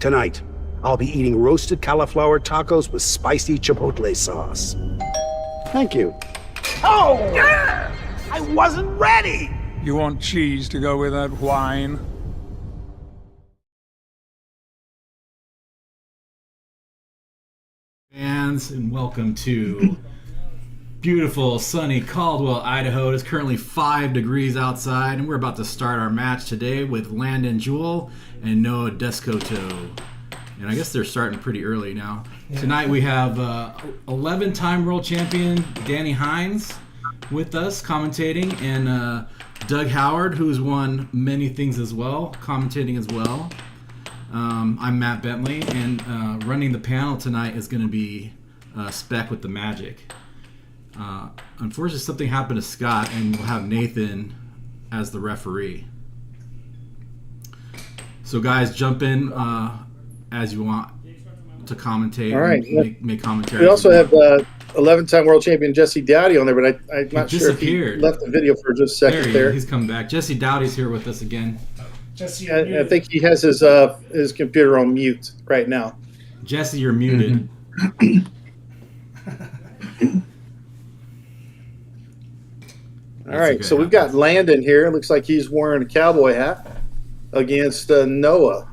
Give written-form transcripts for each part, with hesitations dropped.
Tonight, I'll be eating roasted cauliflower tacos with spicy chipotle sauce. Thank you. Oh! Yeah! I wasn't ready! You want cheese to go with that wine? Fans, and welcome to beautiful, sunny Caldwell, Idaho. It is currently 5 degrees outside, and we're about to start our match today with Landen Jewell and Noah Descoteau. And I guess they're starting pretty early now. Yeah. Tonight we have 11-time world champion Danny Hynes with us commentating, and Doug Howard, who's won many things as well, commentating as well. I'm Matt Bentley, and running the panel tonight is going to be Spec with the Magic. Unfortunately, something happened to Scott, and we'll have Nathan as the referee. So, guys, jump in as you want to commentate. All right. Make commentary. We also have 11-time world champion Jesse Douty on there, but I'm not sure if he left the video for just a second there. He's come back. Jesse Douty's here with us again. Jesse, I think he has his computer on mute right now. Jesse, you're muted. All right, so we've got Landen here. It looks like he's wearing a cowboy hat against Noah.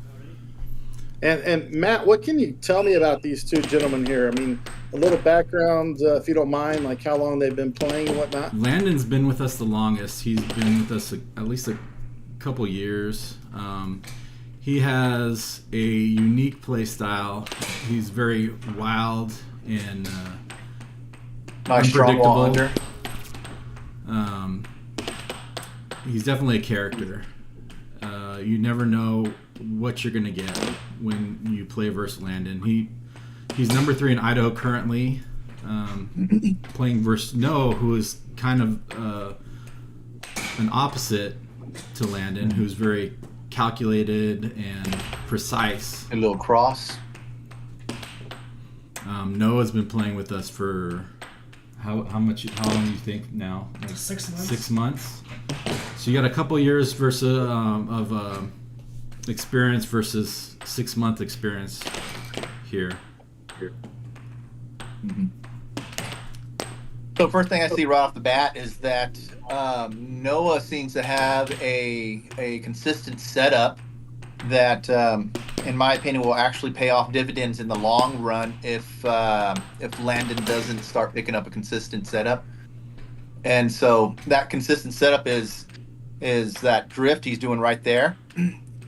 And Matt, what can you tell me about these two gentlemen here? I mean, a little background, if you don't mind, like how long they've been playing and whatnot. Landen's been with us the longest. He's been with us at least a couple years. He has a unique play style. He's very wild and unpredictable. He's definitely a character. You never know what you're gonna get when you play versus Landen. He's number 3 in Idaho currently, playing versus Noah, who is kind of an opposite to Landen, who's very calculated and precise. A little cross. Noah's been playing with us for how long do you think now? Like 6 months. 6 months. So you got a couple years versus of experience versus 6-month experience here. Mm-hmm. So first thing I see right off the bat is that Noah seems to have a consistent setup that, in my opinion, will actually pay off dividends in the long run if Landen doesn't start picking up a consistent setup. And so that consistent setup is that drift he's doing right there.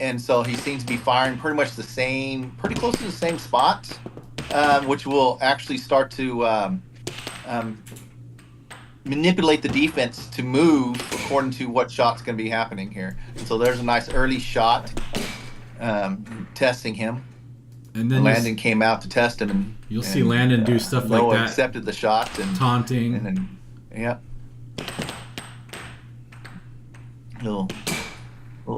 And so he seems to be firing pretty close to the same spot, which will actually start to manipulate the defense to move according to what shot's going to be happening here. And so there's a nice early shot testing him. And then Landen came out to test him, and you'll see Landen do stuff like Noah that. Accepted the shot and taunting, and then little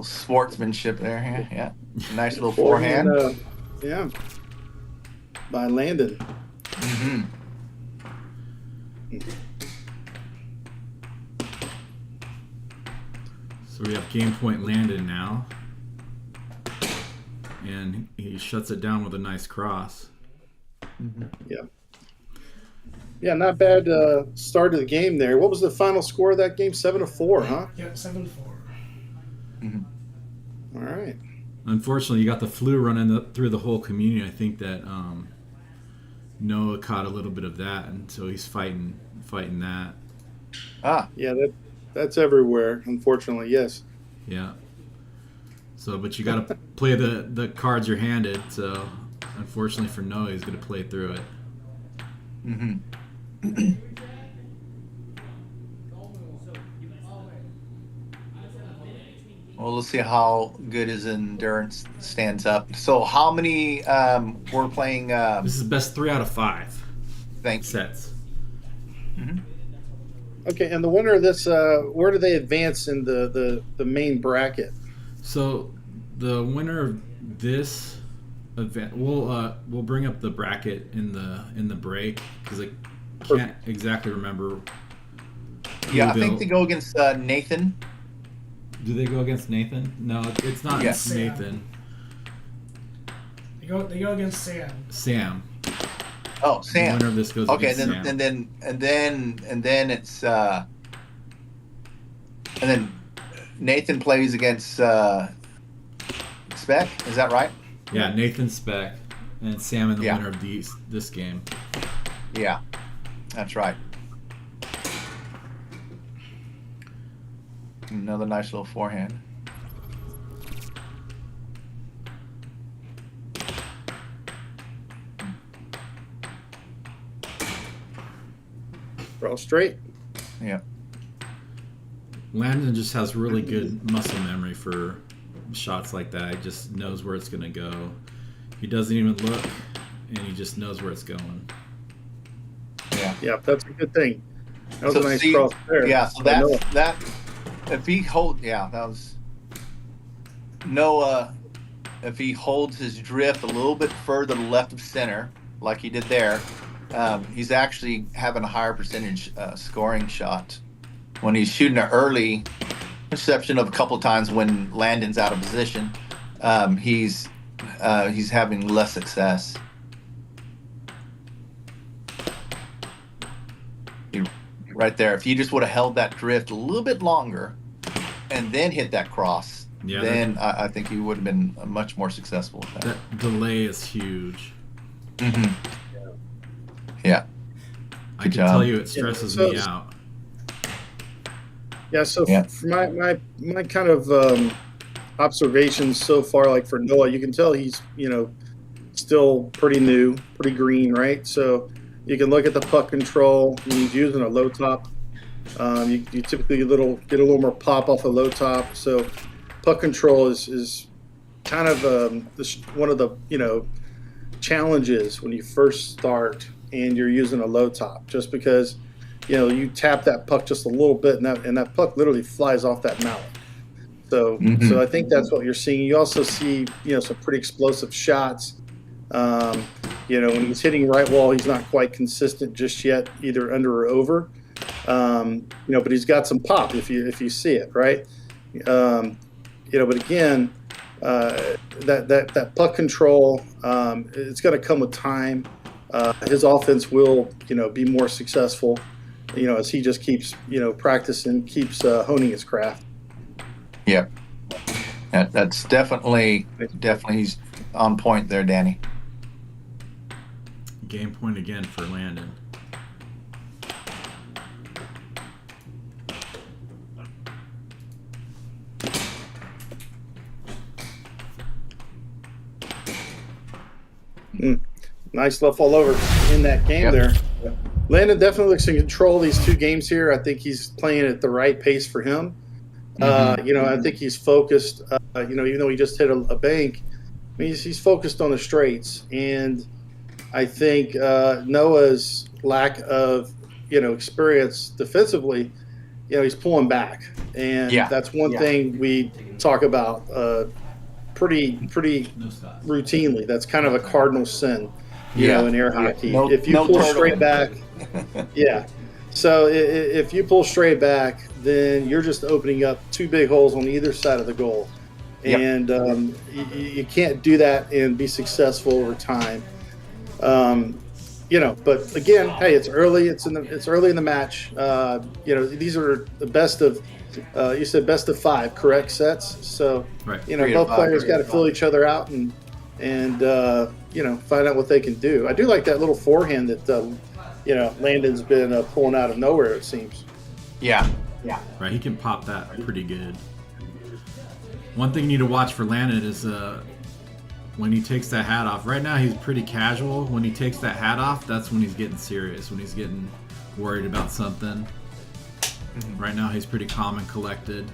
sportsmanship there. Yeah, nice little forehand. By Landen. Mm-hmm. So we have game point Landen now, and he shuts it down with a nice cross. Mm-hmm. Yeah, not bad start of the game there. What was the final score of that game? 7-4, huh? Yeah, 7-4. Mm-hmm. All right. Unfortunately, you got the flu running through the whole community. I think that Noah caught a little bit of that, and so he's fighting that. Yeah, that's everywhere, unfortunately, yes. Yeah. So, but you got to play the cards you're handed. So, unfortunately for Noah, he's going to play through it. Mm-hmm. Well, let's see how good his endurance stands up. So, how many we're playing? This is best 3 out of 5. Sets. Mm-hmm. Okay, and the winner of this, where do they advance in the main bracket? So, the winner of this event, we'll bring up the bracket in the break because I can't exactly remember. Yeah, I think they go against Nathan. Do they go against Nathan? No, it's not Yes. Nathan. They go against Sam. Sam. Oh, Sam. The winner of this goes Okay, against and Sam. then it's and then Nathan plays against Spec. Is that right? Yeah, Nathan Speck and Sam and the Yeah. winner of this game. Yeah, that's right. Another nice little forehand. Draw straight. Yeah. Landen just has really good muscle memory for shots like that. He just knows where it's going to go. He doesn't even look, and he just knows where it's going. Yeah. Yeah, that's a good thing. That was So a nice see- cross there. Yeah, so by Noah. that if he that was Noah. If he holds his drift a little bit further left of center, like he did there, he's actually having a higher percentage scoring shot. When he's shooting it early, exception of a couple of times when Landen's out of position, he's having less success. Right there, if he just would have held that drift a little bit longer and then hit that cross, then I think he would have been much more successful with that. That delay is huge. Mm-hmm. Yeah. I can job. tell you it stresses me out. Yeah, so Yeah. for my kind of observations so far, like for Noah, you can tell he's, still pretty new, pretty green, right? So you can look at the puck control. When he's using a low top, you typically get a little more pop off a low top. So puck control is kind of one of the challenges when you first start and you're using a low top, just because you tap that puck just a little bit and that puck literally flies off that mallet. So so I think that's what you're seeing. You also see some pretty explosive shots. When he's hitting right wall, he's not quite consistent just yet, either under or over. But he's got some pop if you see it, right? But again, that puck control, it's going to come with time. His offense will, be more successful, as he just keeps, practicing, keeps honing his craft. Yeah. That's definitely he's on point there, Danny. Game point again for Landen. Nice left all over in that game there. Landen definitely looks in control of these two games here. I think he's playing at the right pace for him. I think he's focused. Even though he just hit a bank, I mean, he's focused on the straights. And I think Noah's lack of experience defensively, he's pulling back, and that's one thing we talk about pretty routinely. That's kind of a cardinal sin, in air hockey. If you pull straight back, So if you pull straight back, then you're just opening up two big holes on either side of the goal, and you can't do that and be successful over time. But again, hey, it's early. It's early in the match. These are the best of. You said best of 5, correct sets. So right. Both players got to fill each other out and find out what they can do. I do like that little forehand that Landen's been pulling out of nowhere. It seems. Yeah. Right, he can pop that pretty good. One thing you need to watch for Landen is when he takes that hat off. Right now he's pretty casual. When he takes that hat off, that's when he's getting serious, when he's getting worried about something. Right now he's pretty calm and collected,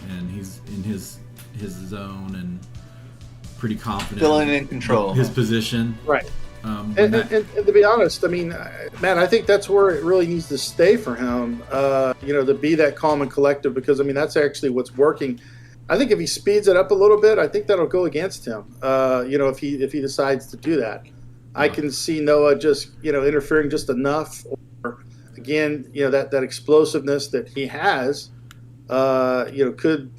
and he's in his zone and pretty confident. Feeling in control. His position. Right. And to be honest, I mean, man, I think that's where it really needs to stay for him, to be that calm and collective, because, I mean, that's actually what's working. I think if he speeds it up a little bit, I think that'll go against him, if he decides to do that. I can see Noah just, interfering just enough, or, again, that explosiveness that he has, could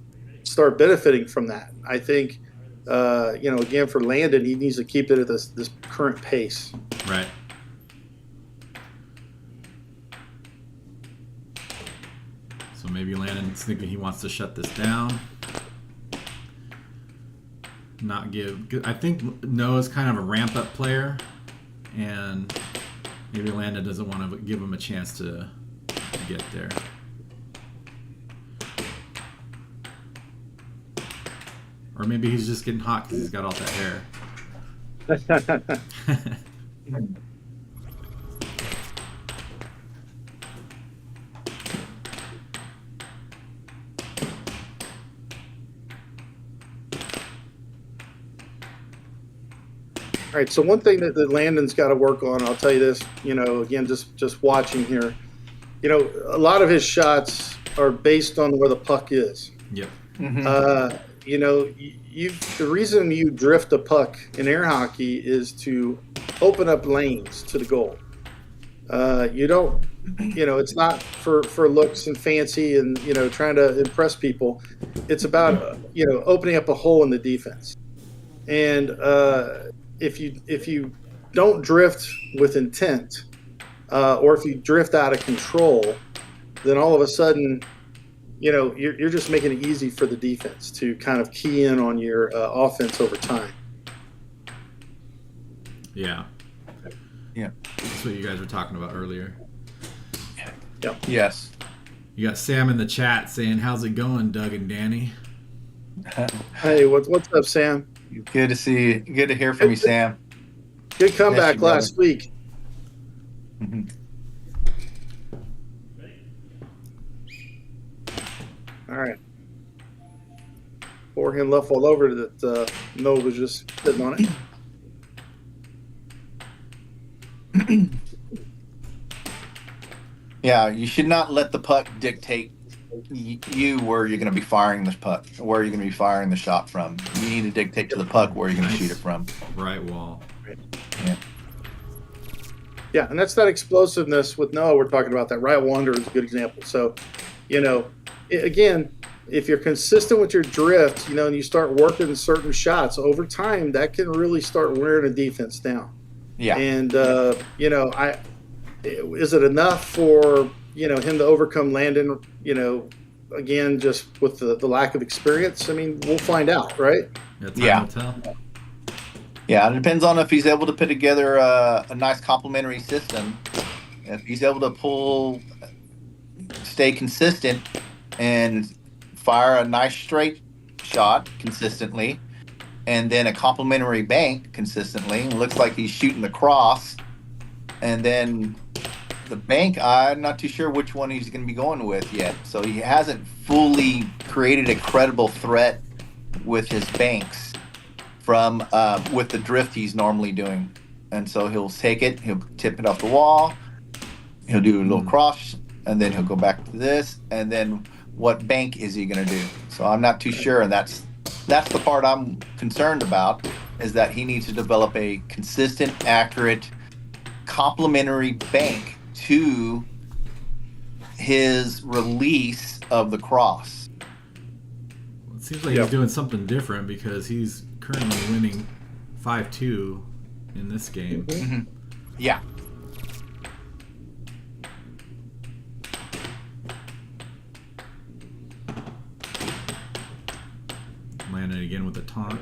start benefiting from that. I think again, for Landen, he needs to keep it at this current pace. Right. So maybe Landen's thinking he wants to shut this down. Not give. I think Noah's kind of a ramp-up player, and maybe Landen doesn't want to give him a chance to get there. Or maybe he's just getting hot because he's got all that hair. All right, so one thing that Landen's got to work on, I'll tell you this, again, just watching here, a lot of his shots are based on where the puck is. Yep. Mm-hmm. The reason you drift a puck in air hockey is to open up lanes to the goal. You don't, it's not for looks and fancy and, trying to impress people. It's about, opening up a hole in the defense. And if you don't drift with intent, or if you drift out of control, then all of a sudden, you're just making it easy for the defense to kind of key in on your offense over time. Yeah. Yeah. That's what you guys were talking about earlier. Yep. Yes. You got Sam in the chat saying, "How's it going, Doug and Danny?" Hey, what's up, Sam? Good to see you. Good to hear from you, Sam. Good comeback Yes, you last week. Mm-hmm. All right. Forehand left all over that Noah was just sitting on it. Yeah, you should not let the puck dictate you where you're going to be firing this puck, where you're going to be firing the shot from. You need to dictate to the puck where you're going to shoot it from. Right wall. Yeah. Yeah, and that's that explosiveness with Noah. We're talking about that. Right Wander is a good example. So, again, if you're consistent with your drift, and you start working certain shots over time, that can really start wearing a defense down. Yeah. And is it enough for him to overcome Landen? Again, just with the lack of experience. I mean, we'll find out, right? Time will tell. Yeah, it depends on if he's able to put together a nice complementary system. If he's able to stay consistent and fire a nice straight shot consistently, and then a complementary bank consistently. It looks like he's shooting the cross, and then the bank, I'm not too sure which one he's going to be going with yet. So he hasn't fully created a credible threat with his banks from with the drift he's normally doing. And so he'll take it, he'll tip it off the wall, he'll do a little cross, and then he'll go back to this, and then what bank is he going to do? So I'm not too sure, and that's the part I'm concerned about, is that he needs to develop a consistent, accurate, complementary bank to his release of the cross. Well, it seems like he's doing something different because he's currently winning 5-2 in this game. Mm-hmm. Yeah. Landed again with a taunt.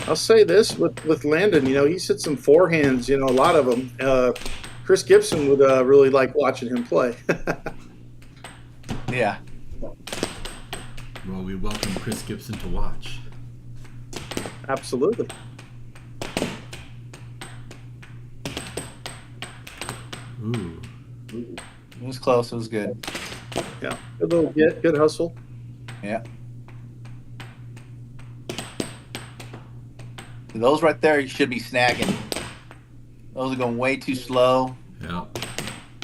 I'll say this with Landen, he's hit some forehands, a lot of them. Chris Gibson would really like watching him play. Yeah. Well, we welcome Chris Gibson to watch. Absolutely. Ooh. It was close. It was good. Yeah. Good little get. Good hustle. Yeah. Those right there, you should be snagging. Those are going way too slow. Yeah.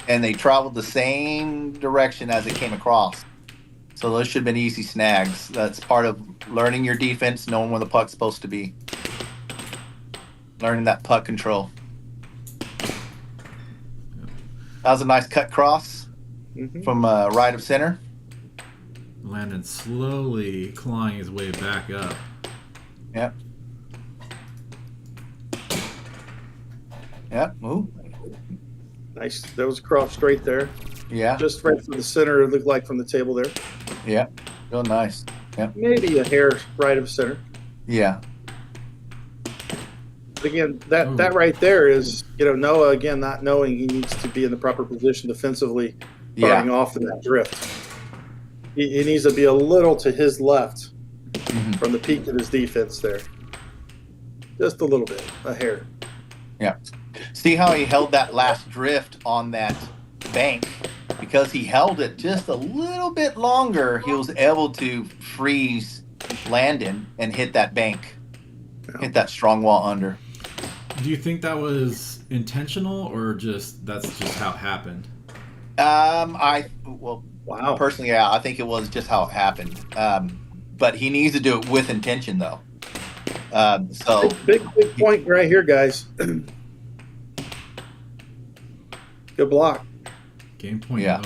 And they traveled the same direction as it came across. So those should have been easy snags. That's part of learning your defense, knowing where the puck's supposed to be. Learning that puck control. That was a nice cut cross from right of center. Landen slowly clawing his way back up. Yep. Yep. Ooh. Nice. That was cross straight there. Yeah. Just right from the center, it looked like from the table there. Yeah. Real nice. Yeah. Maybe a hair right of center. Yeah. But again, that right there is, Noah, again, not knowing he needs to be in the proper position defensively, starting off in that drift. He needs to be a little to his left from the peak of his defense there. Just a little bit, a hair. Yeah. See how he held that last drift on that bank? Because he held it just a little bit longer, he was able to freeze Landen and hit that bank. Hit that strong wall under. Do you think that was intentional or that's just how it happened? Wow. Personally, I think it was just how it happened. But he needs to do it with intention, though. So big point right here, guys. Good block. Game point. Yeah.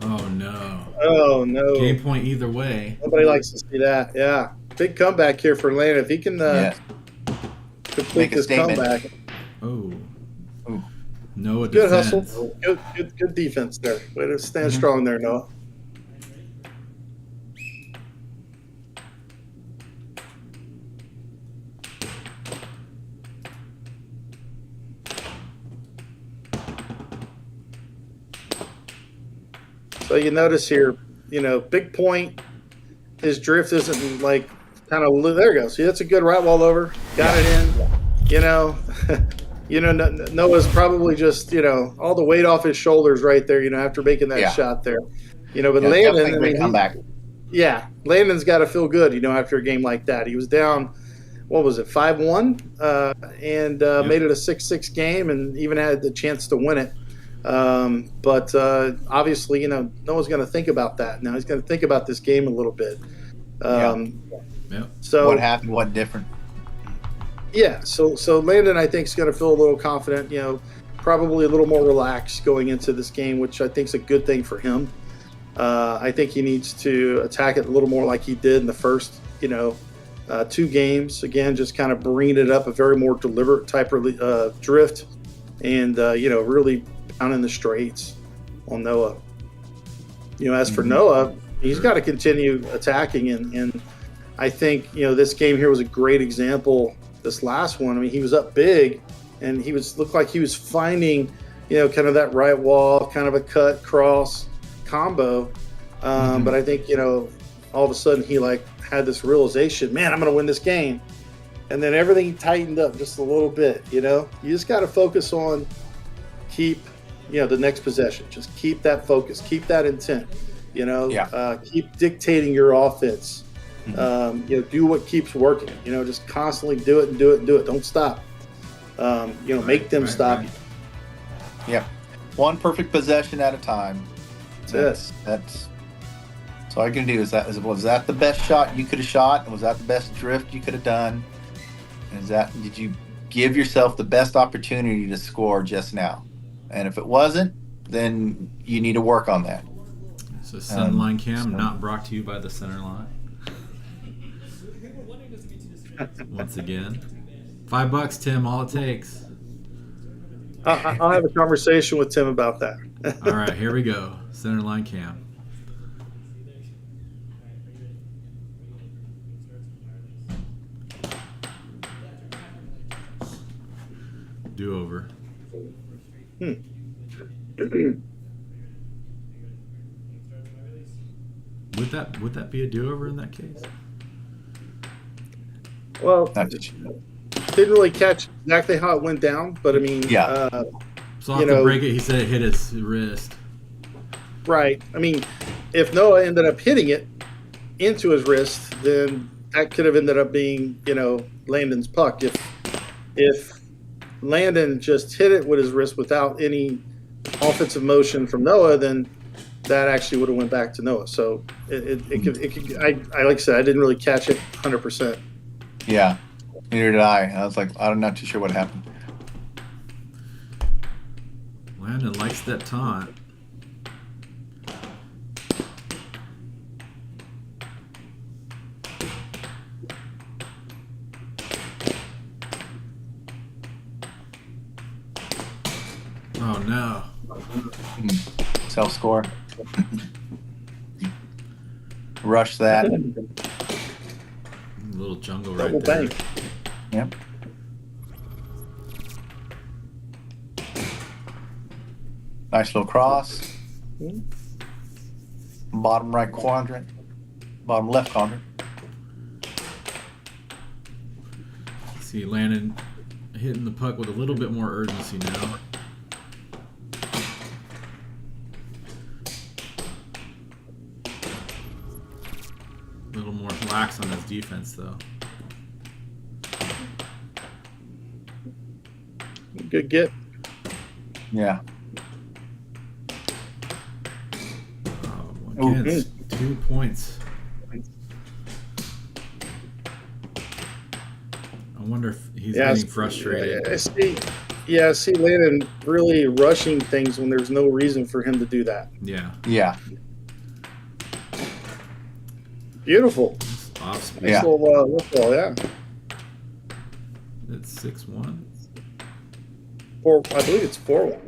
Oh no. Oh no. Game point either way. Nobody likes to see that. Yeah. Big comeback here for Landen. If he can complete Make a this statement. comeback. Oh. Ooh. Noah Good defense. hustle. Good defense there. Way to stand strong there, Noah. So you notice here, big point. His drift isn't like kind of there. You go. See, that's a good right wall over. Got it in. Noah's probably just all the weight off his shoulders right there. After making that shot there. But Landen, great comeback. Yeah, Landen's got to feel good. After a game like that, he was down. What was it, 5-1, and made it a 6-6 game, and even had the chance to win it. But obviously, Noah's going to think about that. Now he's going to think about this game a little bit. So what happened? What different? Yeah. So Landen, I think, is going to feel a little confident. Probably a little more relaxed going into this game, which I think is a good thing for him. I think he needs to attack it a little more like he did in the first, 2 games. Again, just kind of bringing it up a very more deliberate type of drift, and really down in the straights on Noah. As for Noah, he's got to continue attacking, and I think this game here was a great example. This last one, I mean, he was up big, and looked like he was finding kind of that right wall, kind of a cut cross combo. But I think all of a sudden he had this realization, man, I'm going to win this game, and then everything tightened up just a little bit. You just got to focus on keep the next possession. Just keep that focus, keep that intent. Keep dictating your offense. Do what keeps working. Just constantly do it and do it and do it. Don't stop. Make them stop. Right. Yeah, one perfect possession at a time. That's all you can do. Was that the best shot you could have shot? Was that the best drift you could have done? And did you give yourself the best opportunity to score just now? And if it wasn't, then you need to work on that. So Centerline Cam not brought to you by the Centerline. Once again, $5, Tim. All it takes. I'll have a conversation with Tim about that. All right, here we go. Centerline Cam. Do over. Would that be a do over in that case? Well, didn't really catch exactly how it went down, but I mean, So after break it, he said it hit his wrist. Right. I mean, if Noah ended up hitting it into his wrist, then that could have ended up being, Landen's puck. If Landen just hit it with his wrist without any offensive motion from Noah, then that actually would have went back to Noah. So it could. I like I said, I didn't really catch it 100%. Yeah, neither did I. I was like, I'm not too sure what happened. Landen likes that taunt. no. Self-score. Rush that. A little jungle right Double there. bank. Yep. Nice little cross. Bottom right quadrant. Bottom left quadrant. See Landen hitting the puck with a little bit more urgency now. A little more lax on his defense, though. Good get. Yeah. Again, 2 points. I wonder if he's getting frustrated. I see Landen really rushing things when there's no reason for him to do that. Yeah. Yeah. Beautiful. Off speed. Yeah. Nice little whistle, yeah. It's 6-1. I believe it's 4-1.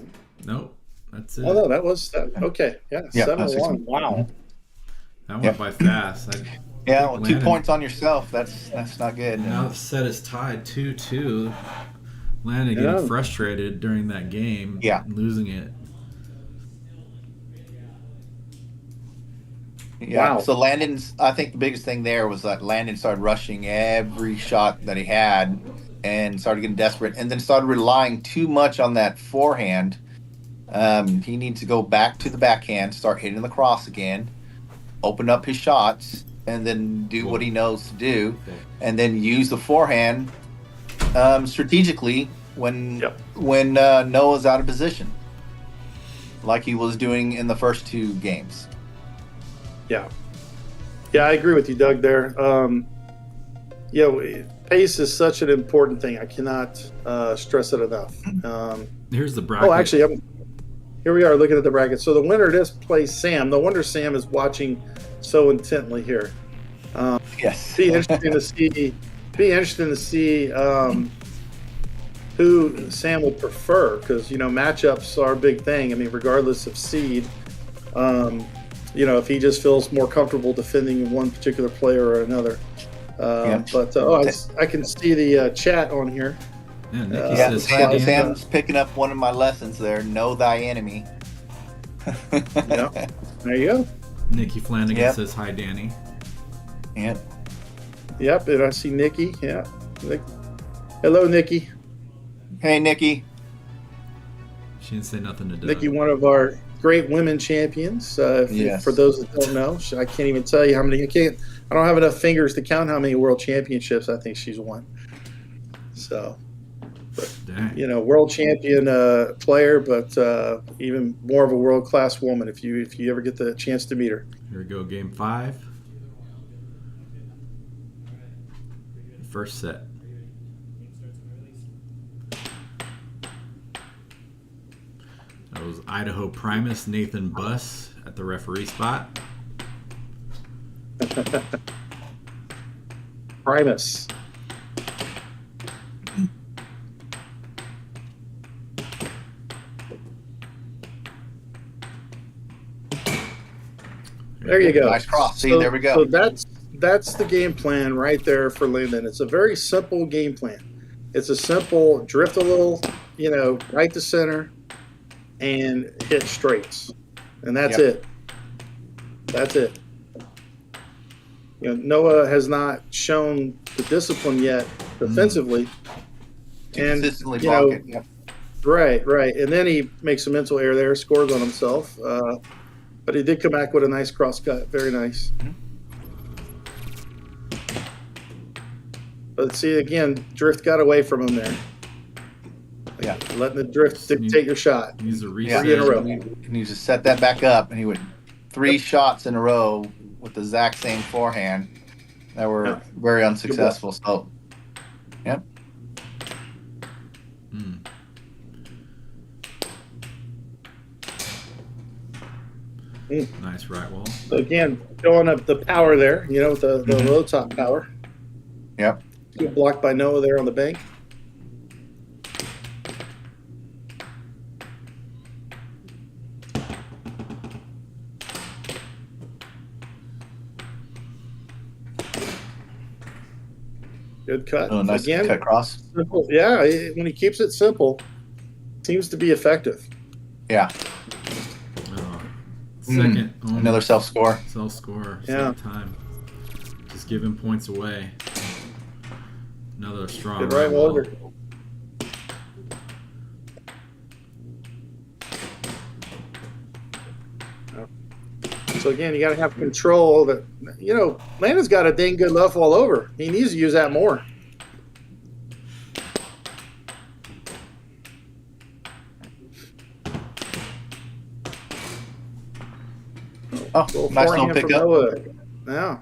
Nope. That's it. Oh no, that was that. Okay, yeah, Yeah, 7-1. Wow. That went by fast. Yeah, well, 2 Landen- points on yourself. That's not good. Now the set is tied 2-2. Landen Yeah. getting frustrated during that game. Yeah. Losing it. Yeah. Wow. So Landon's, I think the biggest thing there was that Landen started rushing every shot that he had and started getting desperate and then started relying too much on that forehand. He needs to go back to the backhand, start hitting the cross again, open up his shots, and then do what he knows to do, and then use the forehand strategically when Noah's out of position, like he was doing in the first 2 games. Yeah, I agree with you, Doug. There, pace is such an important thing. I cannot stress it enough. Here's the bracket. Oh, actually, here we are looking at the bracket. So the winner of this plays Sam. No wonder Sam is watching so intently here. Yes. Be interesting to see who Sam will prefer, because matchups are a big thing. I mean, regardless of seed, if he just feels more comfortable defending one particular player or another. But I can see the chat on here. Yeah, Nikki says, "Hi, Dan." Sam's picking up one of my lessons there. Know thy enemy. Yeah, there you go. Nikki Flanagan says, "Hi, Danny." Yeah. Yep, and I see Nikki. Yeah. Hello, Nikki. Hey, Nikki. She didn't say nothing to do. Nikki, one of our great women champions. For those that don't know, I can't even tell you how many. I don't have enough fingers to count how many world championships I think she's won. So, Dang. world champion player, but even more of a world class woman. If you ever get the chance to meet her. Here we go, game 5. First set. That was Idaho Primus Nathan Buss at the referee spot. Primus. There you go. Nice cross. See, there we go. So that's the game plan right there for Landen. It's a very simple game plan. It's a simple drift a little, right to center, and hit straights, and that's it. That's it. Noah has not shown the discipline yet defensively, and consistently block it. Yep. Right, and then he makes a mental error there, scores on himself. But he did come back with a nice cross cut. Very nice. But see, again, drift got away from him there. Yeah. Letting the drift dictate your shot. Use a Yeah. reset. 3 in a row. He needs to set that back up, and he would 3 shots in a row with the exact same forehand that were very unsuccessful. So, yep. Nice right wall. So again, showing up the power there, with the low top power. Yep. Good block by Noah there on the bank. Good cut. Oh, nice Again, cut cross. simple. Yeah, when he keeps it simple, seems to be effective. Yeah. Second. Another self score. Self score. Yeah. Second time. Just giving points away. Another strong Good right wall. over. So again, you got to have control. That Landon's got a dang good left wall over. He needs to use that more. Oh, nice little Forehand from pickup. Noah. Yeah.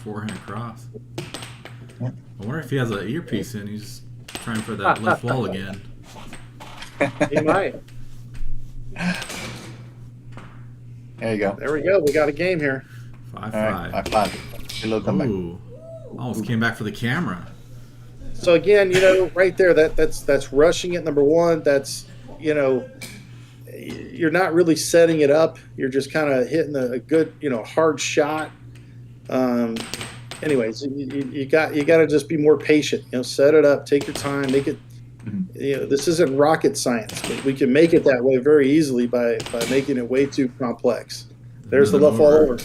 Forehand cross. I wonder if he has an earpiece in. He's trying for that left wall again. He might. There you go. There we go. We got a game here. 5-5. All right, 5-5. Good little comeback. Ooh. Almost came back for the camera. So again, right there, that's rushing it. Number one, that's you're not really setting it up. You're just kind of hitting a good, hard shot. Anyways, you got to just be more patient. Set it up, take your time, make it. This isn't rocket science, but we can make it that way very easily by making it way too complex. There's the left wall over.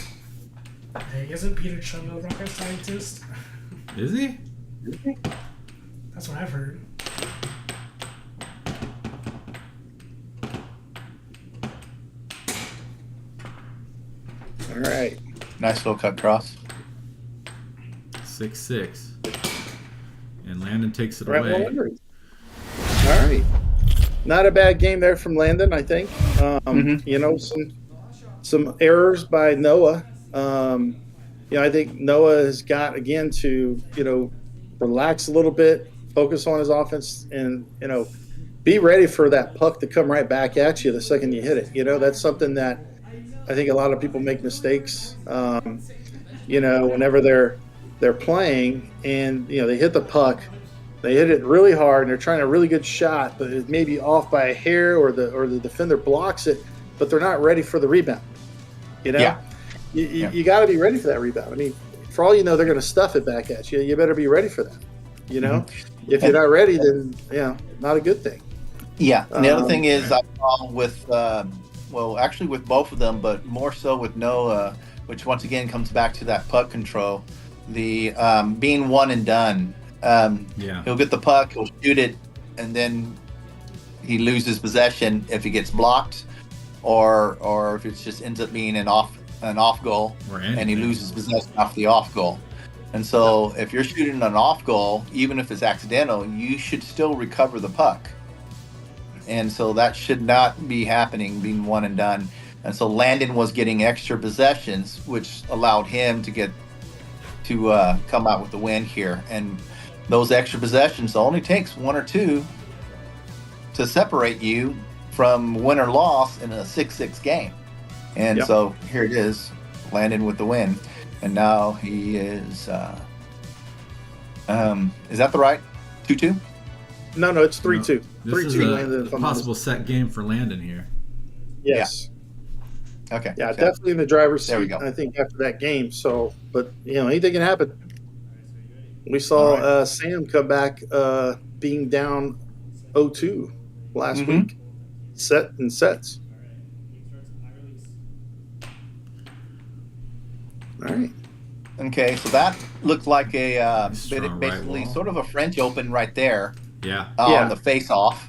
Hey, isn't Peter Chung a rocket scientist? Is he? That's what I've heard. All right. Nice little cut cross. 6-6. And Landon takes it Right away. wall over. All right. Not a bad game there from Landon, I think. Some errors by Noah. I think Noah has got, again, to, relax a little bit, focus on his offense, and, be ready for that puck to come right back at you the second you hit it. That's something that I think a lot of people make mistakes, whenever they're playing and, they hit the puck. They hit it really hard, and they're trying a really good shot, but it may be off by a hair, or the defender blocks it, but they're not ready for the rebound. Yeah. You got to be ready for that rebound. I mean, for all you know, they're going to stuff it back at you. You better be ready for that. If you're not ready, then not a good thing. Yeah. And the other thing is, I saw with actually with both of them, but more so with Noah, which once again comes back to that puck control, the being one and done. He'll get the puck, he'll shoot it, and then he loses possession if he gets blocked, or if it just ends up being an off goal, and he loses possession off the off goal. And so if you're shooting an off goal, even if it's accidental, you should still recover the puck. And so that should not be happening, being one and done. And so Landon was getting extra possessions, which allowed him to come out with the win here. And those extra possessions only takes one or two to separate you from win or loss in a 6-6 game. And so here it is, Landon with the win. And now he is that the right 2-2? No, it's 3-2. This 3-2 is Landon. a possible set game for Landon here. Yes. Yeah. Okay. Yeah, definitely in the driver's There we seat, go. I think, after that game. So, but, anything can happen. We saw Sam come back being down 0-2 last week. Set and sets. All right. Okay, so that looked like a Strong basically right wall. sort of a French Open right there. Yeah. On the face-off.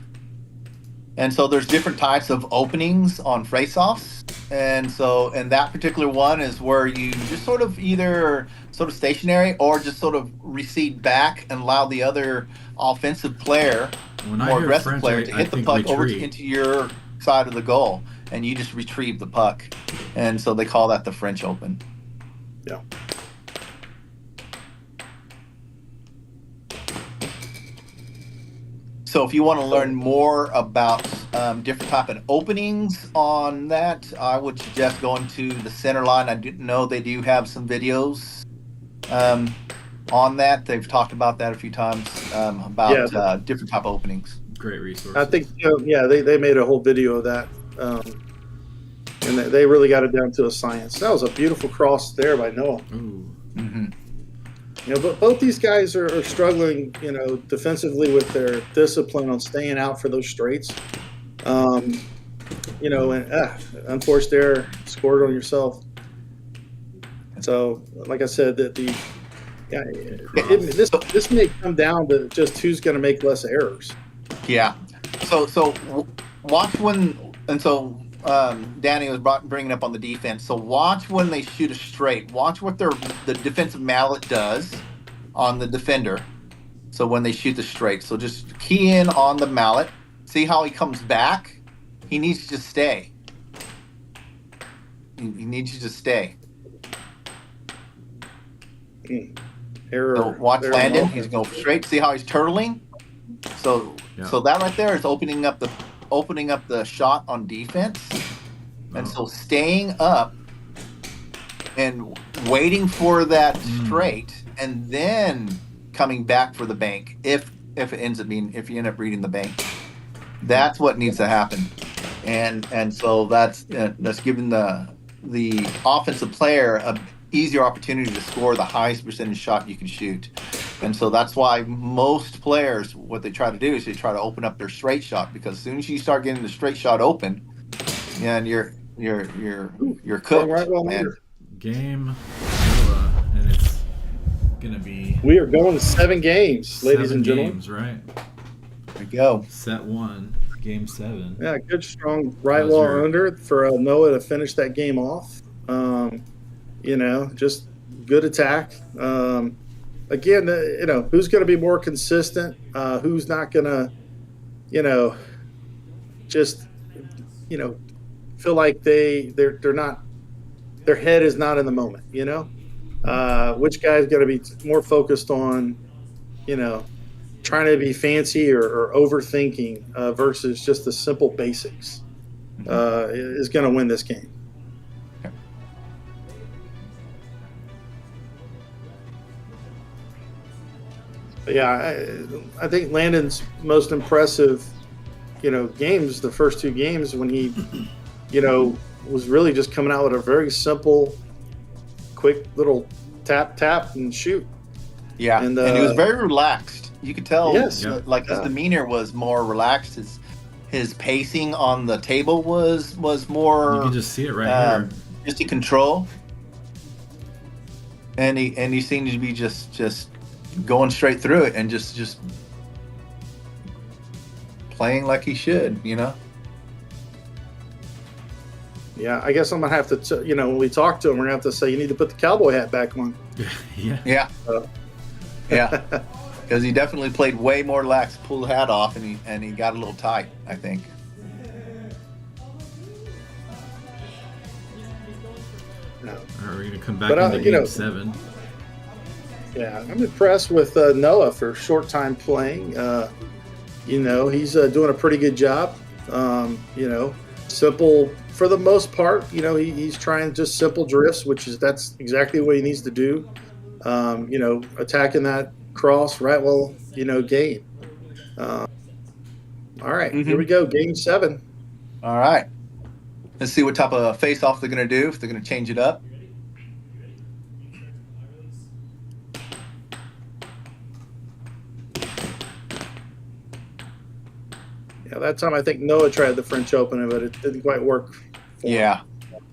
And so there's different types of openings on face-offs. And so in that particular one is where you just sort of either sort of stationary or just sort of recede back and allow the other offensive player, When I more hear aggressive French, player, to I hit the think puck over retreat. into your side of the goal. And you just retrieve the puck. And so they call that the French Open. Yeah. So if you want to learn more about different type of openings on that, I would suggest going to the center line. I didn't know they do have some videos on that. They've talked about that a few times about different type of openings. Great resource. I think, they made a whole video of that. And they really got it down to a science. That was a beautiful cross there by Noah. Ooh. Mm-hmm. But both these guys are struggling, defensively with their discipline on staying out for those straights. And unforced error, scored on yourself. So, like I said, this may come down to just who's going to make less errors. Yeah. So watch when, and so Danny was bringing up on the defense. So watch when they shoot a straight. Watch what the defensive mallet does on the defender. So when they shoot the straight, so just key in on the mallet. See how he comes back. He needs to just stay. He needs you to stay. Error. So watch Landen. He's going straight. See how he's turtling. So that right there is opening up the shot on defense. And so staying up and waiting for that straight, and then coming back for the bank. If you end up reading the bank, that's what needs to happen. And so that's giving the offensive player a easier opportunity to score the highest percentage shot you can shoot. And so that's why most players, what they try to do is they try to open up their straight shot, because as soon as you start getting the straight shot open, and you're cooked. Right, well, man. Game, and it's gonna be. We are going to 7 games, ladies and gentlemen. Games, right? There we go. Set 1, game 7. Yeah, good strong right wall under for Noah to finish that game off. Just good attack. Again, who's going to be more consistent? Who's not going to, feel like they're not, their head is not in the moment. Which guy's going to be more focused on, trying to be fancy or overthinking versus just the simple basics is going to win this game. Yeah, I think Landen's most impressive, games, the first 2 games, when he, was really just coming out with a very simple, quick little tap and shoot. Yeah, and he was very relaxed. You could tell, yes, his demeanor was more relaxed. His pacing on the table was more. You can just see it right here. Just in control, and he seemed to be just going straight through it and just playing like he should, Yeah, I guess I'm gonna have to, when we talk to him, we're gonna have to say you need to put the cowboy hat back on. Yeah, because he definitely played way more lax. Pulled the hat off and he got a little tight, I think. No. All right, we're gonna come back into game 7. Yeah, I'm impressed with Noah for short time playing. He's doing a pretty good job. Simple for the most part. He's trying just simple drifts, that's exactly what he needs to do. Attacking that cross right game. All right, Here we go, game 7. All right, let's see what type of face-off they're going to do. If they're going to change it up. Yeah, that time I think Noah tried the French Open, but it didn't quite work. Yeah,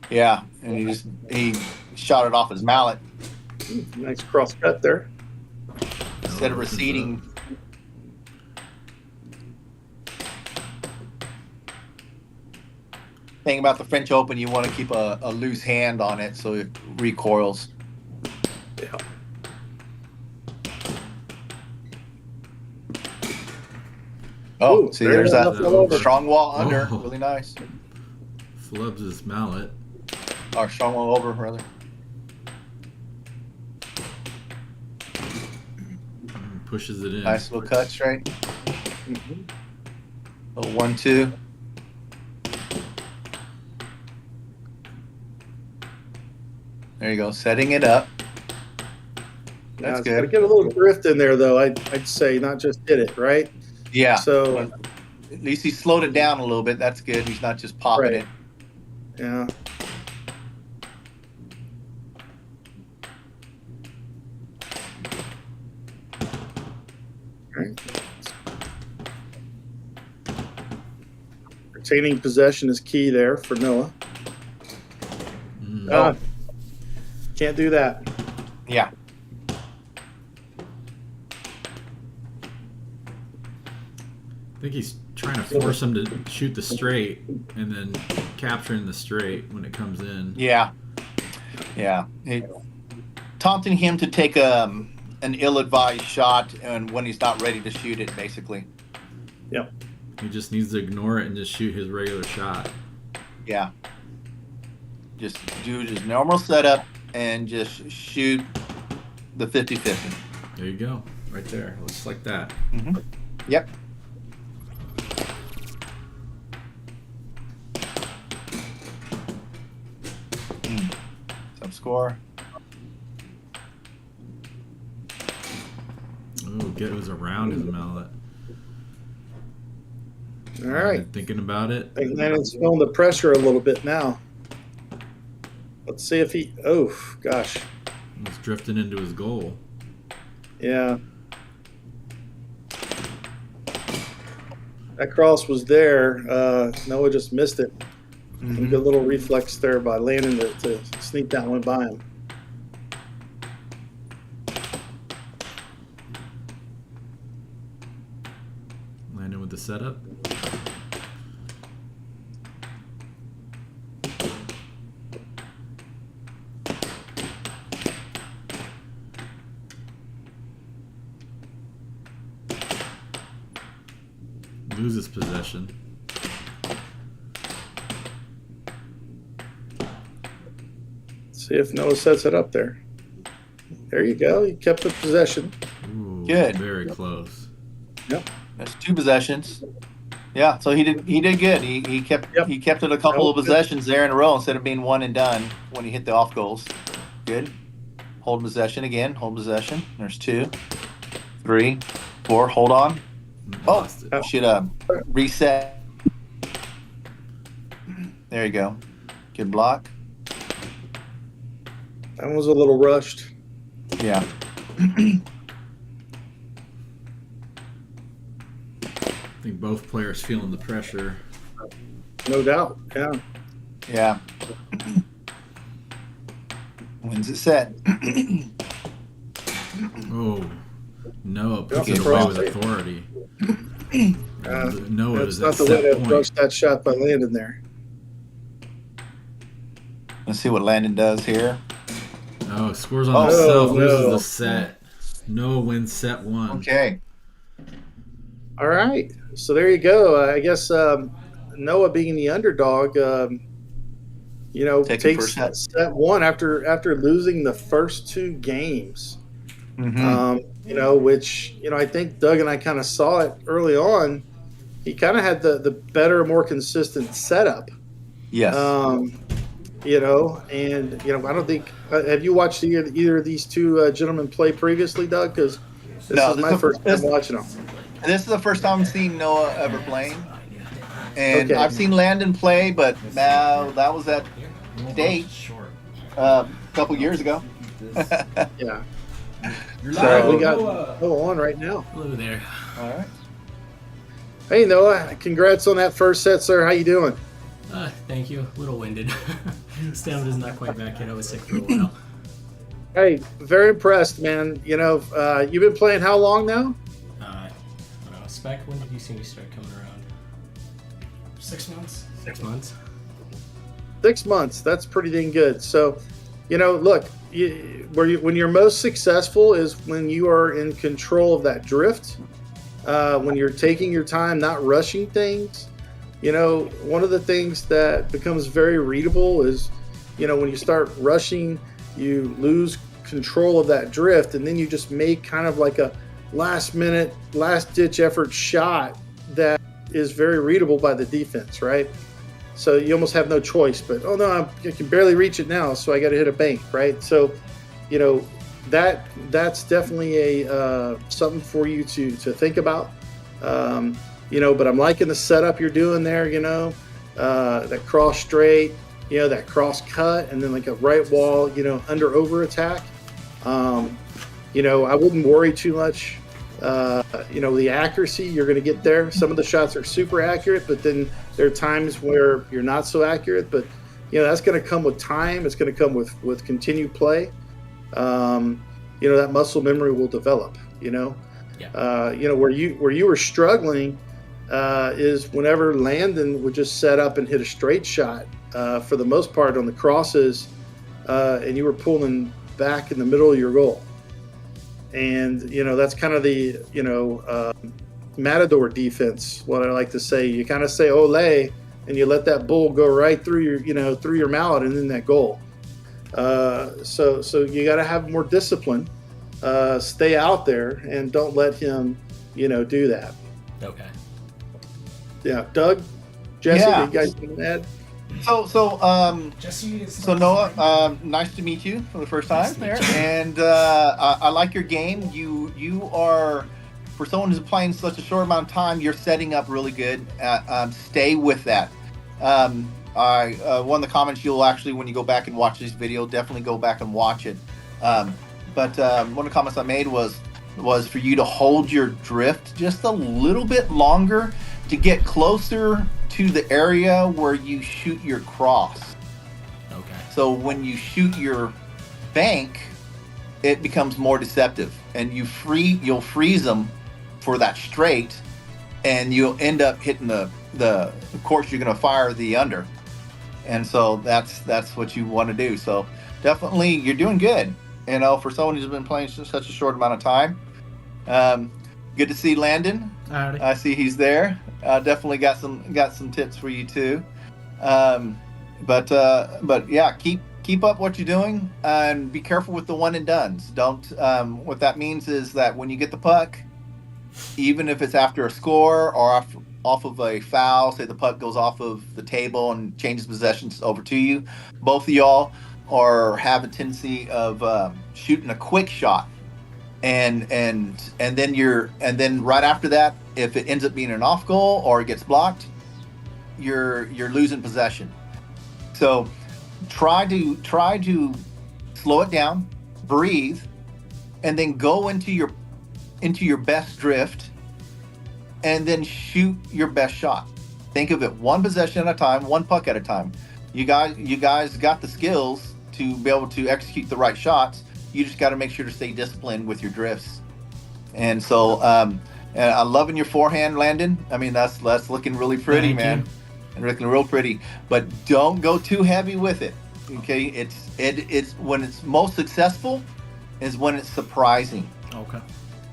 and he shot it off his mallet. Nice cross cut there. Instead of receding. Thing about the French Open, you want to keep a loose hand on it so it recoils. Yeah. Oh, Ooh, see, there's that over. strong wall under. Really nice. Flubs his mallet. Or strong wall over, rather. Pushes it in. Nice little cut straight. A 1-2. There you go, setting it up. That's good. Gotta get a little drift in there, though. I'd say, not just hit it, right? Yeah. So at least he slowed it down a little bit. That's good. He's not just popping it. Yeah. right. Retaining possession is key there for Noah. Can't do that. Yeah. I think he's trying to force him to shoot the straight and then capturing the straight when it comes in. Yeah. Taunting him to take an ill-advised shot and when he's not ready to shoot it, basically. Yep. He just needs to ignore it and just shoot his regular shot. Yeah. Just do his normal setup and just shoot the 50-50. There you go. Right there. Looks like that. Mm-hmm. Yep. Score. Oh, it was around his mallet. All right. Thinking about it. I think Landon's feeling the pressure a little bit now. Let's see if he. Oh, gosh. He's drifting into his goal. Yeah. That cross was there. Noah just missed it. Mm-hmm. Good little reflex there by Landon to sneak that one by him. Landon with the setup. Loses possession. See if Noah sets it up there. There you go. He kept the possession. Ooh, good. Very close. Yep. That's 2 possessions. Yeah, so he did good. He kept it a couple of possessions there in a row instead of being one and done when he hit the off goals. Good. Hold possession again. Hold possession. There's 2, 3, 4. Hold on. Oh, should reset. There you go. Good block. That one was a little rushed. Yeah. I think both players feeling the pressure. No doubt. Yeah. Yeah. When's it set? Oh, Noah puts That's it away a with authority. Noah That's is not at the way set to point. approach that shot by Landon there. Let's see what Landon does here. Oh, scores on himself, no. loses the set. Noah wins set 1. Okay. All right. So there you go. I guess Noah being the underdog, Taking takes first set 1 after losing the first 2 games. Mm-hmm. Which I think Doug and I kind of saw it early on. He kind of had the better, more consistent setup. Yes. And I don't think have you watched either of these 2 gentlemen play previously, Doug? Because this is my first time watching them. This is the first time I've seen Noah ever playing. And Okay. I've seen Landon play, but now that was that date a couple years ago. Yeah. So we got Noah on right now. Hello there. all right. Hey Noah, congrats on that first set, sir. How you doing? Thank you. A little winded. Stamina's not quite back yet. I was sick for a while. Hey, very impressed, man. You've been playing how long now? I don't know. Spec, when did you see me start coming around? 6 months. 6 months? 6 months. That's pretty dang good. So, look, when you're most successful is when you are in control of that drift, when you're taking your time, not rushing things. One of the things that becomes very readable is, when you start rushing, you lose control of that drift, and then you just make kind of like a last-minute, last-ditch effort shot that is very readable by the defense, right? So you almost have no choice, but, oh, no, I can barely reach it now, so I got to hit a bank, right? So, that's definitely a something for you to think about. But I'm liking the setup you're doing there, that cross straight, that cross cut, and then like a right wall, under over attack. I wouldn't worry too much The accuracy, you're going to get there. Some of the shots are super accurate, but then there are times where you're not so accurate. But that's going to come with time. It's going to come with continued play. That muscle memory will develop. Where you were struggling is whenever Landen would just set up and hit a straight shot for the most part on the crosses, and you were pulling back in the middle of your goal. And, that's kind of the, matador defense, what I like to say. You kind of say, ole, and you let that bull go right through your mallet and in that goal. So you got to have more discipline, stay out there, and don't let him, do that. Okay. Yeah. Doug, Jesse, Yeah. you guys want to add? Jesse is So Noah, nice to meet you for the first time there, and I like your game. You are, for someone who's playing such a short amount of time, you're setting up really good. Stay with that. One of the comments you'll actually, when you go back and watch this video, definitely go back and watch it. But one of the comments I made was for you to hold your drift just a little bit longer to get closer to the area where you shoot your cross. Okay. So when you shoot your bank, it becomes more deceptive, and you'll freeze them for that straight, and you'll end up hitting the course you're going to fire the under. And so that's what you want to do. So definitely you're doing good, for someone who's been playing such a short amount of time. Good to see Landen. Howdy. I see he's there. Definitely got some tips for you too. But yeah, keep up what you're doing, and be careful with the one and dones. Don't. What that means is that when you get the puck, even if it's after a score or off of a foul, say the puck goes off of the table and changes possessions over to you, both of y'all have a tendency of shooting a quick shot. And then right after that, if it ends up being an off goal or it gets blocked, you're losing possession. So try to slow it down, breathe, and then go into your best drift, and then shoot your best shot. Think of it one possession at a time, one puck at a time. You guys got the skills to be able to execute the right shots. You just got to make sure to stay disciplined with your drifts. And so, and I'm loving your forehand, Landen. I mean, that's looking really pretty, Thank man. you. And looking real pretty. But don't go too heavy with it. Okay, it's when it's most successful is when it's surprising. Okay.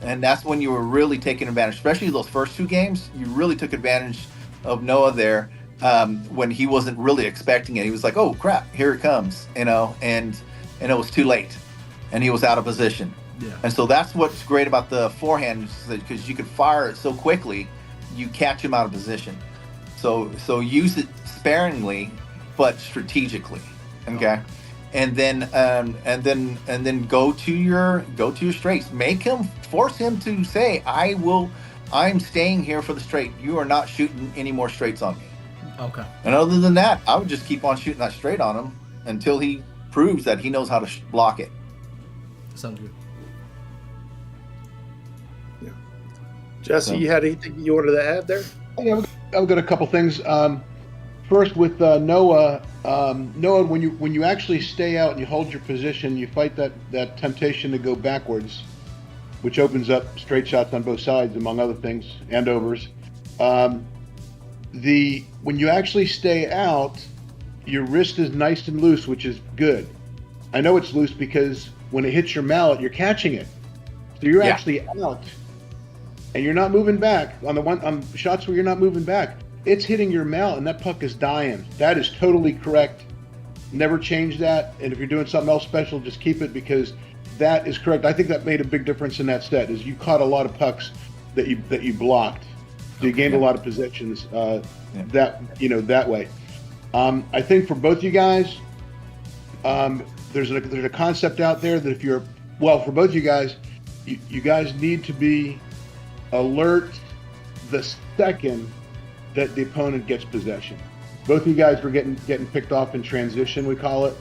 And that's when you were really taking advantage, especially those first two games. You really took advantage of Noah there when he wasn't really expecting it. He was like, "Oh crap, here it comes," and it was too late. And he was out of position. Yeah. And so that's what's great about the forehand, because you could fire it so quickly, you catch him out of position. So use it sparingly, but strategically. Okay. And then go to your straights. Force him to say, I'm staying here for the straight. You are not shooting any more straights on me. Okay. And other than that, I would just keep on shooting that straight on him until he proves that he knows how to block it. Sounds good. Jesse, you had anything you wanted to add there? Yeah, I've got a couple things. First, with Noah. Noah, when you actually stay out and you hold your position, you fight that temptation to go backwards, which opens up straight shots on both sides, among other things, and overs. When you actually stay out, your wrist is nice and loose, which is good. I know it's loose because when it hits your mallet, you're catching it. So you're actually out, and you're not moving back on shots where you're not moving back. It's hitting your mallet, and that puck is dying. That is totally correct. Never change that. And if you're doing something else special, just keep it, because that is correct. I think that made a big difference in that set. Is you caught a lot of pucks that you blocked. So you gained a lot of possessions that way. I think for both you guys, there's a concept out there that for both you guys, you guys need to be alert the second that the opponent gets possession. Both of you guys were getting picked off in transition, we call it,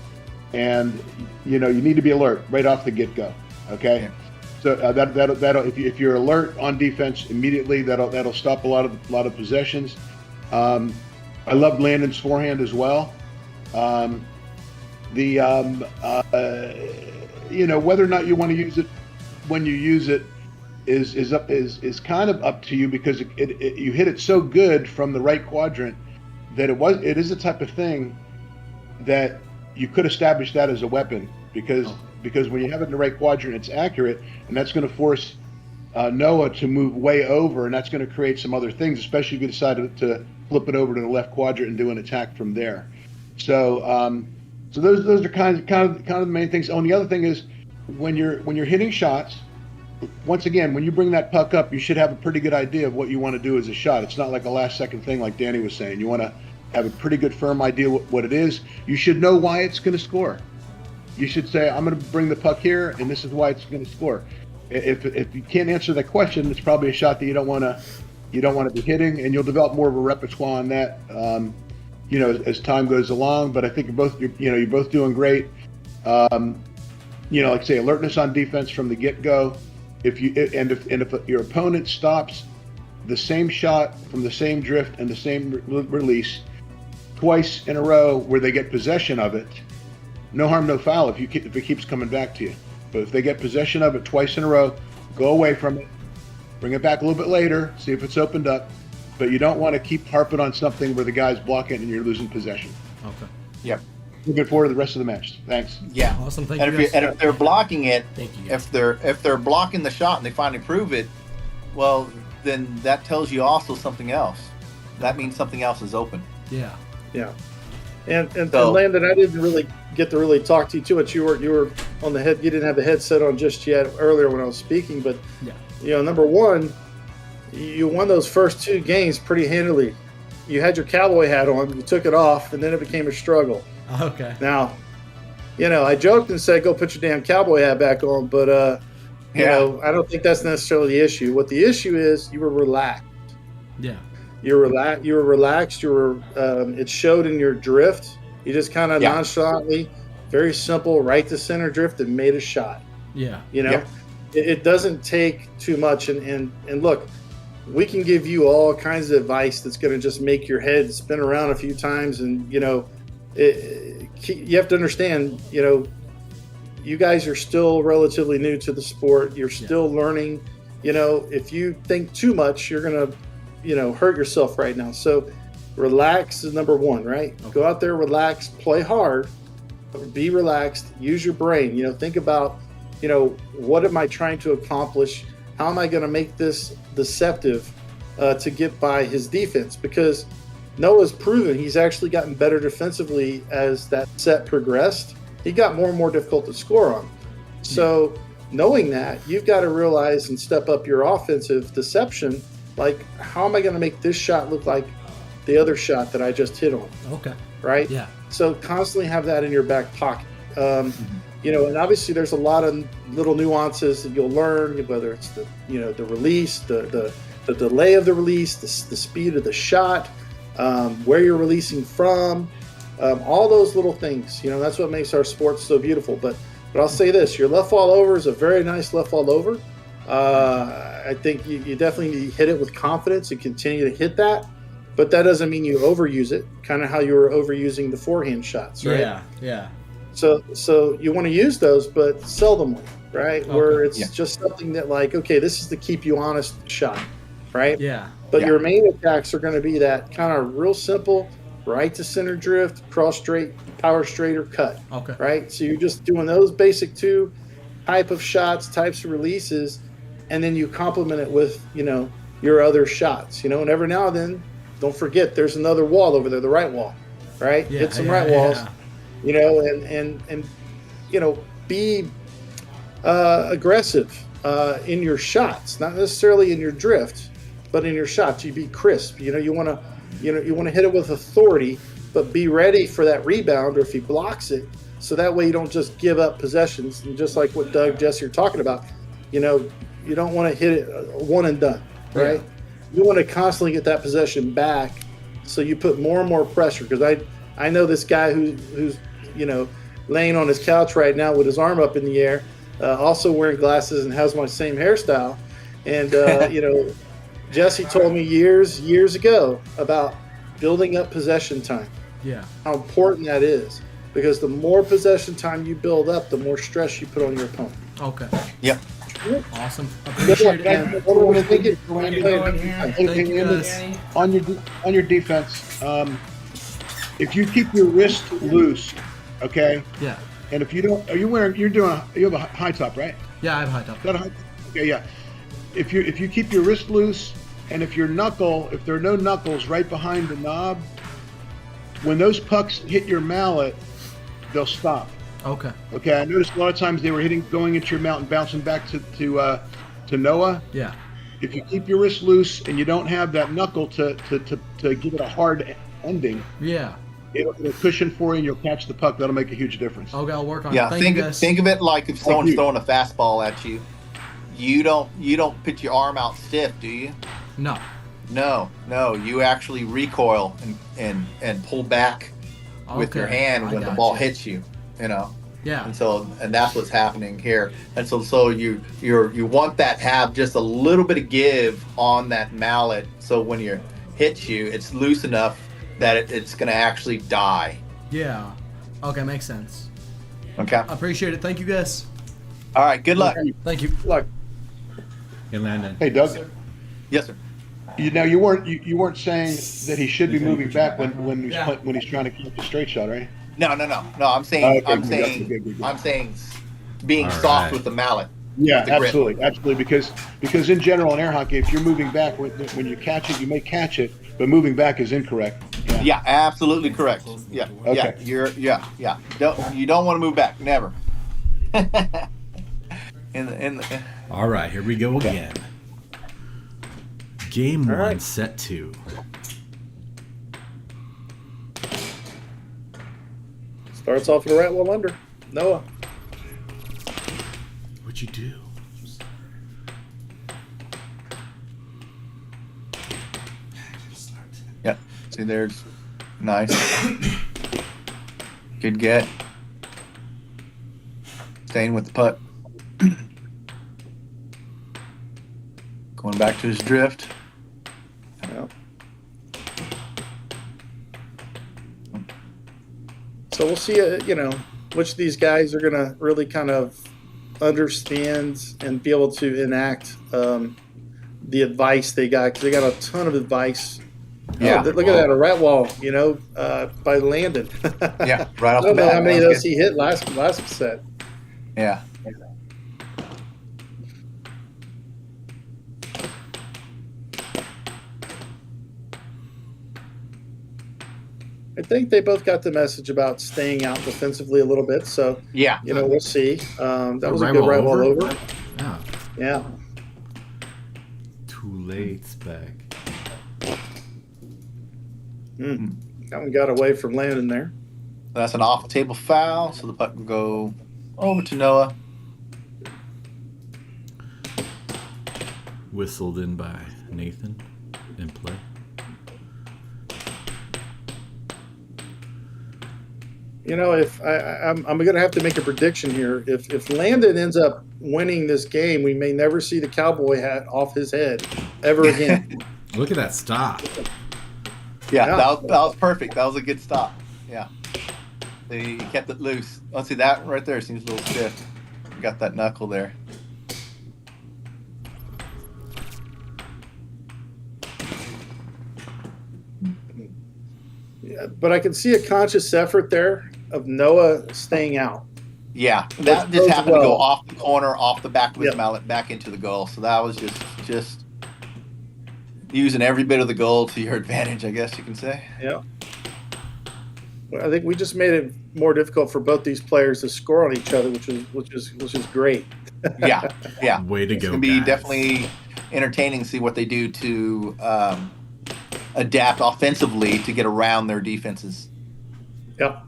and you need to be alert right off the get-go. Okay, So that'll if you're alert on defense immediately, that'll stop a lot of possessions. I love Landen's forehand as well. Whether or not you want to use it when you use it is kind of up to you, because you hit it so good from the right quadrant that it is the type of thing that you could establish that as a weapon, because when you have it in the right quadrant, it's accurate, and that's going to force Noah to move way over, and that's going to create some other things, especially if you decide to flip it over to the left quadrant and do an attack from there. So those are kind of the main things. Oh, and the other thing is when you're hitting shots, once again, when you bring that puck up, you should have a pretty good idea of what you want to do as a shot. It's not like a last second thing like Danny was saying. You want to have a pretty good firm idea what it is. You should know why it's going to score. You should say, I'm going to bring the puck here, and this is why it's going to score. If you can't answer that question, it's probably a shot that you don't want to be hitting, and you'll develop more of a repertoire on that, as time goes along. But I think you're both doing great. Like I say, alertness on defense from the get-go. If your opponent stops the same shot from the same drift and the same release twice in a row where they get possession of it, no harm, no foul if it keeps coming back to you. But if they get possession of it twice in a row, go away from it, bring it back a little bit later, see if it's opened up. But you don't want to keep harping on something where the guy's blocking and you're losing possession. Okay. Yep. Looking forward to the rest of the match. Thanks. Yeah. Awesome. Thank And you. if they're blocking it, Thank you, guys. if they're blocking the shot and they finally prove it, well, then that tells you also something else. That means something else is open. Yeah. Yeah. And So- Landon, I didn't really get to really talk to you too much. You were on the head. You didn't have the headset on just yet earlier when I was speaking. But Yeah. number one, you won those first two games pretty handily. You had your cowboy hat on. You took it off, and then it became a struggle. Okay. Now, I joked and said, "Go put your damn cowboy hat back on," but I don't think that's necessarily the issue. What the issue is, you were relaxed. Yeah. You were relaxed. It showed in your drift. You just kind of nonchalantly, very simple, right to center drift and made a shot. Yeah. It doesn't take too much. And look, we can give you all kinds of advice that's going to just make your head spin around a few times. And you have to understand, you guys are still relatively new to the sport. You're still learning. If you think too much, you're going to hurt yourself right now. So relax is number one, right? Okay. Go out there, relax, play hard, be relaxed, use your brain. Think about, what am I trying to accomplish? How am I going to make this deceptive to get by his defense? Because Noah's proven he's actually gotten better defensively as that set progressed. He got more and more difficult to score on. So knowing that, you've got to realize and step up your offensive deception. Like, how am I going to make this shot look like the other shot that I just hit on? Okay. Right? Yeah. So constantly have that in your back pocket. And obviously there's a lot of little nuances that you'll learn, whether it's the release, the delay of the release, the speed of the shot, where you're releasing from, all those little things. That's what makes our sport so beautiful. But I'll say this, your left fall over is a very nice left fall over. I think you definitely need to hit it with confidence and continue to hit that. But that doesn't mean you overuse it, kind of how you were overusing the forehand shots, right? Yeah, yeah. So you want to use those, but seldomly, right? Okay. Where it's just something that okay, this is to keep you honest shot, right? Yeah. But your main attacks are going to be that kind of real simple, right to center drift, cross straight, power straight, or cut. Okay. Right? So you're just doing those basic two types of releases, and then you complement it with, your other shots, and every now and then, don't forget there's another wall over there, the right wall, right? Yeah, Hit some right walls, and be aggressive in your shots, not necessarily in your drift, but in your shots. You be crisp. You want to hit it with authority, but be ready for that rebound, or if he blocks it, so that way you don't just give up possessions. And just like what Doug, Jesse are talking about, you don't want to hit it one and done, right? Yeah. You want to constantly get that possession back, so you put more and more pressure. Because I know this guy who's laying on his couch right now with his arm up in the air, also wearing glasses and has my same hairstyle. And, Jesse told me years ago about building up possession time, Yeah. how important that is. Because the more possession time you build up, the more stress you put on your opponent. Okay. Yep. Awesome. Good luck, Appreciate man. it. What do we think it- Thank you, guys. On your defense, if you keep your wrist loose, okay, Yeah. and if you don't, you have a high top, right? Yeah, I have high top. Is that a high? Okay, yeah. If you keep your wrist loose, and if there are no knuckles right behind the knob, when those pucks hit your mallet, they'll stop. Okay. Okay, I noticed a lot of times they were going into your mallet and bouncing back to Noah. Yeah. If you keep your wrist loose and you don't have that knuckle to give it a hard ending, Yeah. it'll cushion for you and you'll catch the puck. That'll make a huge difference. Okay, I'll work on Yeah, it. Thank you, guys. think of it like if someone's you. throwing a fastball at you. You don't put your arm out stiff, do you? No. No. You actually recoil and pull back with your Okay, hand I when the got ball you. hits you. Yeah. And that's what's happening here. And so you want that to have just a little bit of give on that mallet, so when you hits you, it's loose enough that it's going to actually die. Yeah. Okay, makes sense. Okay. I appreciate it. Thank you, guys. All right. Good luck. Thank you. Look, Hey, Landon. Hey, Doug. Yes, sir. You weren't saying that he should be moving back when he's trying to keep the straight shot, right? No. I'm saying Okay, good. I'm saying being All soft right. with the mallet. Yeah, The grip. absolutely. Because in general in air hockey, if you're moving back when you catch it, you may catch it, but moving back is incorrect. Yeah, absolutely correct. Yeah. Okay. Yeah. You don't want to move back. Never. All right, here we go again. Game one, right. set two. starts off with a right one under. Noah. What'd you do? Yep. See, there's nice. Good get. Staying with the puck. Going back to his drift. Yeah. So we'll see, which of these guys are going to really kind of understand and be able to enact the advice they got, because they got a ton of advice. Yeah. Look at that, a rat wall, by Landen. Yeah, right I off the don't know bat. how many of That's those he hit last set. good. Yeah. I think they both got the message about staying out defensively a little bit. So, Yeah. we'll see. That was a right good wall right wall over? over. Yeah. Yeah. Too late, Spec. That one got away from Landen there. That's an off-table foul, so the puck will go over to Noah. Whistled in by Nathan in play. If I'm going to have to make a prediction here. If Landen ends up winning this game, we may never see the cowboy hat off his head ever again. Look at that stop. Yeah, Yeah. that was perfect. That was a good stop. Yeah. He kept it loose. Let's see, that right there seems a little stiff. Got that knuckle there. Yeah, but I can see a conscious effort there of Noah staying out. Yeah, that Which just bodes happened to go well. off the corner, off the back of his Yep. mallet, back into the goal. So that was just using every bit of the goal to your advantage, I guess you can say. Yeah. Well, I think we just made it more difficult for both these players to score on each other, which is great. Yeah, yeah. Way to It's go, gonna be guys. definitely entertaining to see what they do to adapt offensively to get around their defenses, Yep.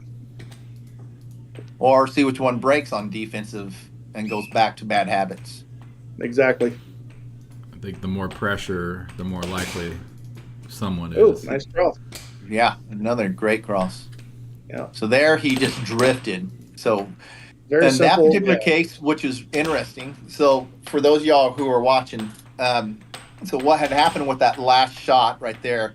or see which one breaks on defensive and goes back to bad habits. Exactly. I think the more pressure, the more likely someone Oh, is. nice draw. Yeah, another great cross. Yeah. So there he just drifted. So Very And that simple. particular case, which is interesting. So for those of y'all who are watching, so what had happened with that last shot right there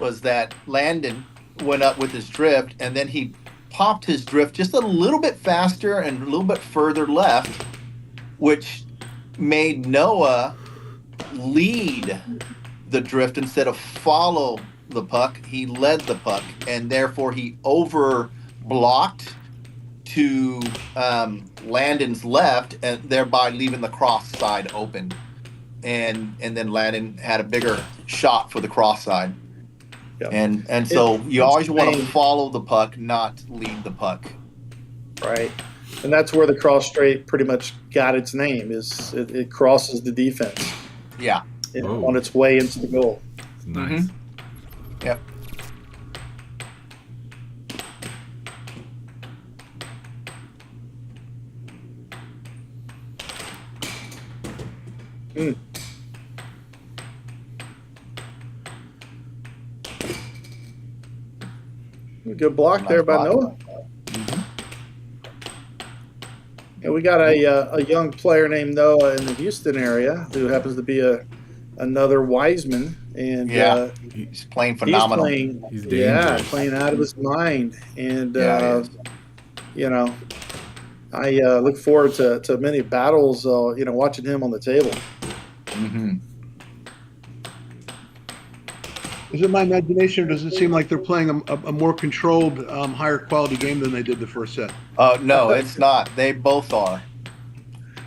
was that Landen went up with his drift, and then he popped his drift just a little bit faster and a little bit further left, which made Noah lead the drift instead of follow the puck. He led the puck, and therefore he over blocked to Landen's left, and thereby leaving the cross side open. And then Landen had a bigger shot for the cross side. Yep. And so you always want to follow the puck, not lead the puck. Right. And that's where the cross straight pretty much got its name. Is it crosses the defense. Yeah. On its way into the goal. Nice. Yep. Good block there by Noah. And we got a young player named Noah in the Houston area who happens to be another Wiseman, and he's playing phenomenal. He's dangerous. Playing out of his mind, and you know, I look forward to many battles. Watching him on the table. Mm-hmm. Is it my imagination, or does it seem like they're playing a more controlled, higher quality game than they did the first set? No, it's not. They both are.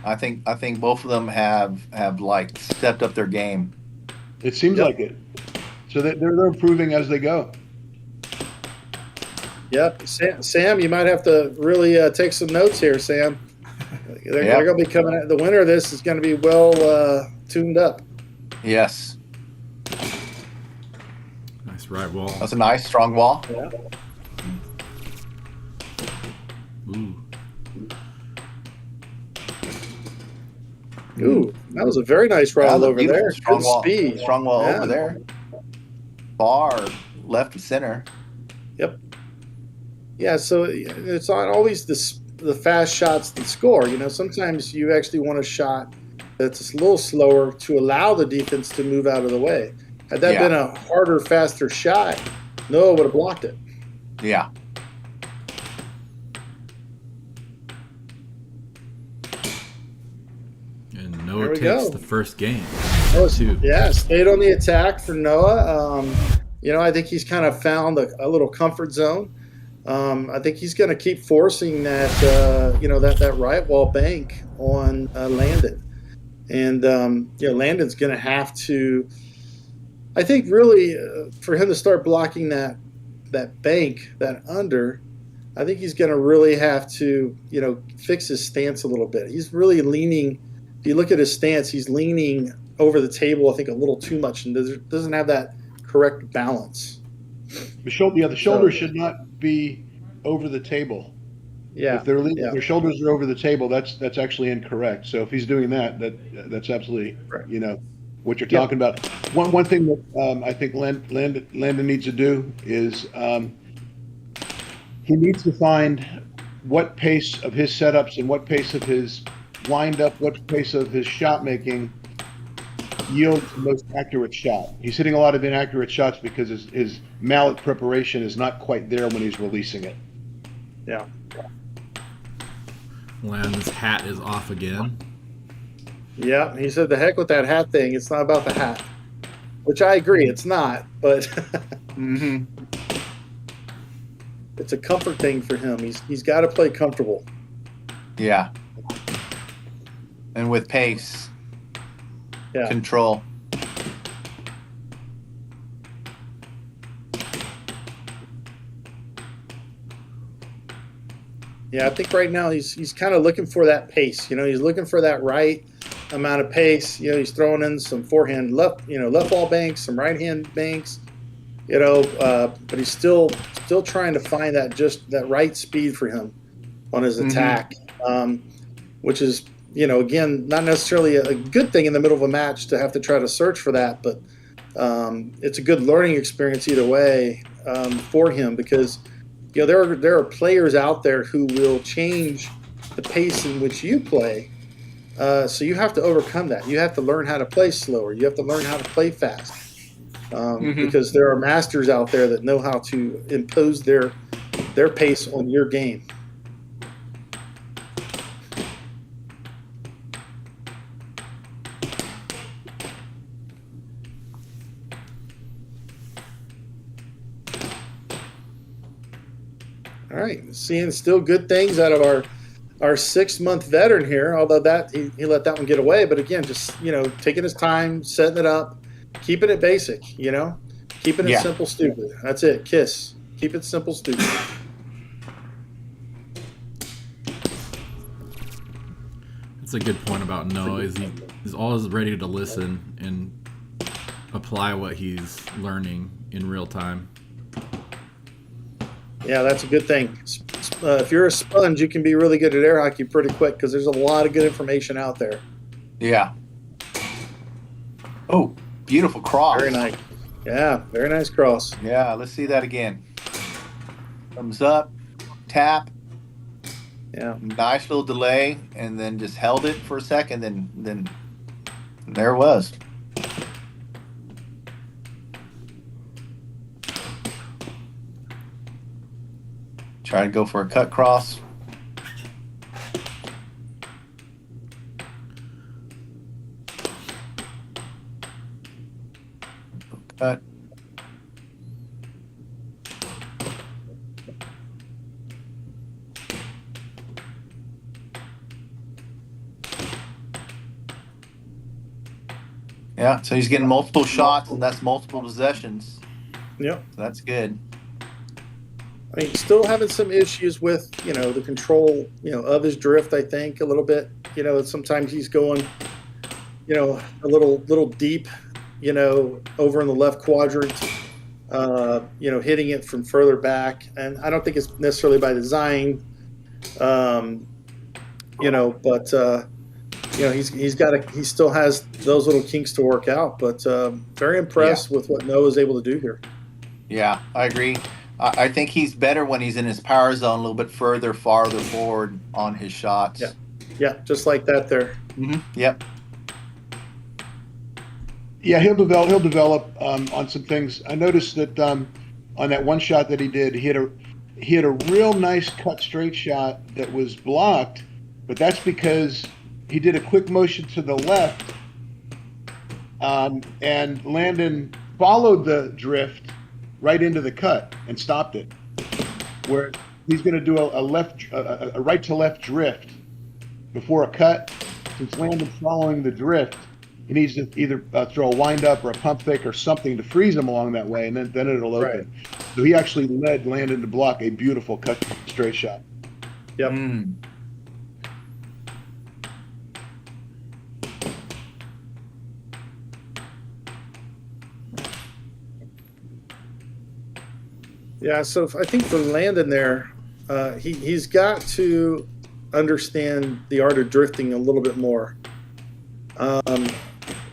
I think both of them have like stepped up their game. It seems like it. So they're improving as they go. Yep, Sam, you might have to really take some notes here, Sam. They're going to be coming out. The winner of this is going to be well tuned up. Yes. Nice right wall. That's a nice strong wall. Yeah. Ooh, that was a very nice round over there. Strong Good wall. speed. Strong wall over there. Far left of center. Yep. Yeah, so it's not always the fast shots that score. Sometimes you actually want a shot that's a little slower to allow the defense to move out of the way. Had that been a harder, faster shot, Noah would have blocked it. Yeah. And Noah takes the first game. Stayed on the attack for Noah. I think he's kind of found a little comfort zone. I think he's going to keep forcing that, that right wall bank on Landen. And, Landen's going to have to, I think really for him to start blocking that bank, that under, I think he's going to really have to, fix his stance a little bit. He's really leaning, if you look at his stance, he's leaning over the table, I think, a little too much and doesn't have that correct balance. The shoulders should not be over the table. Yeah. If their shoulders are over the table, that's actually incorrect. So if he's doing that's absolutely right. What you're talking about. One thing that I think Landen needs to do is he needs to find what pace of his setups and what pace of his wind-up, what pace of his shot making yields the most accurate shot. He's hitting a lot of inaccurate shots because his mallet preparation is not quite there when he's releasing it. Yeah. Landen's hat is off again. Yeah, he said the heck with that hat thing. It's not about the hat. Which I agree, it's not, but it's a comfort thing for him. He's got to play comfortable. Yeah. And with pace. Yeah. Control. Yeah, I think right now he's kind of looking for that pace. He's looking for that right amount of pace. He's throwing in some forehand left ball banks, some right hand banks. But he's still trying to find that right speed for him on his attack, which is again not necessarily a good thing in the middle of a match to have to try to search for that, but it's a good learning experience either way for him because there are players out there who will change the pace in which you play. So you have to overcome that. You have to learn how to play slower. You have to learn how to play fast. Because there are masters out there that know how to impose their pace on your game. All right, seeing still good things out of our 6-month veteran here, although that he let that one get away. But again, just taking his time, setting it up, keeping it basic, keeping it simple, stupid. That's it. KISS. Keep it simple, stupid. That's a good point about Noah. He's always ready to listen and apply what he's learning in real time. Yeah, that's a good thing. If you're a sponge, you can be really good at air hockey pretty quick because there's a lot of good information out there. Yeah. Oh, beautiful cross. Very nice. Yeah, very nice cross. Yeah, let's see that again. Thumbs up, tap. Yeah. Nice little delay, and then just held it for a second, then there it was. Try to go for a cut cross. Cut. Yeah, so he's getting multiple shots, and that's multiple possessions. Yep. So that's good. I mean, still having some issues with, the control, of his drift, I think, a little bit. Sometimes he's going, a little deep, over in the left quadrant, hitting it from further back. And I don't think it's necessarily by design, but, he still has those little kinks to work out. But very impressed with what Noah is able to do here. Yeah, I agree. I think he's better when he's in his power zone a little bit farther forward on his shots. Yeah, just like that there. Mm-hmm. Yep. Yeah, he'll develop on some things. I noticed that on that one shot that he did, he had a real nice cut straight shot that was blocked, but that's because he did a quick motion to the left, and Landen followed the drift right into the cut and stopped it. Where he's going to do a right to left drift before a cut. Since Landen's following the drift, he needs to either throw a wind up or a pump fake or something to freeze him along that way, and then it'll open. Right. So he actually led Landen to block a beautiful cut straight shot. Yep. Yeah, so I think for Landen there, he's got to understand the art of drifting a little bit more.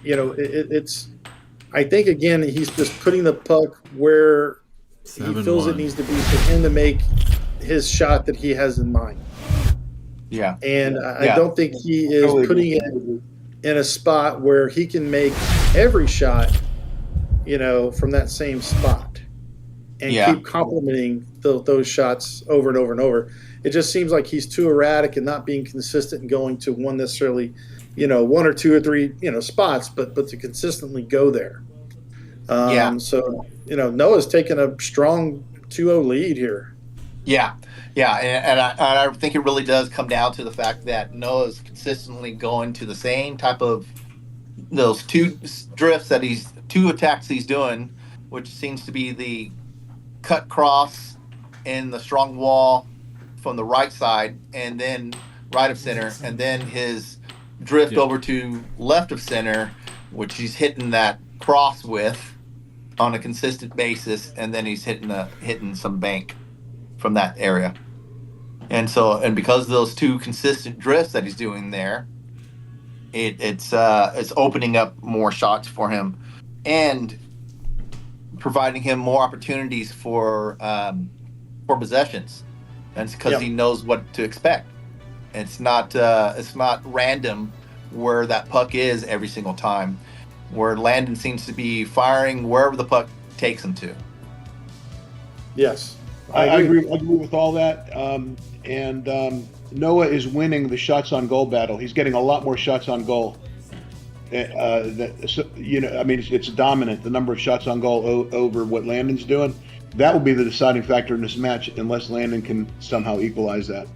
It's. I think again he's just putting the puck where he feels it needs to be for him to make his shot that he has in mind. Yeah, and I don't think he is putting it in a spot where he can make every shot, from that same spot. And keep complimenting those shots over and over and over. It just seems like he's too erratic and not being consistent and going to one necessarily, one or two or three, spots, but to consistently go there. So, Noah's taking a strong 2-0 lead here. Yeah. And I think it really does come down to the fact that Noah's consistently going to the same type of those two attacks he's doing, which seems to be the cut cross and the strong wall from the right side, and then right of center, and then his drift over to left of center, which he's hitting that cross with on a consistent basis, and then he's hitting some bank from that area. And because of those two consistent drifts that he's doing there, it's opening up more shots for him and providing him more opportunities for possessions. And it's because he knows what to expect. It's not random where that puck is every single time. Where Landen seems to be firing wherever the puck takes him to. Yes, I agree with all that. Noah is winning the shots on goal battle. He's getting a lot more shots on goal. It's dominant. The number of shots on goal over what Landen's doing. That will be the deciding factor in this match, unless Landen can somehow equalize that.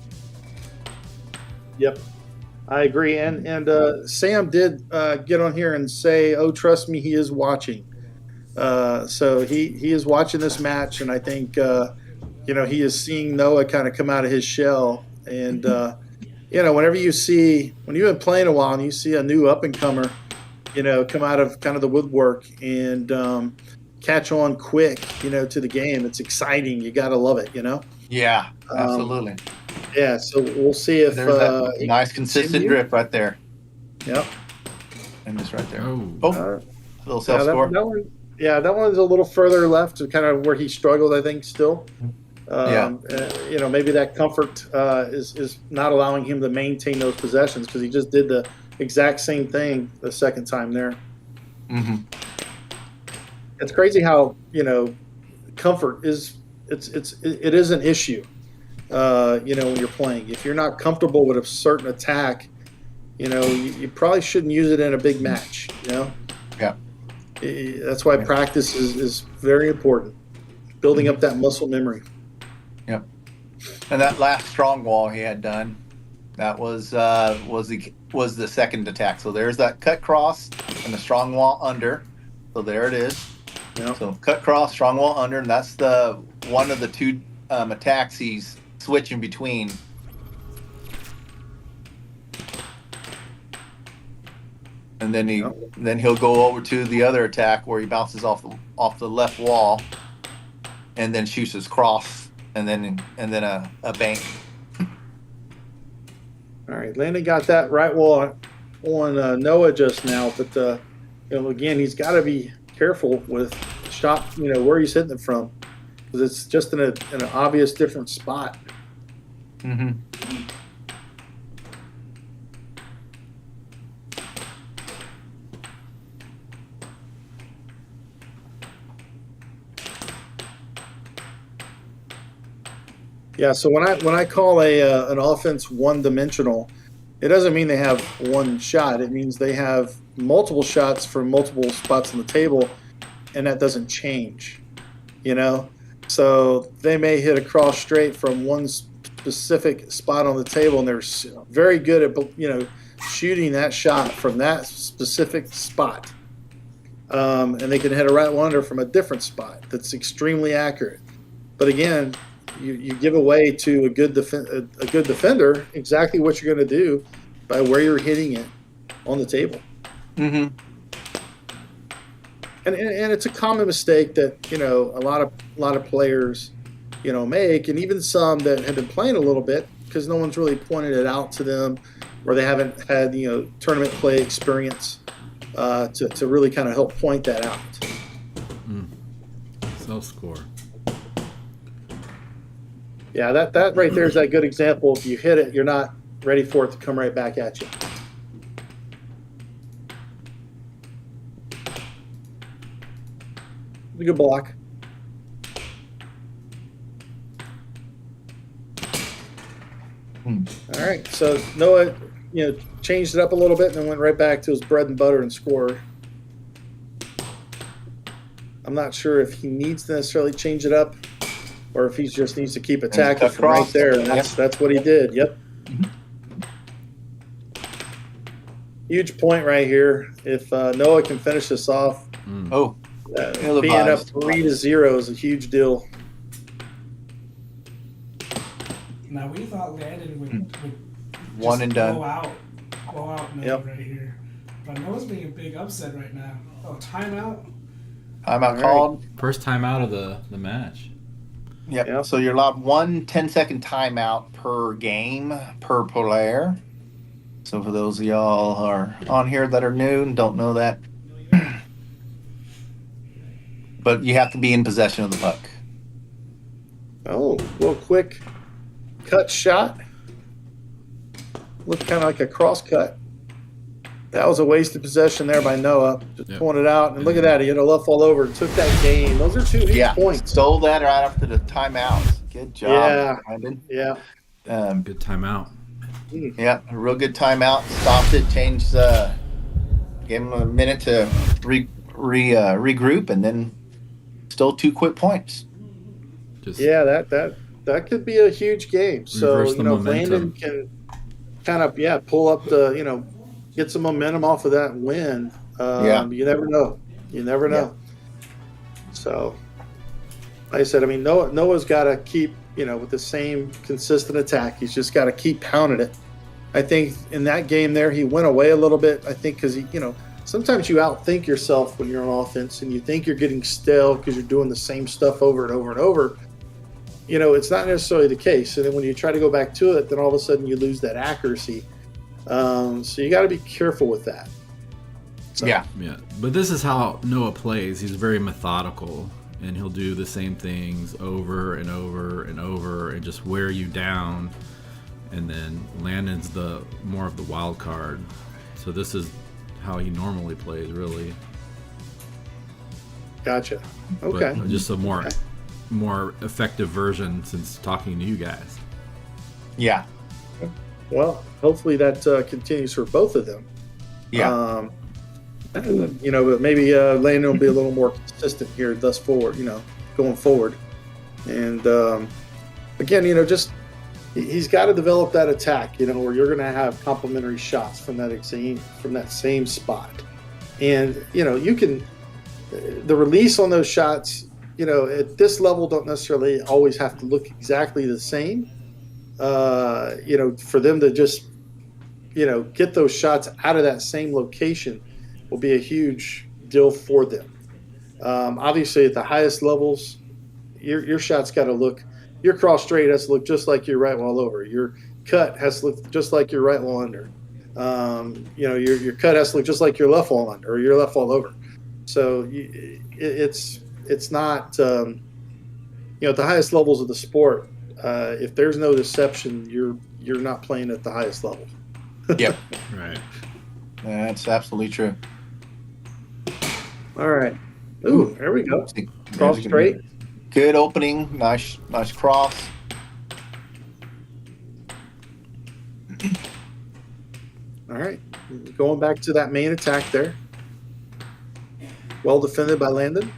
Yep, I agree. And Sam did get on here and say, "Oh, trust me, he is watching." So he is watching this match, and I think he is seeing Noah kind of come out of his shell. And when you've been playing a while and you see a new up and comer, come out of kind of the woodwork and catch on quick, to the game, it's exciting. You got to love it, Yeah, absolutely. Yeah, so we'll see if there's that nice consistent drip right there. Yep. And just right there. Oh. Little self score. That one's a little further left, to kind of where he struggled, I think, still. Maybe that comfort is not allowing him to maintain those possessions, because he just did the exact same thing the second time there. Mm-hmm. It's crazy how comfort is it is an issue. When you're playing, if you're not comfortable with a certain attack, you probably shouldn't use it in a big match. Yeah. That's why practice is very important. Building up that muscle memory. Yep. And that last strong wall he had done, that was the second attack. So there's that cut cross and the strong wall under. So there it is. Yep. So cut cross, strong wall under, and that's the one of the two attacks he's switching between. And then he'll go over to the other attack where he bounces off the left wall, and then shoots his cross, and then a bank. All right, Landon got that right wall on Noah just now, but again, he's got to be careful with shot, where he's hitting it from, because it's just in an obvious different spot. Mm-hmm. Yeah, so when I call an offense one-dimensional, it doesn't mean they have one shot. It means they have multiple shots from multiple spots on the table, and that doesn't change. So they may hit a cross straight from one specific spot on the table, and they're very good at shooting that shot from that specific spot. And they can hit a right wonder from a different spot that's extremely accurate. But again, you give away to a good defender exactly what you're going to do by where you're hitting it on the table. Mm-hmm. And it's a common mistake that a lot of players make, and even some that have been playing a little bit, because no one's really pointed it out to them, or they haven't had tournament play experience to really kind of help point that out. Self-score. Yeah, that right there is that good example. If you hit it, you're not ready for it to come right back at you. A good block. All right, so Noah, changed it up a little bit and then went right back to his bread and butter and scored. I'm not sure if he needs to necessarily change it up, or if he just needs to keep attacking from right there. And that's what he did. Yep. Huge point right here. If Noah can finish this off, being up 3-0 is a huge deal. Now we thought Landen would one and done. blow out Noah right here, but Noah's being a big upset right now. Oh, timeout. Timeout called. First timeout of the match. Yep. So you're allowed 1 10-second timeout per game per player. So for those of y'all who are on here that are new and don't know that, but you have to be in possession of the puck. Oh, real quick cut shot. looked kind of like a cross cut. That was a wasted possession there by Noah. Just pulling it out. And look at that. He had a left all over and took that game. Those are 2 huge points. Stole that right after the timeouts. Good job, Brandon. Yeah. Good timeout. Yeah, a real good timeout. Stopped it, changed, gave him a minute to regroup, and then still 2 quick points. That could be a huge game. So, if Landen can kind of, pull up the, get some momentum off of that win. You never know. You never know. So, like I said, I mean, Noah's got to keep, with the same consistent attack. He's just got to keep pounding it. I think in that game there, he went away a little bit. I think because sometimes you outthink yourself when you're on offense and you think you're getting stale because you're doing the same stuff over and over and over. It's not necessarily the case. And then when you try to go back to it, then all of a sudden you lose that accuracy. So you got to be careful with that. So. Yeah. But this is how Noah plays. He's very methodical, and he'll do the same things over and over and over and just wear you down. And then Landen's the more of the wild card. So this is how he normally plays, really. Gotcha. Okay. But just a more effective version since talking to you guys. Yeah. Well, hopefully that continues for both of them. Yeah. But maybe Landen will be a little more consistent here thus forward, going forward. And again, just he's got to develop that attack, where you're going to have complementary shots from that same spot. And, you can the release on those shots, at this level don't necessarily always have to look exactly the same. For them to just, get those shots out of that same location will be a huge deal for them. Obviously, at the highest levels, your shot's got to look, your cross straight has to look just like your right wall over. Your cut has to look just like your right wall under. Your cut has to look just like your left wall under or your left wall over. So it's not, at the highest levels of the sport, if there's no deception, you're not playing at the highest level. Yep. Right. That's absolutely true. All right. Ooh, there we go. Cross straight. Good opening. Nice cross. All right. Going back to that main attack there. Well defended by Landen.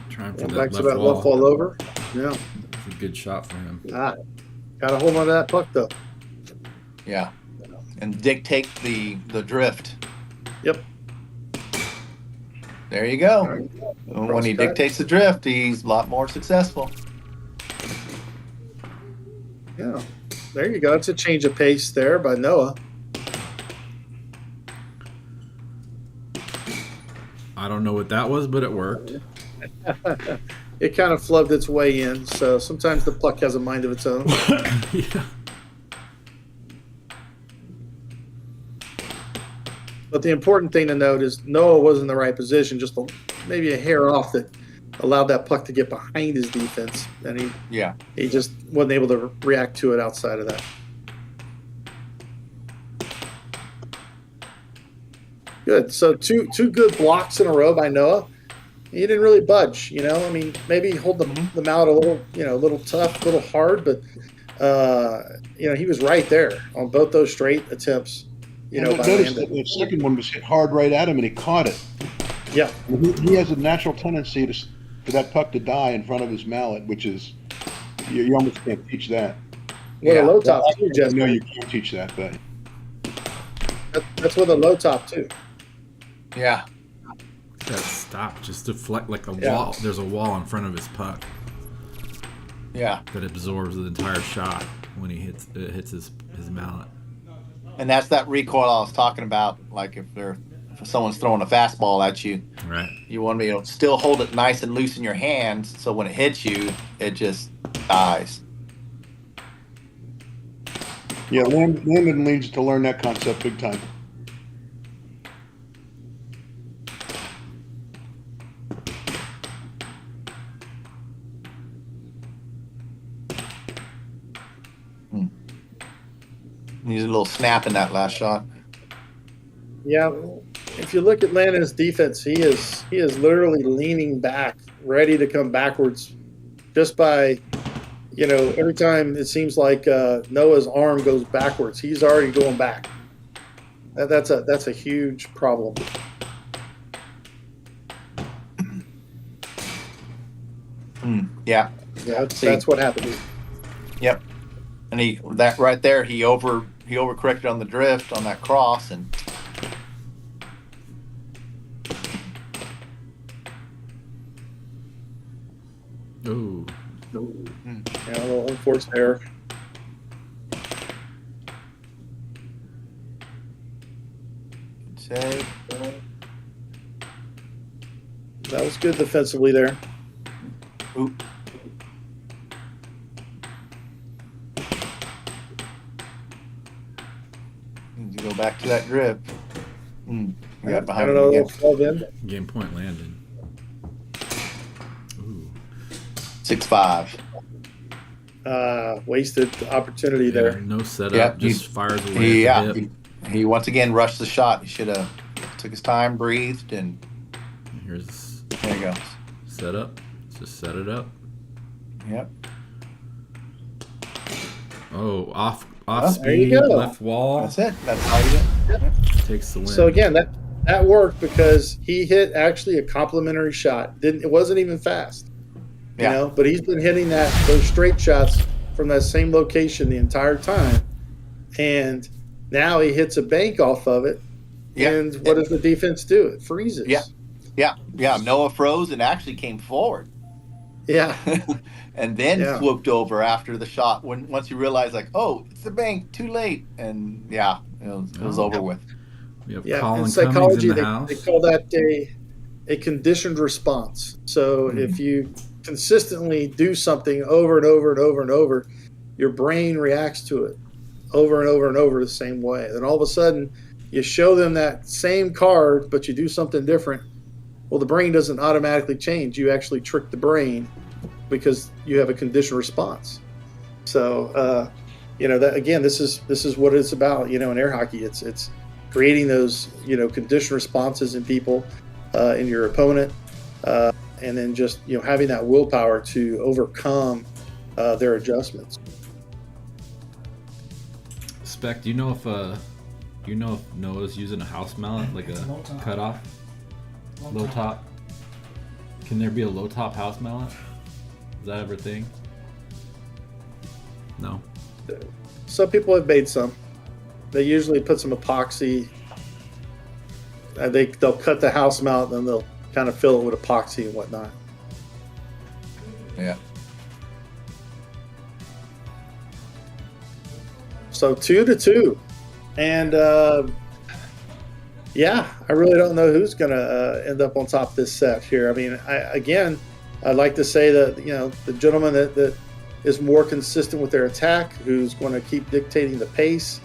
Trying for back that to that left wall over. Yeah. It's a good shot for him. Got to hold on to that puck, though. Yeah. And dictate the drift. Yep. There you go. Right. And when he dictates the drift, he's a lot more successful. Yeah. There you go. It's a change of pace there by Noah. I don't know what that was, but it worked. It kind of flubbed its way in, so sometimes the puck has a mind of its own. Yeah. But the important thing to note is Noah was in the right position, just maybe a hair off that allowed that puck to get behind his defense, and he just wasn't able to react to it outside of that. Good. So two good blocks in a row by Noah. He didn't really budge, I mean, maybe hold them out a little, a little tough, a little hard, but he was right there on both those straight attempts. Notice that the second one was hit hard right at him, and he caught it. Yeah, he has a natural tendency for that puck to die in front of his mallet, which is you almost can't teach that. A low top too, Jess. No, you can't teach that, but that's with a low top too. Yeah. That stop just deflect like a wall. There's a wall in front of his puck. Yeah. That absorbs the entire shot when he hits his mallet. And that's that recoil I was talking about. Like if someone's throwing a fastball at you, right? You want to be able to still hold it nice and loose in your hands, so when it hits you, it just dies. Yeah, Landen needs to learn that concept big time. Needs a little snap in that last shot. Yeah, if you look at Landen's defense, he is literally leaning back, ready to come backwards, just by, every time it seems like Noah's arm goes backwards, he's already going back. That's a huge problem. Yeah. That's what happened. Yep. And he overcorrected on the drift on that cross, and Ooh. Yeah, a little unforced error. save. That was good defensively there. Oop. Need to go back to that grip. We got I behind don't him know. again. Fall in. Game point Landon. Ooh. 6-5. Wasted opportunity Yeah, there. no setup, Yeah, just fires away at the hip. He once again rushed the shot. He should have took his time, breathed, and Here's there he goes. setup. Let's just set it up. Yep. Oh, off there you speed, go. left wall. That's it. That's how you do it. Takes the win. So again, that worked because he hit actually a complimentary shot. It wasn't even fast. Yeah. But he's been hitting those straight shots from that same location the entire time. And now he hits a bank off of it. Yeah. And what does the defense do? It freezes. Yeah. Noah froze and actually came forward. Yeah. And then swooped over after the shot once you realized, like, oh, it's the bank, too late. And it was over with. We have Yeah. Colin In psychology, Cummings in the house. they call that a conditioned response. So if you consistently do something over and over and over and over, your brain reacts to it over and over and over the same way. Then all of a sudden, you show them that same card, but you do something different. Well, the brain doesn't automatically change. You actually trick the brain because you have a conditioned response. So, that again, this is what it's about. In air hockey, it's creating those conditioned responses in people, in your opponent, and then just having that willpower to overcome their adjustments. Spec, do you know if Noah's using a house mallet, like a Low top. cutoff? Low top? Can there be a low top house mallet? Is that ever a thing? No. Some people have made some. They usually put some epoxy. They'll cut the house mount, and then they'll kind of fill it with epoxy and whatnot. Yeah. So 2-2, and I really don't know who's going to end up on top of this set here. I mean, I'd like to say that the gentleman that is more consistent with their attack, who's going to keep dictating the pace.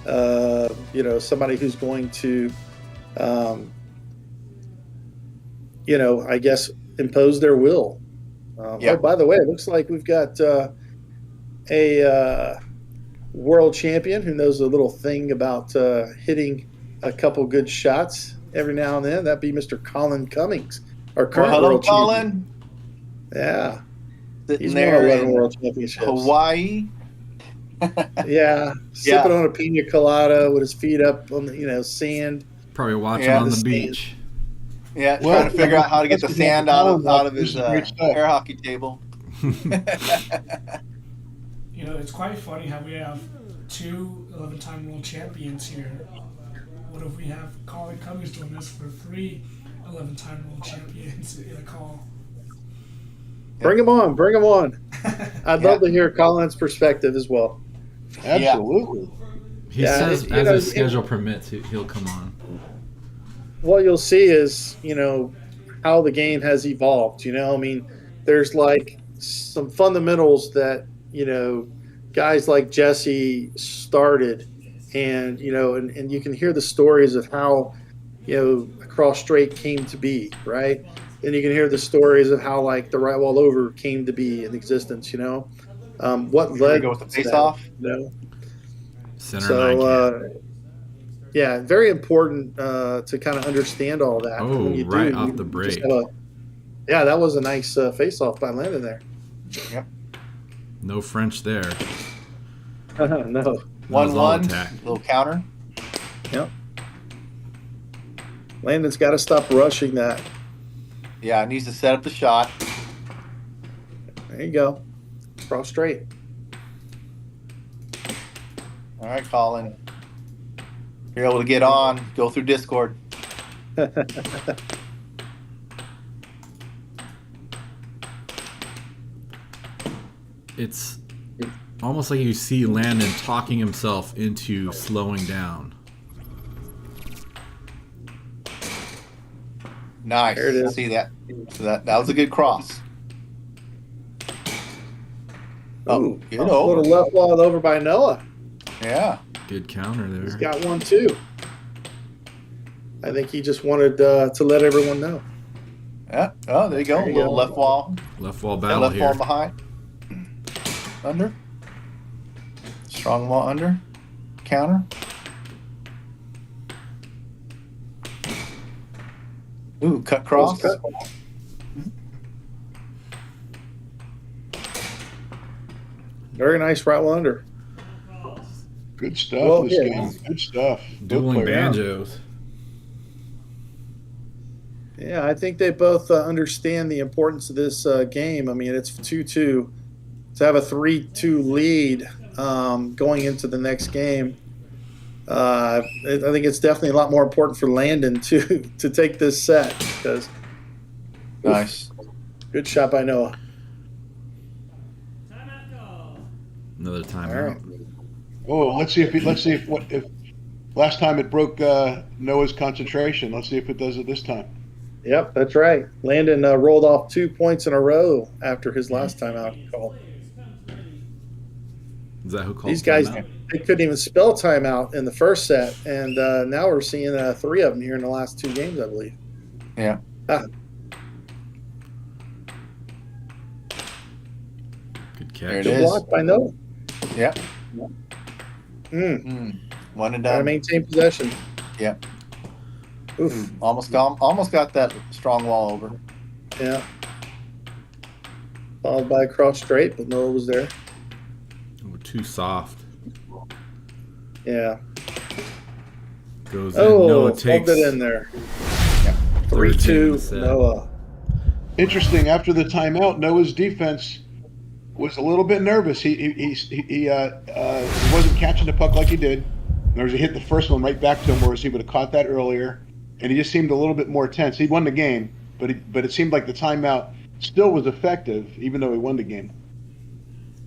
Somebody who's going to, I guess impose their will. Oh, by the way, it looks like we've got a world champion who knows a little thing about hitting a couple good shots every now and then. That'd be Mr. Colin Cummings, our current hello, world Colin. champion. Yeah, Sitting he's there won 11 in world championships. Hawaii. Yeah, sipping on a pina colada with his feet up on the sand. Probably watching Yeah, on the the sand. beach. Yeah, Well, trying to figure out how to get the that's sand what out Colin of his this is great stuff. air hockey table. It's quite funny how we have two 11-time world champions here. What if we have Colin Cummings doing this for 3 11-time world champions in a call? Bring him on. I'd love to hear Colin's perspective as well. Absolutely. He Yeah, says you as know, his schedule permits, he'll come on. What you'll see is, how the game has evolved. There's like some fundamentals that, guys like Jesse started, and you can hear the stories of how, Cross Strait came to be, right? And you can hear the stories of how like the right wall over came to be in existence, what Here we led go with the to face that, off. Center nine So, yeah, very important to kind of understand all that. Oh, When you right do, off you the just break. yeah, that was a nice face-off by Landen there. Yep. No French there. No. That was all 1-1. attack. Little counter. Yep. Landon's got to stop rushing that. Yeah, needs to set up the shot. There you go. Cross straight. All right, Colin. You're able to get on. Go through Discord. It's almost like you see Landen talking himself into slowing down. Nice. There it is. See that? So that was a good cross. Oh, Ooh, get a over. little left wall over by Noah. Yeah. Good counter He's there. got one too. I think he just wanted to let everyone know. Yeah. Oh, there you go. There you Little go. left wall. Left wall Yeah, battle left here. wall behind. Under. Strong wall under. Counter. Ooh, cut cross. Cut. Very nice right wall under. Good stuff Well, this yeah. game. Good stuff. Dueling Both players. banjos. Yeah, I think they both understand the importance of this game. I mean, it's 2-2. To have a 3-2 lead going into the next game, I think it's definitely a lot more important for Landen to take this set because Nice. good shot by Noah. Another time All right. out. Oh, let's see if last time it broke Noah's concentration. Let's see if it does it this time. Yep, that's right. Landen rolled off 2 points in a row after his last time out call. Is that who called These guys, timeout? they couldn't even spell timeout in the first set, and now we're seeing 3 of them here in the last 2 games, I believe. Yeah. Ah, Good There it catch. is. blocked by Noah. Yeah. Mm, One and gotta done. maintain possession. Yeah. Oof. Almost got that strong wall over. Yeah. Followed by a cross straight, but Noah was there. Oh, too soft. Yeah. Goes in. Oh, Noah pulled takes. it in there. Yeah. 3-2 set. Noah. Interesting. After the timeout, Noah's defense was a little bit nervous. He wasn't catching the puck like he did. There was he hit the first one right back to him, whereas he would have caught that earlier, and he just seemed a little bit more tense. He won the game, but it seemed like the timeout still was effective, even though he won the game.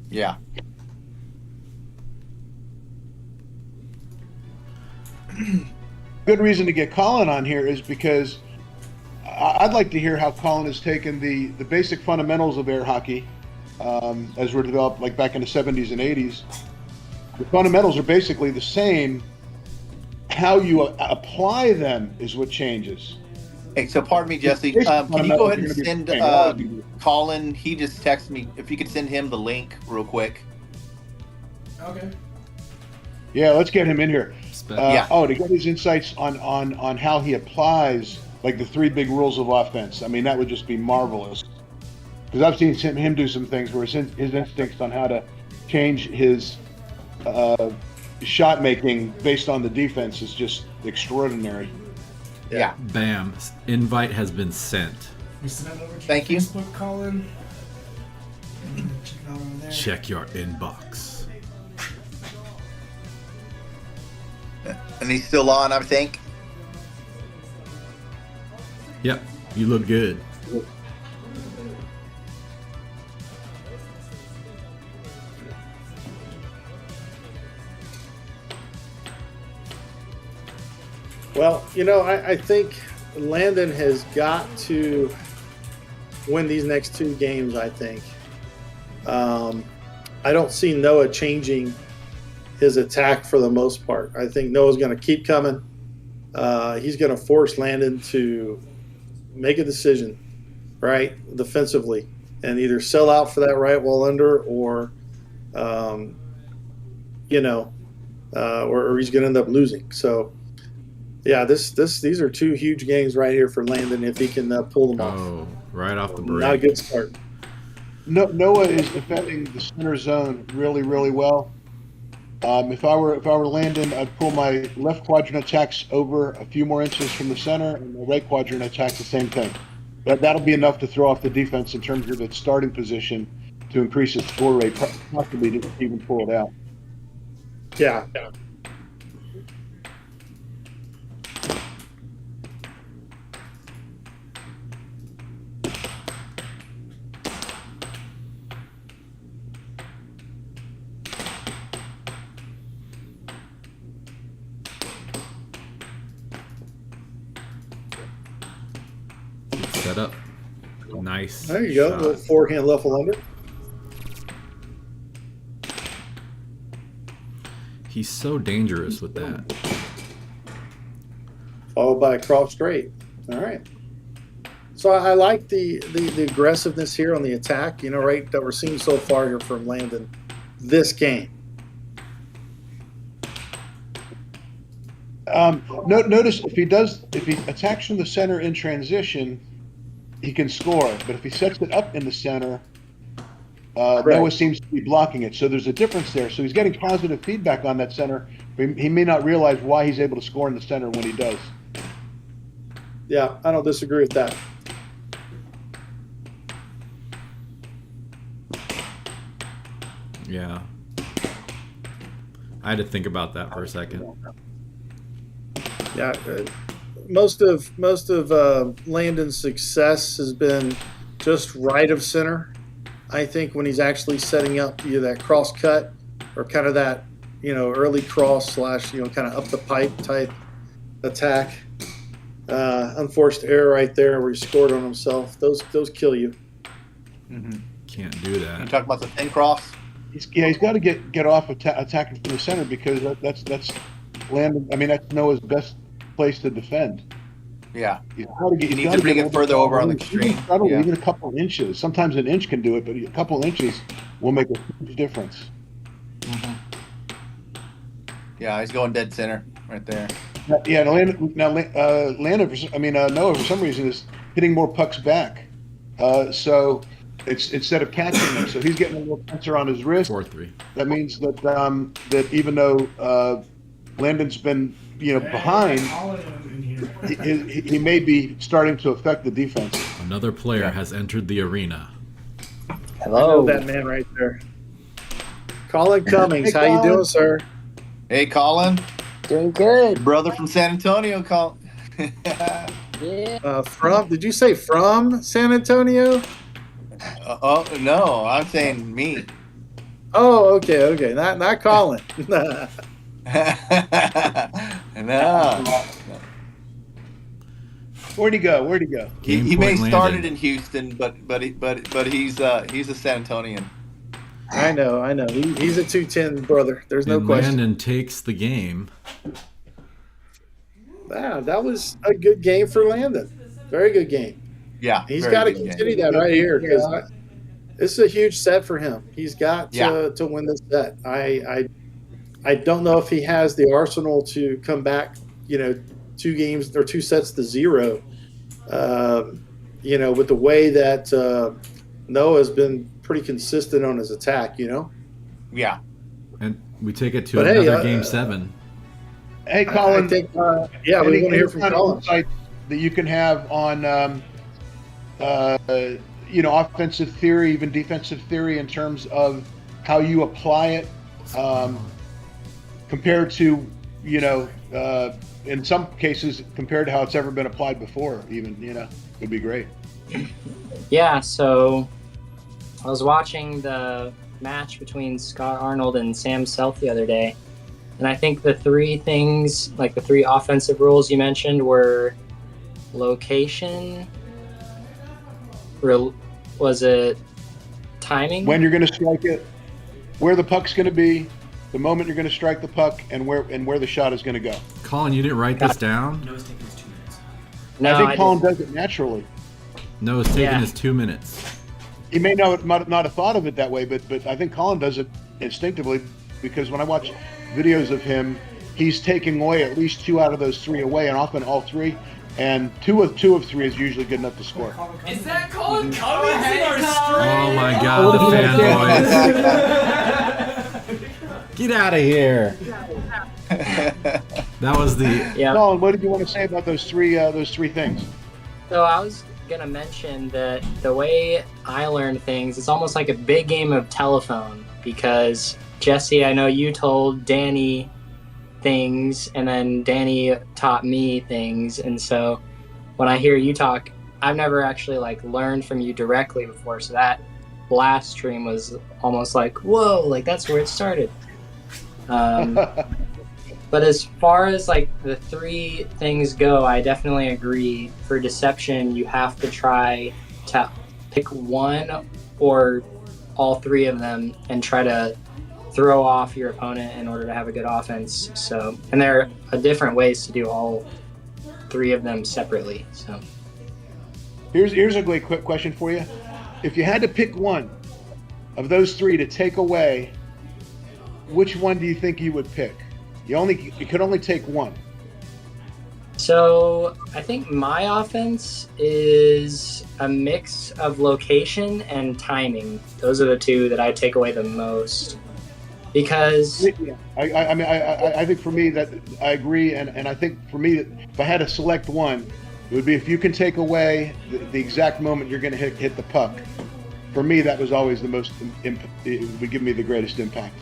Yeah. Good reason to get Colin on here is because I'd like to hear how Colin has taken the basic fundamentals of air hockey as were developed like back in the 70s and 80s. The fundamentals are basically the same. How you apply them is what changes. Hey, so pardon me, Jesse. Basic Can you go fundamentals ahead are and gonna be send the same. Colin? He just texted me. If you could send him the link real quick. Okay. Yeah, let's get him in here. Yeah. Oh, to get his insights on how he applies like the 3 big rules of offense. I mean, that would just be marvelous. Because I've seen him do some things where his instincts on how to change his shot making based on the defense is just extraordinary. Yeah. Bam. Invite has been sent. We send that over to Thank you. Facebook, Colin. And check it out over there. Check your inbox. And he's still on, I think. Yep. You look good. Well, I think Landen has got to win these next 2 games, I think. I don't see Noah changing his attack for the most part. I think Noah's going to keep coming. He's going to force Landen to make a decision, right, defensively, and either sell out for that right wall under or, or he's going to end up losing. So, yeah, these are two huge games right here for Landen if he can pull them off. Oh, right off the break. Not a good start. Noah is defending the center zone really, really well. If I were Landen, I'd pull my left quadrant attacks over a few more inches from the center, and my right quadrant attacks the same thing. That'll be enough to throw off the defense in terms of its starting position to increase its score rate, possibly to even pull it out. Yeah. Set up. Nice. There you go. shot. Little forehand level under. He's so dangerous with that. Followed by a cross straight. All right. So I like the aggressiveness here on the attack, right, that we're seeing so far here from Landen this game. Notice if he attacks from the center in transition, he can score. But if he sets it up in the center, Noah seems to be blocking it. So there's a difference there. So he's getting positive feedback on that center, but he may not realize why he's able to score in the center when he does. Yeah, I don't disagree with that. Yeah. I had to think about that for a second. Yeah, most of Landen's success has been just right of center. I think when he's actually setting up either that cross cut or kind of that early cross / kind of up the pipe type attack. Unforced error right there where he scored on himself. Those kill you. Mm-hmm. Can't do that. You talk about the thin cross. He's got to get off attacking from the center because that's Landen. I mean, that's Noah's best place to defend. Yeah. You need to bring it further over on the extreme. Even a couple of inches. Sometimes an inch can do it, but a couple of inches will make a huge difference. Mm-hmm. Yeah, he's going dead center right there. Yeah, Noah for some reason is hitting more pucks back. So it's instead of catching them, so he's getting a little sensor on his wrist. 4-3. That means that even though Landen's been behind, he may be starting to affect the defense. Another player has entered the arena. Hello, I know that man right there. Colin Cummings, Hey, how you doing, sir? Hey, Colin. Doing good. Brother from San Antonio, Colin. Yeah. Did you say from San Antonio? Oh no, I'm saying me. Oh, okay. Not Colin. No. Where'd he go? He may have started in Houston, but he's a San Antonian. I know. He's a 210 brother. There's no question. Landen takes the game. Wow, that was a good game for Landen. Very good game. Yeah, he's got to continue that right here because this is a huge set for him. He's got to win this set. I don't know if he has the arsenal to come back. 2 games or 2 sets to 0. With the way that Noah's been pretty consistent on his attack. Yeah. And we take it to another game 7. Hey, Colin. I think, we want to hear from Colin. Insight that you can have on, offensive theory, even defensive theory, in terms of how you apply it, compared to, in some cases, compared to how it's ever been applied before. Even, would be great. Yeah. So I was watching the match between Scott Arnold and Sam Self the other day. And I think the 3 things, like the 3 offensive rules you mentioned, were location, was it timing? When you're going to strike it, where the puck's going to be, the moment you're going to strike the puck, and where the shot is going to go. Colin, you didn't write this down? Noah's taking his 2 minutes. No, I think Colin does it naturally. Noah's taking his 2 minutes. He may not have thought of it that way, but I think Colin does it instinctively because when I watch videos of him, he's taking away at least 2 out of those 3 away, and often all 3. And 2 of 3 is usually good enough to score. Is that Colin Cummings in our stream? Oh my God, the fanboys! Get out of here! That was the Yeah. Colin, what did you want to say about those three things? So I was gonna mention that the way I learned things, it's almost like a big game of telephone, because Jesse, I know you told Danny things, and then Danny taught me things, and so when I hear you talk, I've never actually like learned from you directly before, so that last stream was almost like, whoa, like that's where it started. But as far as like the 3 things go, I definitely agree. For deception, you have to try to pick one or all 3 of them and try to throw off your opponent in order to have a good offense. So, and there are different ways to do all 3 of them separately. So, Here's a great quick question for you. If you had to pick one of those 3 to take away, which one do you think you would pick? You could only take one. so I think my offense is a mix of location and timing. Those are the 2 that I take away the most. Because I think for me that I agree, and I think for me that if I had to select one, it would be if you can take away the exact moment you're going to hit the puck. For me, that was always the most. It would give me the greatest impact.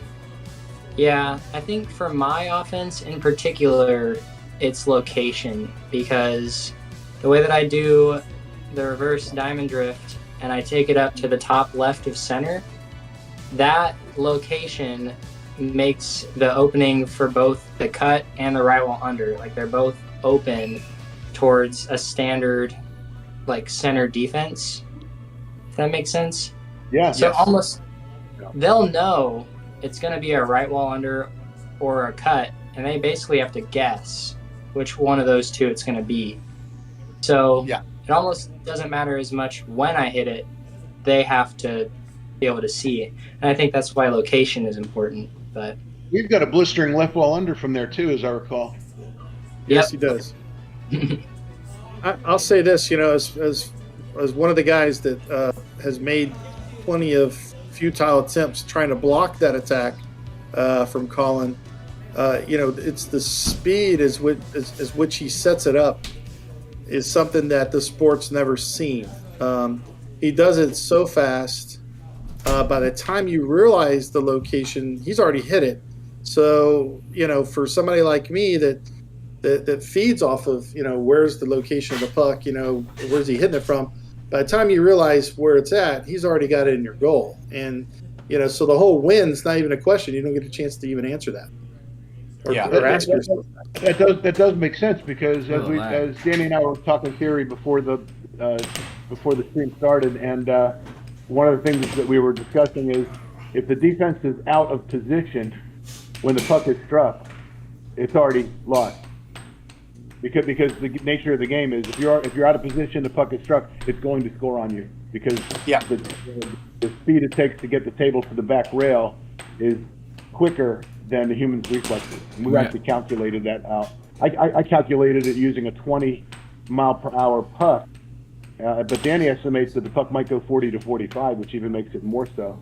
yeah, I think for my offense in particular, it's location, because the way that I do the reverse diamond drift and I take it up to the top left of center, that location makes the opening for both the cut and the right wall under. Like they're both open towards a standard like center defense. If that makes sense? Yeah. So yes. almost they'll know it's going to be a right wall under or a cut, and they basically have to guess which one of those 2 it's going to be. So Yeah. it almost doesn't matter as much when I hit it. They have to be able to see it. And I think that's why location is important. But We've got a blistering left wall under from there too, as I recall. Yes, he does. I'll say this, as one of the guys that has made plenty of futile attempts trying to block that attack from Colin. It's the speed as which he sets it up is something that the sport's never seen. He does it so fast. By the time you realize the location, he's already hit it. So, for somebody like me that feeds off of, where's the location of the puck, where's he hitting it from? By the time you realize where it's at, he's already got it in your goal. And, so the whole win's not even a question. You don't get a chance to even answer that. Or ask yourself. That does make sense, because as Danny and I were talking theory before the stream started, and one of the things that we were discussing is if the defense is out of position when the puck is struck, it's already lost. Because the nature of the game is if you're out of position, the puck is struck, it's going to score on you, because the speed it takes to get the table to the back rail is quicker than the human's reflexes. And we actually calculated that out. I calculated it using a 20-mile-per-hour puck, but Danny estimates that the puck might go 40 to 45, which even makes it more so.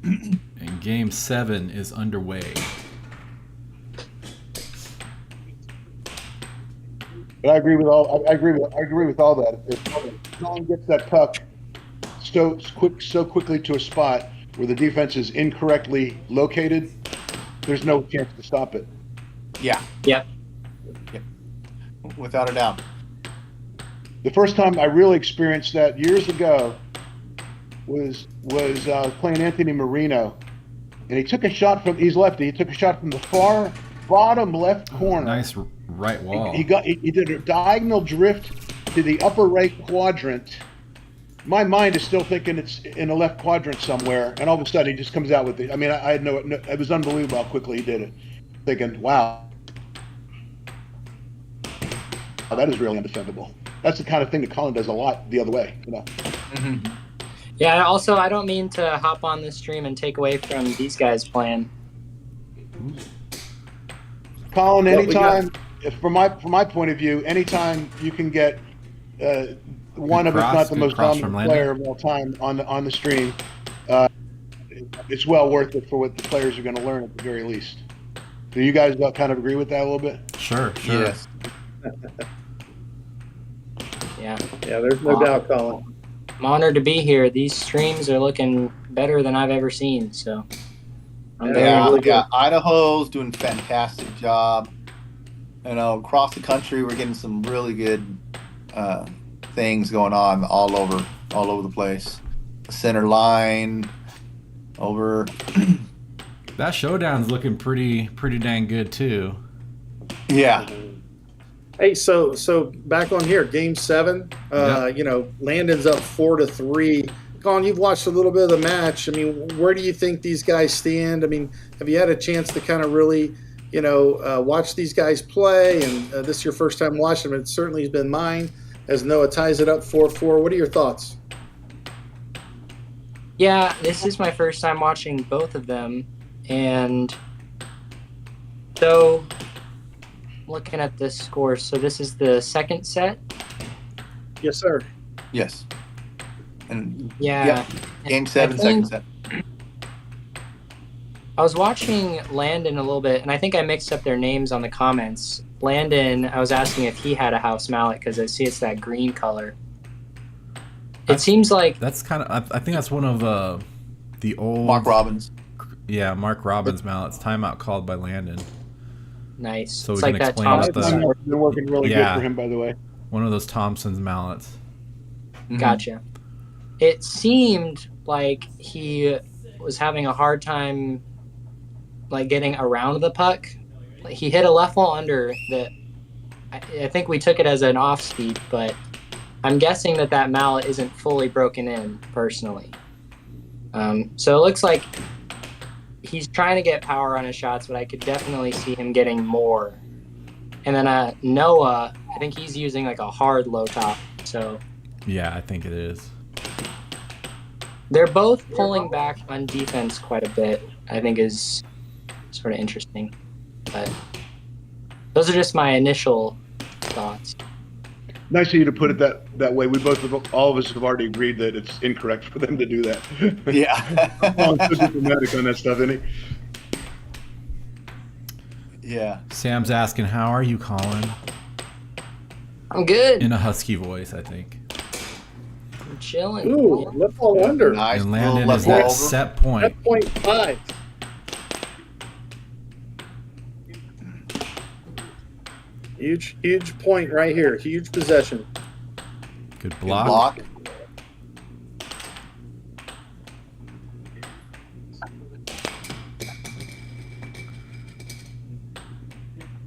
And Game 7 is underway. But I agree with all that. If someone gets that puck so quickly to a spot where the defense is incorrectly located, there's no chance to stop it. Yeah. Yep. Without a doubt. The first time I really experienced that years ago was playing Anthony Marino, and he took a shot from. He's lefty. He took a shot from the far bottom left corner. Nice right wall. He did a diagonal drift to the upper right quadrant. My mind is still thinking it's in the left quadrant somewhere, and all of a sudden he just comes out with it. I mean, I had no. It was unbelievable how quickly he did it. Thinking, wow, that is really undefendable. That's the kind of thing that Colin does a lot the other way, Mm-hmm. Yeah, also, I don't mean to hop on this stream and take away from these guys' plan, Colin, What we anytime, if from my point of view, anytime you can get one of, if cross, not the good most cross from dominant player of all time on the stream, it's well worth it for what the players are going to learn at the very least. Do you guys kind of agree with that a little bit? Sure. Yes. Yeah. Yeah, there's no doubt, Colin. I'm honored to be here. These streams are looking better than I've ever seen. So, I'm very Yeah, really good. Idaho's doing a fantastic job. You know, across the country, we're getting some really good things going on all over the place. The center line, over. That showdown's looking pretty dang good too. Yeah. Hey, so back on here, Game 7. Yep. You know, Landen's up 4-3. Colin, you've watched a little bit of the match. I mean, where do you think these guys stand? I mean, have you had a chance to kind of really, you know, watch these guys play? And this is your first time watching them. It certainly has been mine. As Noah ties it up 4-4. What are your thoughts? Yeah, this is my first time watching both of them, and so looking at the score. So this is the second set. Yes, sir. Yes. And Yeah. Game 7, I second think- set. I was watching Landen a little bit, and I think I mixed up their names on the comments. Landen, I was asking if he had a house mallet because I see it's that green color. It seems like That's kind of. I think that's one of the old Mark Robbins. Yeah, Mark Robbins mallets. Timeout called by Landon. nice. So it's we like can that explain Tom. what the- They're working really Yeah. good for him, by the way. One of those Thompson's mallets. Mhm. Gotcha. It seemed like he was having a hard time, like getting around the puck. Like, he hit a level under that. I think we took it as an off speed, but I'm guessing that mallet isn't fully broken in personally. So it looks like he's trying to get power on his shots, but I could definitely see him getting more. And then Noah, I think he's using like a hard low top. So Yeah, I think it is. they're both pulling back on defense quite a bit, I think is sort of interesting. But those are just my initial thoughts. Nice of you to put it that way. All of us have already agreed that it's incorrect for them to do that. Yeah. Colin's so diplomatic on that stuff, isn't he? Yeah. Sam's asking, "How are you, Colin?" I'm good. In a husky voice, I think. I'm chilling. Ooh, left ball under. Nice. And little Landon left is that over. set point. At 0.5. Huge point right here. Huge possession. Good Good block. block.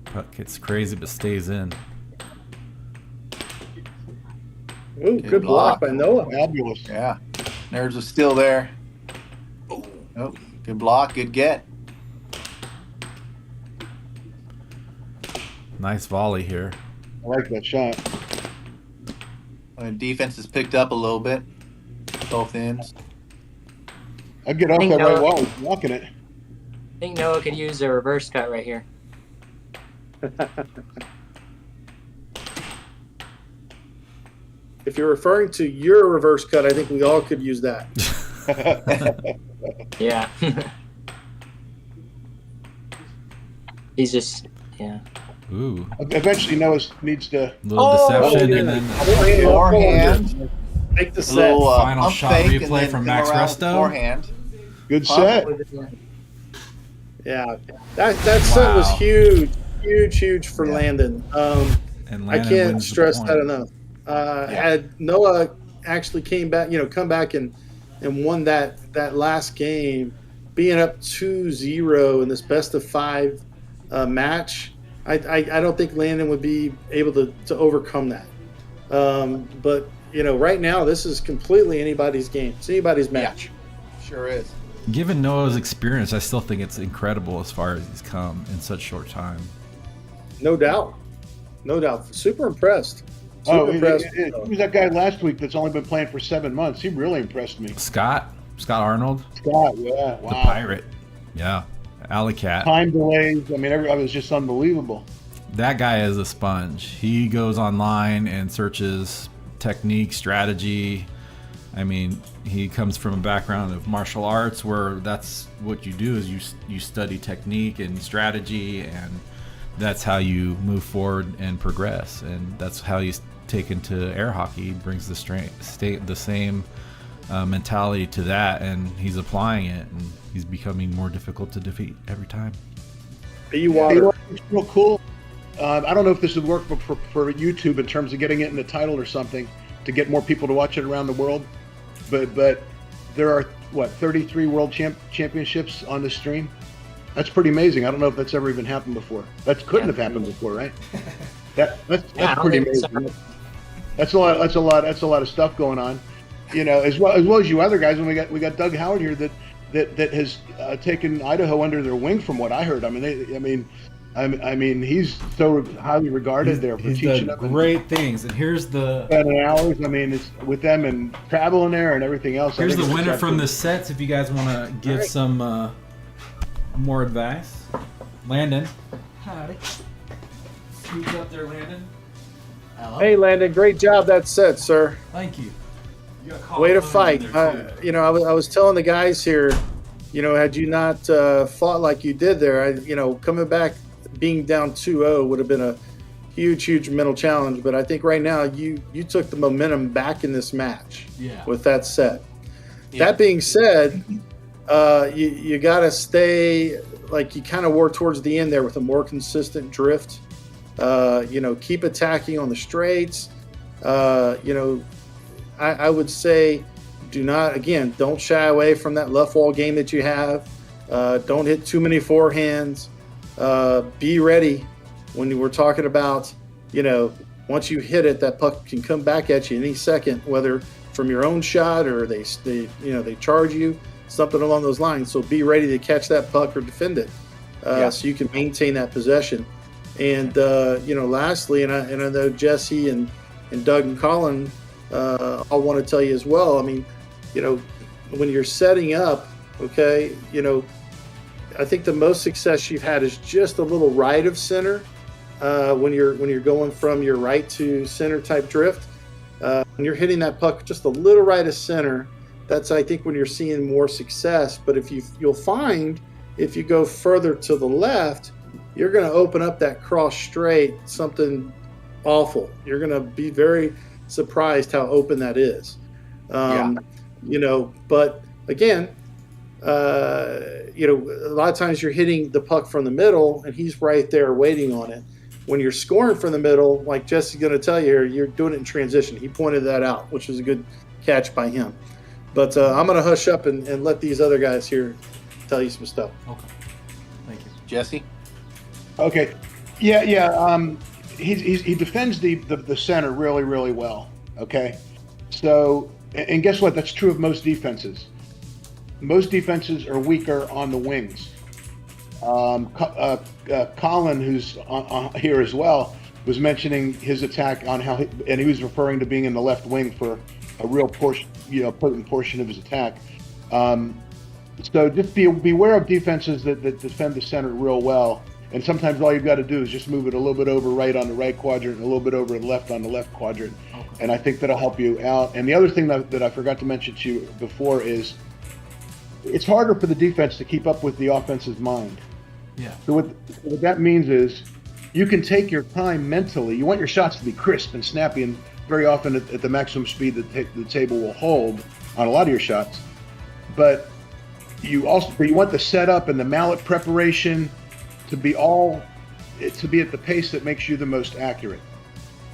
Puck gets crazy but stays in. Ooh, good block by Noah. Fabulous. Yeah. Nerves are still there. Oh, good block. Good get. Nice volley here. I like that shot. Defense has picked up a little bit. Both ends. I'd get off think that right Noah- while he's walking it. I think Noah could use a reverse cut right here. If you're referring to your reverse cut, I think we all could use that. Yeah. He's just, yeah. Ooh, Eventually, Noah needs to. little deception yeah. and then Forehand. Make the A set. little Final pump shot fake replay and then from come Max around with Resto. Forehand. Good Pump set. Yeah, that set was Wow. huge for Landon. and I Landon can't wins the stress point. that enough. Had Noah actually come back and won that last game, being up 2-0 in this best of 5 match, I don't think Landon would be able to overcome that. But right now this is completely anybody's game. It's anybody's match. Sure is. Given Noah's experience, I still think it's incredible as far as he's come in such short time. No doubt. Super impressed. Oh, Super impressed. who was that guy last week that's only been playing for 7 months? He really impressed me. Scott Arnold, Scott, yeah, wow. the pirate. Yeah, Alley Cat. Time delays. I mean, it was just unbelievable. That guy is a sponge. He goes online and searches technique, strategy. I mean, he comes from a background of martial arts where that's what you do is you study technique and strategy, and that's how you move forward and progress. And that's how he's taken to air hockey. He brings the same mentality to that, and he's applying it, and he's becoming more difficult to defeat every time. It's real cool. I don't know if this would work for YouTube in terms of getting it in the title or something to get more people to watch it around the world. But there are 33 world championships on the stream. That's pretty amazing. I don't know if that's ever even happened before. That couldn't have happened before, right? That's pretty amazing. That's a lot of stuff going on. You know, as well as you other guys. And we got Doug Howard here that has taken Idaho under their wing, from what I heard. I mean, he's so highly regarded there for teaching them great things. And here's the hours. I mean, it's with them and traveling there and everything else. Here's the winner from the sets. If you guys want to give some more advice, Landen. Howdy. Scoot up there, Landen. Hello. Hey, Landon, great job that set, sir. Thank you. Way to fight. I was telling the guys here, had you not fought like you did there, coming back being down 2-0 would have been a huge mental challenge. But I think right now you took the momentum back in this match with that set. Yeah. That being said, you got to stay, like you kind of work towards the end there with a more consistent drift. Keep attacking on the straights. I would say don't shy away from that left wall game that you have. Don't hit too many forehands. Be ready when we're talking about, once you hit it, that puck can come back at you any second, whether from your own shot or they charge you, something along those lines. So be ready to catch that puck or defend it, so you can maintain that possession. And lastly, and I know Jesse and Doug and Colin all want to tell you as well. I mean, when you're setting up, I think the most success you've had is just a little right of center when you're going from your right to center type drift. When you're hitting that puck just a little right of center, that's I think when you're seeing more success. But you'll find if you go further to the left, you're going to open up that cross straight, something awful. You're going to be very surprised how open that is. But again, a lot of times you're hitting the puck from the middle and he's right there waiting on it. When you're scoring from the middle, like Jesse's going to tell you, you're doing it in transition. He pointed that out, which was a good catch by him. But I'm going to hush up and let these other guys here tell you some stuff. Okay. Thank you. Jesse? Okay. Yeah. He defends the center really, really well. Okay. So, and guess what? That's true of most defenses. Most defenses are weaker on the wings. Colin, who's on here as well, was mentioning his attack on how, and he was referring to being in the left wing for a real portion, important portion of his attack. So just beware of defenses that defend the center real well. And sometimes all you've got to do is just move it a little bit over right on the right quadrant, and a little bit over left on the left quadrant. Okay. And I think that'll help you out. And the other thing that I forgot to mention to you before is it's harder for the defense to keep up with the offensive mind. Yeah. So what that means is you can take your time mentally. You want your shots to be crisp and snappy, and very often at the maximum speed that the table will hold on a lot of your shots. But you want the setup and the mallet preparation to be at the pace that makes you the most accurate.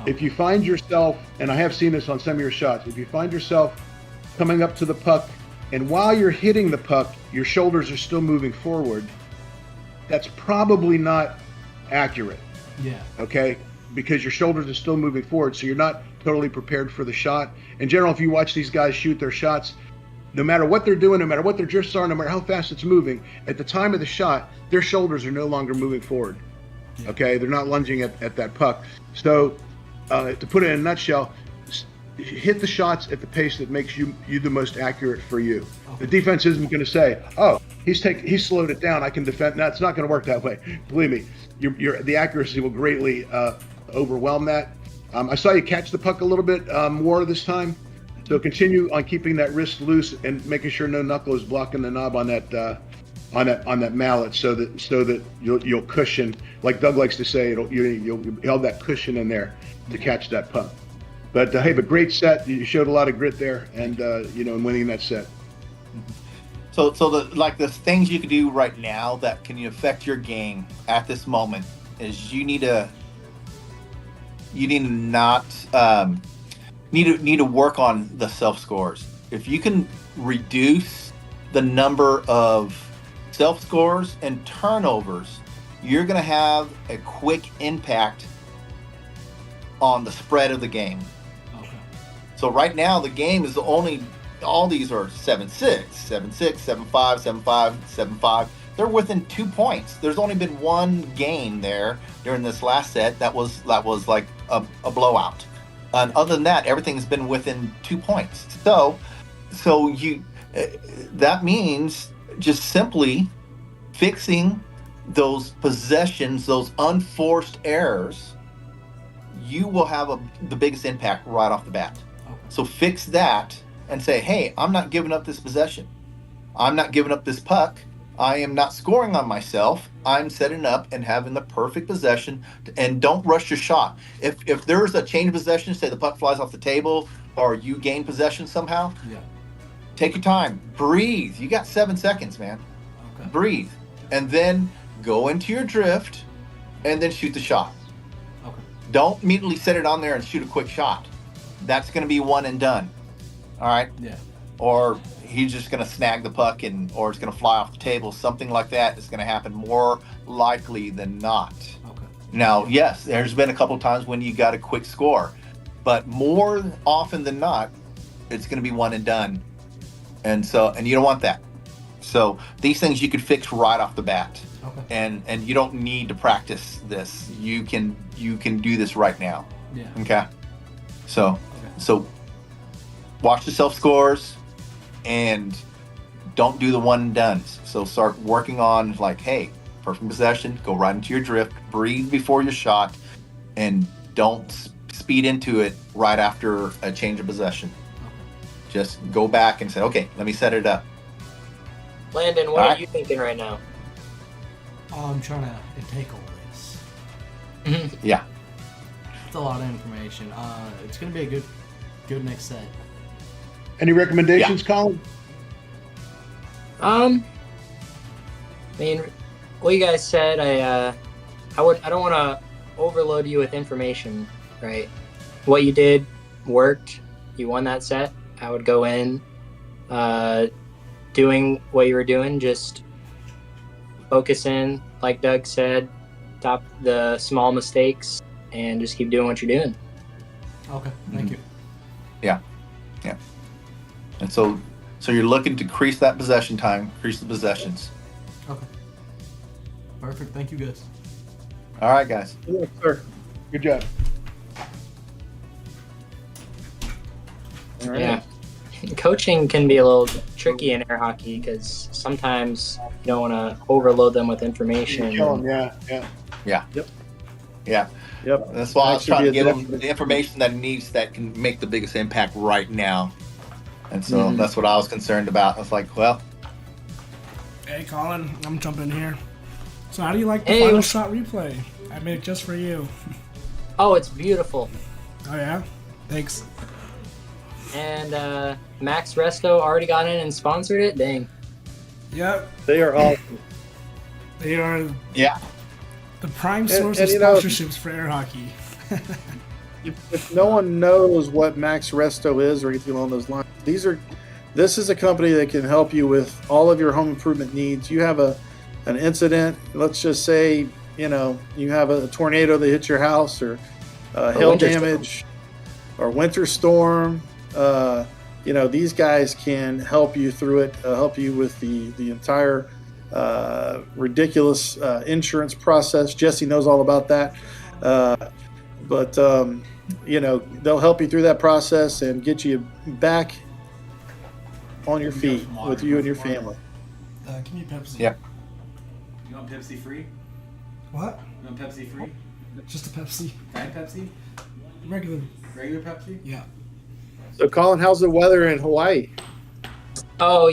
Okay. If you find yourself, and I have seen this on some of your shots, if you find yourself coming up to the puck and while you're hitting the puck, your shoulders are still moving forward, that's probably not accurate. Yeah. Okay? Because your shoulders are still moving forward, so you're not totally prepared for the shot. In general, if you watch these guys shoot their shots, no matter what they're doing, no matter what their drifts are, no matter how fast it's moving, at the time of the shot, their shoulders are no longer moving forward. Okay? They're not lunging at that puck. So, to put it in a nutshell, hit the shots at the pace that makes you the most accurate for you. The defense isn't going to say, "Oh, he's slowed it down. I can defend." No, it's not going to work that way. Believe me, the accuracy will greatly overwhelm that. I saw you catch the puck a little bit more this time, so continue on keeping that wrist loose and making sure no knuckle is blocking the knob on that mallet, so that you'll cushion, like Doug likes to say, you'll have that cushion in there to catch that puck. But hey, great set. You showed a lot of grit there, and in winning that set. So the things you can do right now that can affect your game at this moment is you need to work on the self scores. If you can reduce the number of self scores and turnovers, you're going to have a quick impact on the spread of the game. Okay. So right now the game is all these are 7-6, 7-6, 7-5, 7-5, 7-5. They're within 2 points. There's only been one game there during this last set that was like a blowout. And other than that, everything's been within 2 points. So you that means just simply fixing those possessions, those unforced errors, you will have the biggest impact right off the bat. Okay. So fix that and say, hey, I'm not giving up this possession. I'm not giving up this puck. I am not scoring on myself. I'm setting up and having the perfect possession, and don't rush your shot. If there's a change of possession, say the puck flies off the table or you gain possession somehow, take your time, breathe. You got 7 seconds, man. Okay. Breathe. And then go into your drift and then shoot the shot. Okay. Don't immediately set it on there and shoot a quick shot. That's going to be one and done. All right? Yeah. Or he's just going to snag the puck or it's going to fly off the table. Something like that is going to happen more likely than not. Okay. Now, yes, there's been a couple of times when you got a quick score, but more often than not, it's going to be one and done. And you don't want that. So these things you could fix right off the bat. Okay. And you don't need to practice this. You can do this right now. Yeah. Okay. So watch the self scores and don't do the one and dones. So start working on like, hey, perfect possession, go right into your drift, breathe before your shot, and don't speed into it right after a change of possession. Okay. Just go back and say, okay, let me set it up. Landen, what are you thinking right now? I'm trying to take all this. Yeah. It's a lot of information. It's going to be a good next set. Any recommendations, Colin? I mean, what you guys said, I don't want to overload you with information, right? What you did worked. You won that set. I would go in, doing what you were doing, just focus in, like Doug said, stop the small mistakes, and just keep doing what you're doing. Okay, thank you. Yeah. And so you're looking to increase that possession time, increase the possessions. Okay. Perfect. Thank you, guys. All right, guys. Yes, sir. Good job. All right. Yeah. Coaching can be a little tricky in air hockey because sometimes you don't want to overload them with information. Kill them, yeah. Yep. That's why I was trying to give him the information that he needs that can make the biggest impact right now. And so that's what I was concerned about. I was like, well. Hey, Colin, I'm jumping in here. So how do you like the final shot replay? I made it just for you. Oh, it's beautiful. Oh, yeah? Thanks. And Max Resto already got in and sponsored it? Dang. Yep. They are awesome. They are the prime source of sponsorships for air hockey. If no one knows what Max Resto is or anything along those lines, this is a company that can help you with all of your home improvement needs. You have an incident, let's just say, you have a tornado that hits your house or hail damage or winter storm. These guys can help you through it, help you with the entire ridiculous insurance process. Jesse knows all about that. But they'll help you through that process and get you back on your feet with you and your family. Give me Pepsi. Yep. You want Pepsi free? What? You want Pepsi free? Just a Pepsi. Diet Pepsi? Regular. Regular Pepsi? Yeah. So, Colin, how's the weather in Hawaii? Oh,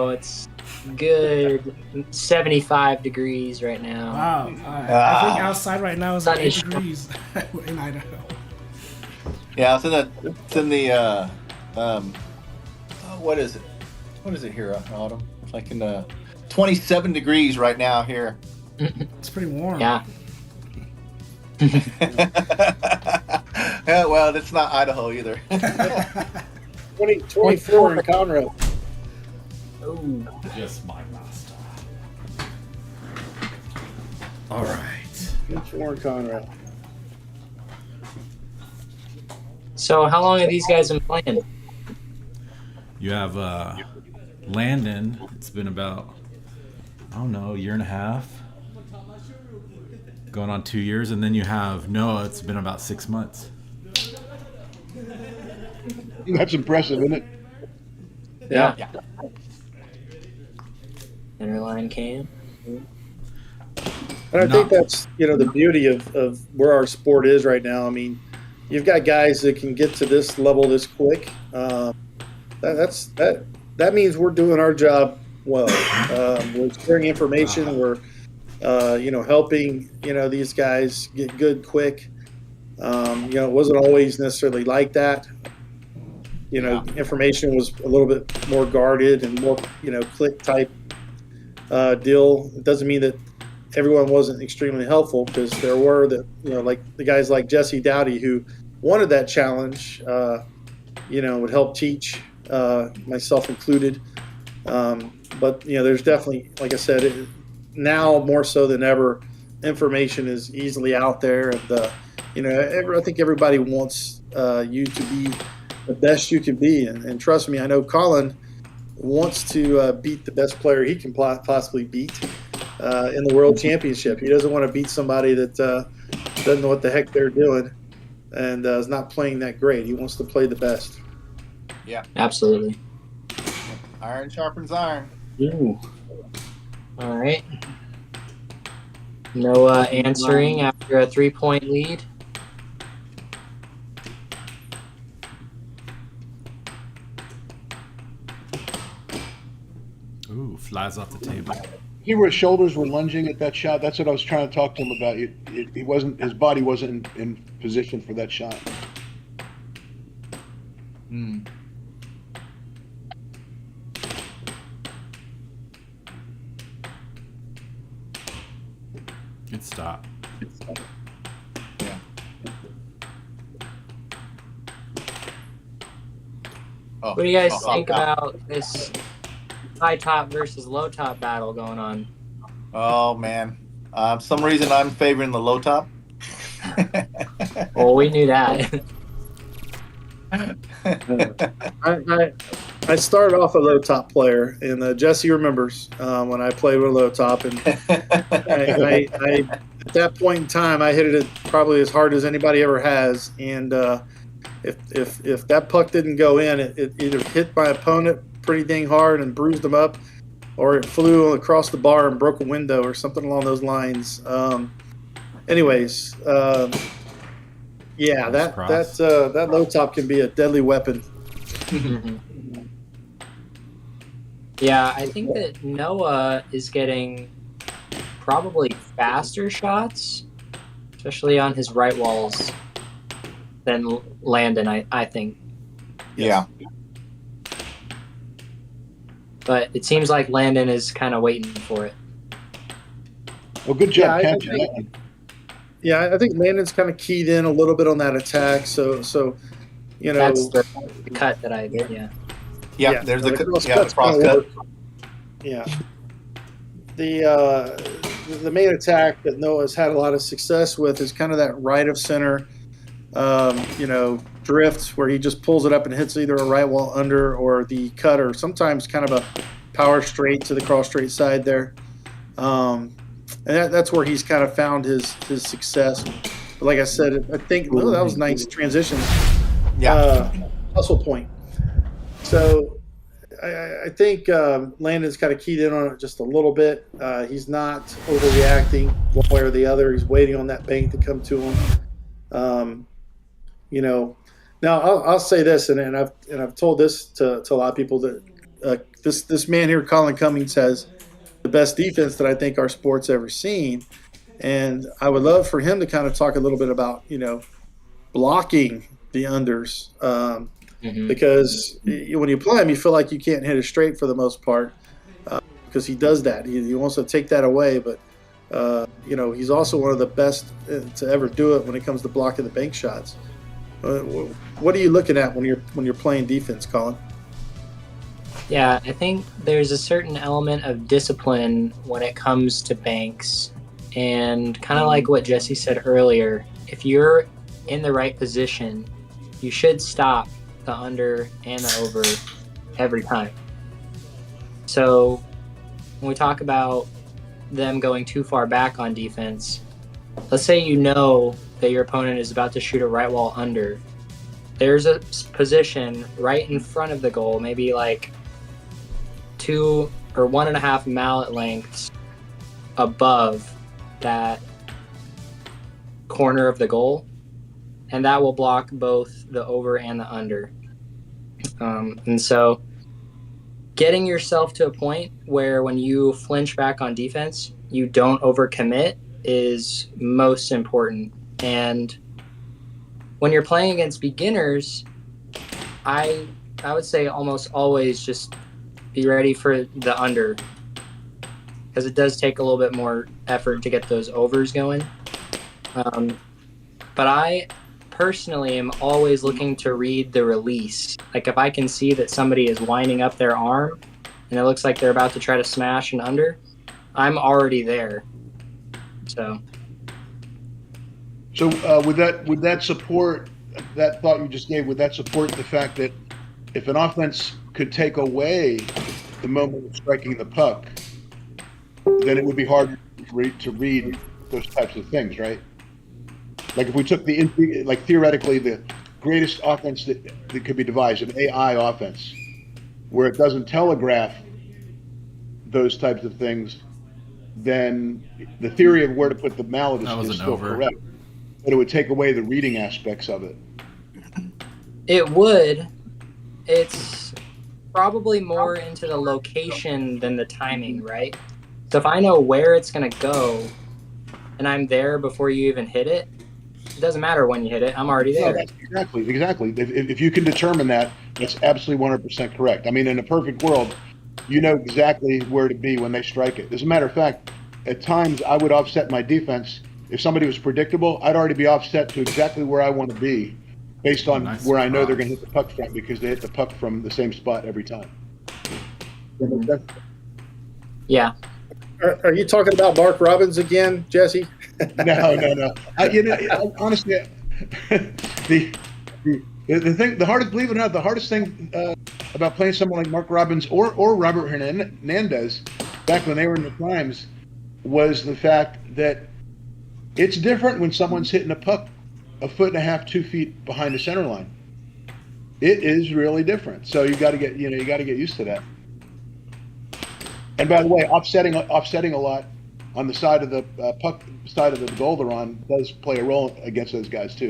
it's good 75 degrees right now. Wow. I think outside right now is like 8 degrees in Idaho. Yeah, it's in the what is it? What is it here, Autumn? It's like in 27 degrees right now here. It's pretty warm. Yeah. Yeah, well, it's not Idaho either. 24 in Conroe. Oh. Just my master. All right. 24 in Conroe. So how long have these guys been playing? You have Landen. It's been about, I don't know, a year and a half. Going on 2 years. And then you have Noah. It's been about 6 months. That's impressive, isn't it? Yeah. Interline cam. And I think that's the beauty of where our sport is right now. I mean, you've got guys that can get to this level this quick. That means we're doing our job well. We're sharing information. We're helping these guys get good quick. It wasn't always necessarily like that. Information was a little bit more guarded and more click type deal. It doesn't mean that everyone wasn't extremely helpful, because there were like the guys like Jesse Douty who wanted that challenge, would help teach, myself included. But there's definitely, like I said, now more so than ever, information is easily out there, and I think everybody wants you to be the best you can be, and trust me, I know Colin wants to beat the best player he can possibly beat in the World Championship. He doesn't want to beat somebody that doesn't know what the heck they're doing and is not playing that great. He wants to play the best. Yeah, Absolutely. iron sharpens iron. Ooh. All right. Noah answering after a 3-point lead. Ooh, flies off the table. He where his shoulders were lunging at that shot. That's what I was trying to talk to him about. He wasn't. His body wasn't in position for that shot. Good stop. Yeah. Oh, What do you guys think about this high top versus low top battle going on? Oh man, some reason I'm favoring the low top. Well, we knew that. I started off a low top player, and Jesse remembers when I played with a low top, and I at that point in time I hit it probably as hard as anybody ever has, and if that puck didn't go in, it either hit my opponent pretty dang hard and bruised them up, or it flew across the bar and broke a window or something along those lines. Yeah, that low top can be a deadly weapon. Yeah, I think that Noah is getting probably faster shots, especially on his right walls, than Landen, I think. Yeah. But it seems like Landen is kind of waiting for it. Well, good job Yeah, catching that one. Yeah, I think Landon's kind of keyed in a little bit on that attack. So That's the cut that I did, yeah. Yeah, there's the cross cross kinda cut. work. Yeah. The main attack that Noah's had a lot of success with is kind of that right of center, drift, where he just pulls it up and hits either a right wall under or the cut, or sometimes kind of a power straight to the cross straight side there. And that's where he's kind of found his success. But like I said, I think that was a nice transition. Yeah. Hustle point. So I think Landon's kind of keyed in on it just a little bit. He's not overreacting one way or the other. He's waiting on that bank to come to him. Now I'll say this, and I've told this to a lot of people that this man here, Colin Cummings, has the best defense that I think our sport's ever seen, and I would love for him to kind of talk a little bit about blocking the unders. Because when you play him, you feel like you can't hit it straight for the most part because he does that. He wants to take that away, but he's also one of the best to ever do it when it comes to blocking the bank shots. What are you looking at when you're playing defense, Colin? Yeah, I think there's a certain element of discipline when it comes to banks, and kind of like what Jesse said earlier, if you're in the right position, you should stop the under and the over every time. So when we talk about them going too far back on defense, let's say you know that your opponent is about to shoot a right wall under. There's a position right in front of the goal, maybe like 2 or 1.5 mallet lengths above that corner of the goal, and that will block both the over and the under. And so getting yourself to a point where when you flinch back on defense, you don't overcommit is most important. And when you're playing against beginners, I would say almost always just be ready for the under, because it does take a little bit more effort to get those overs going. But I personally am always looking to read the release. Like if I can see that somebody is winding up their arm and it looks like they're about to try to smash an under, I'm already there. So would that support that thought you just gave? Would that support the fact that if an offense could take away the moment of striking the puck, then it would be hard to read those types of things, right? Like if we took theoretically the greatest offense that could be devised, an AI offense, where it doesn't telegraph those types of things, then the theory of where to put the mallet is still correct. But it would take away the reading aspects of it. it would. It's probably more into the location than the timing, right? So if I know where it's going to go and I'm there before you even hit it, it doesn't matter when you hit it. I'm already there. No, exactly. If you can determine that, that's absolutely 100% correct. I mean, in a perfect world, you know exactly where to be when they strike it. As a matter of fact, at times I would offset my defense. If somebody was predictable, I'd already be offset to exactly where I want to be based on where I know they're going to hit the puck from, because they hit the puck from the same spot every time. Yeah. Are you talking about Mark Robbins again, Jesse? No. Honestly, the hardest, believe it or not, the hardest thing about playing someone like Mark Robbins or Robert Hernandez back when they were in the primes was the fact that it's different when someone's hitting a puck 1.5 to 2 feet behind the center line. It is really different. So you got to get used to that. And by the way, offsetting a lot on the side of the puck side of the goal they're on does play a role against those guys too.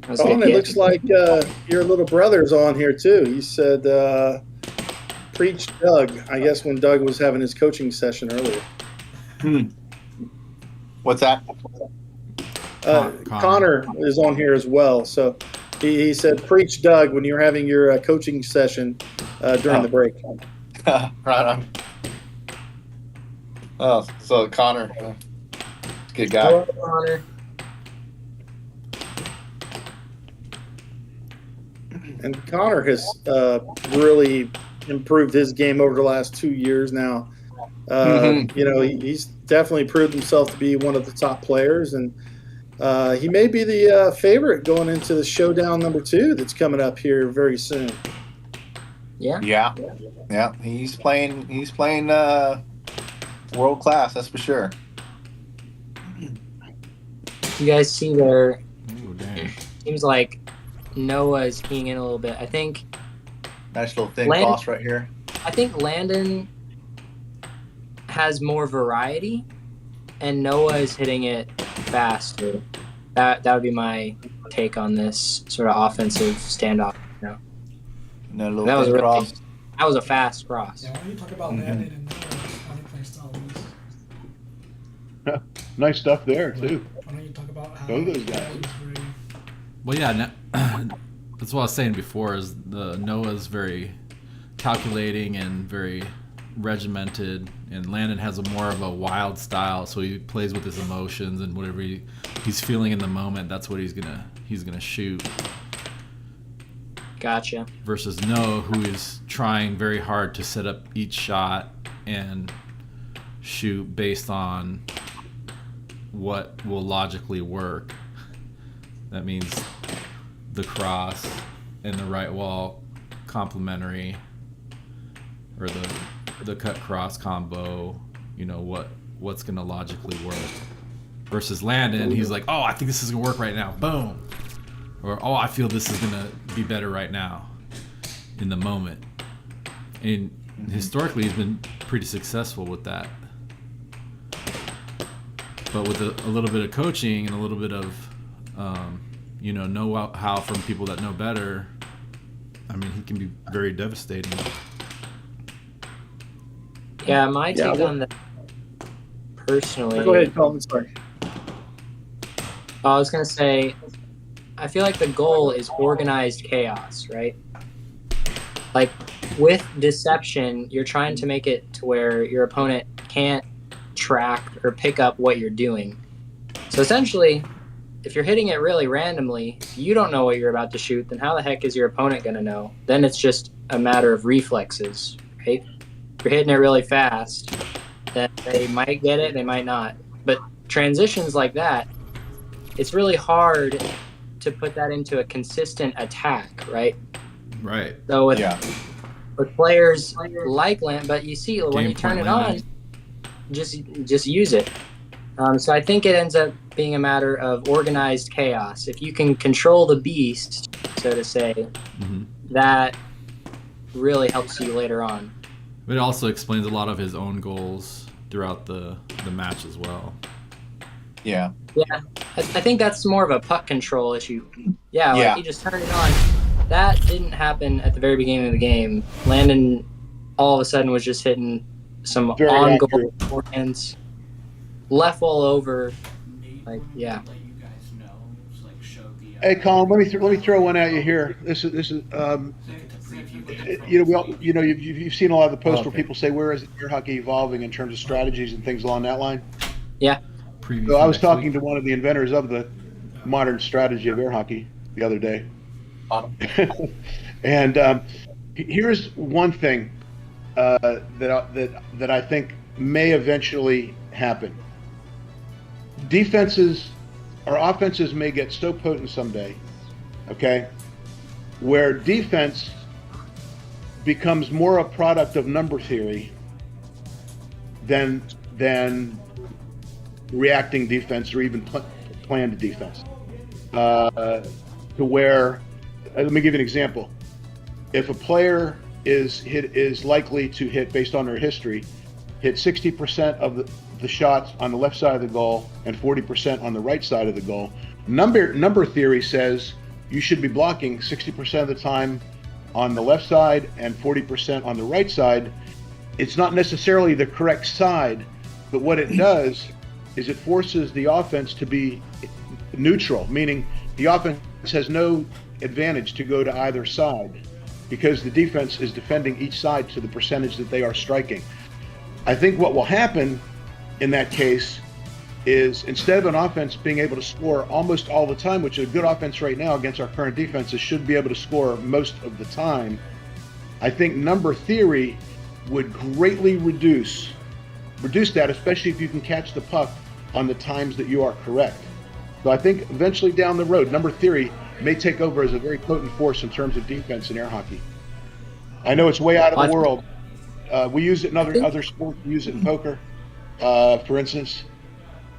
Oh, and it looks like your little brother's on here too. He said, preach Doug, I guess when Doug was having his coaching session earlier. What's that? Connor is on here as well. So he said, preach Doug when you're having your coaching session during the break. Right on. Oh, so Connor, good guy. Hello, Connor. And Connor has really improved his game over the last 2 years now. He's definitely proved himself to be one of the top players, and he may be the favorite going into the showdown number 2 that's coming up here very soon. Yeah. Yeah. He's playing world class. That's for sure. You guys see there? Ooh, dang. Seems like Noah is keying in a little bit. I think Nice little thin cross right here. I think Landen has more variety, and Noah is hitting it faster. That would be my take on this sort of offensive standoff. And a little That was thin really, cross. that was a fast cross. Yeah, when you talk about Landen and how they play style is, Nice stuff there too. why don't you talk about how Both those guys. Noah is very Well, yeah, that's what I was saying before. Is the Noah's very calculating and very regimented, and Landon has a more of a wild style. So he plays with his emotions and whatever he's feeling in the moment. That's what he's gonna shoot. Gotcha. Versus Noah, who is trying very hard to set up each shot and shoot based on what will logically work. That means the cross and the right wall complementary, or the cut cross combo, what's gonna logically work. Versus Landon, he's like, oh, I think this is gonna work right now, boom. Or, oh, I feel this is gonna be better right now, in the moment. And historically, he's been pretty successful with that. But with a little bit of coaching and a little bit of, know-how from people that know better, I mean, he can be very devastating. Yeah, my take on that personally. Go ahead, Colin. Sorry. I was gonna say, I feel like the goal is organized chaos, right? Like with deception, you're trying to make it to where your opponent can't track or pick up what you're doing. So essentially, if you're hitting it really randomly, you don't know what you're about to shoot, then how the heck is your opponent going to know? Then it's just a matter of reflexes, right? If you're hitting it really fast, then they might get it, they might not. But transitions like that, it's really hard to put that into a consistent attack, right? Right. So with players like Land, but you see when you turn it on, just use it. So I think it ends up being a matter of organized chaos. If you can control the beast, so to say, that really helps you later on. But it also explains a lot of his own goals throughout the match as well. Yeah. Yeah, I think that's more of a puck control issue. Like you just turn it on. That didn't happen at the very beginning of the game. Landon all of a sudden was just hitting some on-goal forehands, left all over. Like, yeah. Hey, Colin, let me throw one at you here. This is you've seen a lot of the posts where people say, where is air hockey evolving in terms of strategies and things along that line? Yeah. So I was talking to one of the inventors of the modern strategy of air hockey the other day. And here's one thing that I think may eventually happen. Defenses or offenses may get so potent someday, okay, where defense becomes more a product of number theory than reacting defense or even planned defense. To where, let me give you an example. If a player is likely to hit, based on their history, hit 60% of the shots on the left side of the goal and 40% on the right side of the goal, number theory says you should be blocking 60% of the time on the left side and 40% on the right side. It's not necessarily the correct side, but what it does is it forces the offense to be neutral, meaning the offense has no advantage to go to either side because the defense is defending each side to the percentage that they are striking. I think what will happen in that case is instead of an offense being able to score almost all the time, which is a good offense right now against our current defenses should be able to score most of the time, I think number theory would greatly reduce that, especially if you can catch the puck on the times that you are correct. So I think eventually down the road, number theory may take over as a very potent force in terms of defense in air hockey. I know it's way out of I the think- world. We use it in think- other sports. We use it in poker, for instance.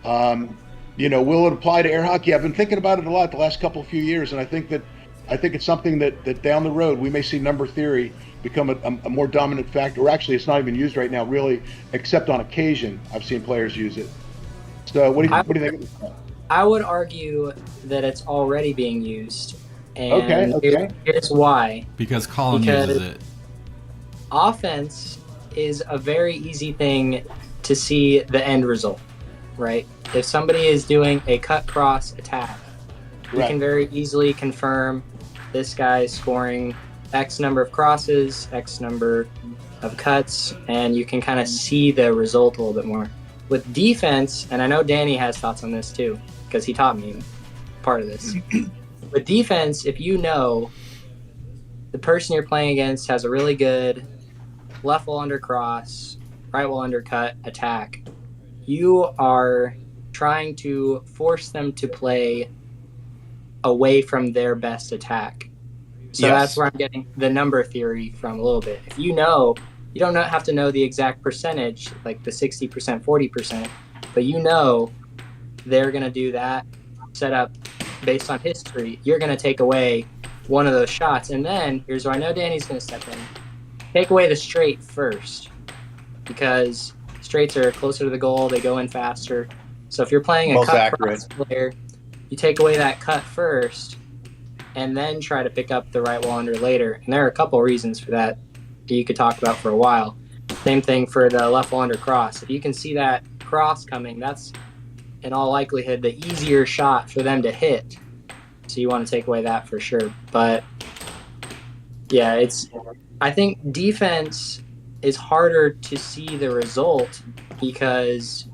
Will it apply to air hockey? I've been thinking about it a lot the last few years, and I think it's something that down the road we may see number theory become a more dominant factor. Or actually, it's not even used right now, really, except on occasion. I've seen players use it. So what do you think? I would argue that it's already being used. And Okay. here's why. Because Colin Because- uses it. Offense is a very easy thing to see the end result, right? If somebody is doing a cut cross attack, you Right. can very easily confirm this guy is scoring X number of crosses, X number of cuts, and you can kind of see the result a little bit more. With defense, and I know Danny has thoughts on this too, because he taught me part of this. With defense, if you know the person you're playing against has a really good left wall under cross, right wall undercut attack, you are trying to force them to play away from their best attack. So Yes. that's where I'm getting the number theory from a little bit. If you know, you don't have to know the exact percentage, like the 60%, 40%, but you know they're going to do that setup based on history. You're going to take away one of those shots. And then here's where I know Danny's going to step in. Take away the straight first, because straights are closer to the goal. They go in faster. So if you're playing a Most cut accurate. cross player, you take away that cut first and then try to pick up the right wall under later. And there are a couple reasons for that you could talk about for a while. Same thing for the left wall under cross. If you can see that cross coming, that's in all likelihood the easier shot for them to hit. So you want to take away that for sure. But yeah, I think defense is harder to see the result because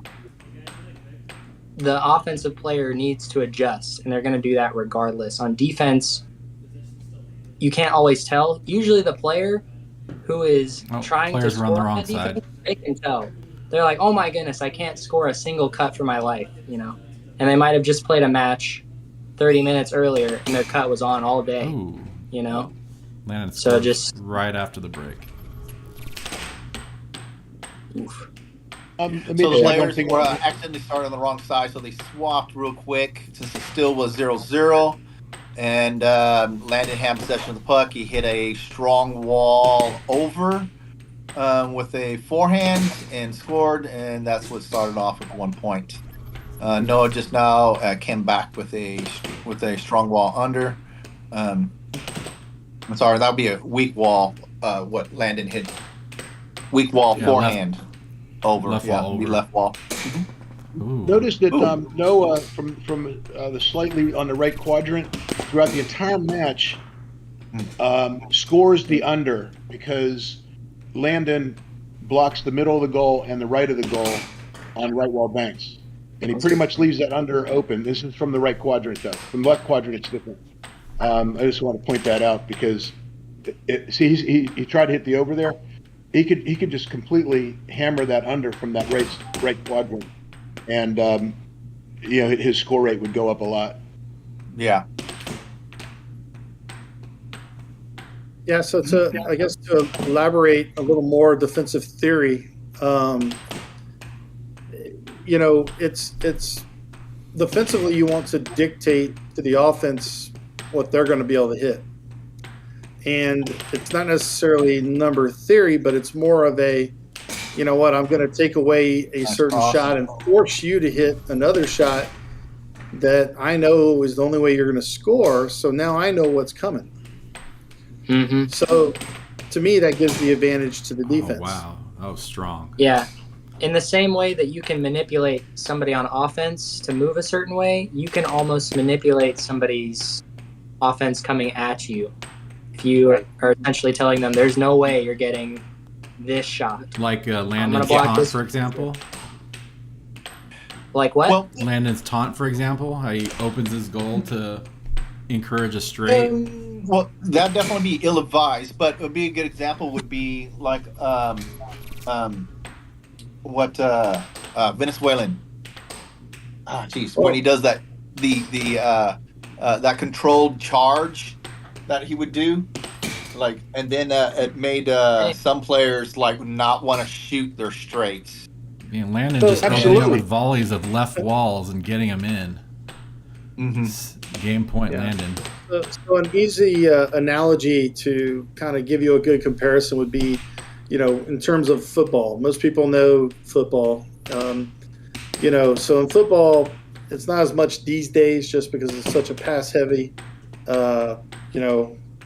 the offensive player needs to adjust, and they're going to do that regardless. On defense, you can't always tell. Usually the player who is trying to players score run the on wrong that defense, side. they can tell. They're like, oh my goodness, I can't score a single cut for my life, And they might have just played a match 30 minutes earlier, and their cut was on all day, Ooh. Landon So scores just- right after the break. Oof. So Maybe the one players thing- were accidentally started on the wrong side, so they swapped real quick since it still was 0-0. And Landon had possession of the puck. He hit a strong wall over with a forehand and scored, and that's what started off with 1 point. Noah just now came back with a strong wall under. I'm sorry, that would be a weak wall. What Landon hit, weak wall Yeah, forehand over. left yeah, wall the over. left wall. Ooh. Notice that Ooh. Noah, from the slightly on the right quadrant, throughout the entire match, scores the under because Landon blocks the middle of the goal and the right of the goal on right wall banks. And he pretty much leaves that under open. This is from the right quadrant, though. From the left quadrant, it's different. I just want to point that out because, he tried to hit the over there. He could just completely hammer that under from that right quadrant, and his score rate would go up a lot. Yeah. Yeah, so I guess to elaborate a little more defensive theory, it's defensively you want to dictate to the offense what they're going to be able to hit. And it's not necessarily number theory, but it's more of a, I'm going to take away a certain shot and force you to hit another shot that I know is the only way you're going to score. So now I know what's coming. Mm-hmm. So to me, that gives the advantage to the defense. Oh, wow. That was strong. Yeah. In the same way that you can manipulate somebody on offense to move a certain way, you can almost manipulate somebody's offense coming at you. If you are essentially telling them there's no way you're getting this shot. Like Landon's gonna block taunt, this. for example. Like what? Well, Landon's taunt, for example, how he opens his goal to encourage a straight. well, that'd definitely be ill-advised, but it would be a good example would be like what Venezuelan. When he does that that controlled charge that he would do, Like, and then it made some players like not want to shoot their straights. Man, Landen So, just opening up absolutely. with volleys of left walls and getting them in. Game point, Yeah. Landen. So an easy analogy to kind of give you a good comparison would be, in terms of football. Most people know football. So in football, it's not as much these days just because it's such a pass-heavy,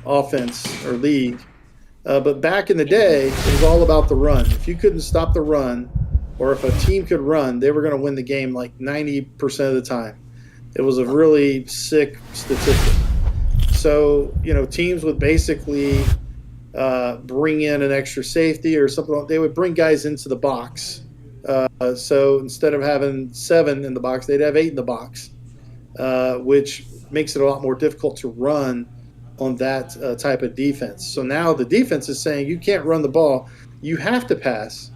offense or league. But back in the day, it was all about the run. If you couldn't stop the run, or if a team could run, they were going to win the game like 90% of the time. It was a really sick statistic. So, teams would basically bring in an extra safety or something. They would bring guys into the box. So instead of having 7 in the box, they'd have 8 in the box, which makes it a lot more difficult to run on that type of defense. So now the defense is saying you can't run the ball, you have to pass.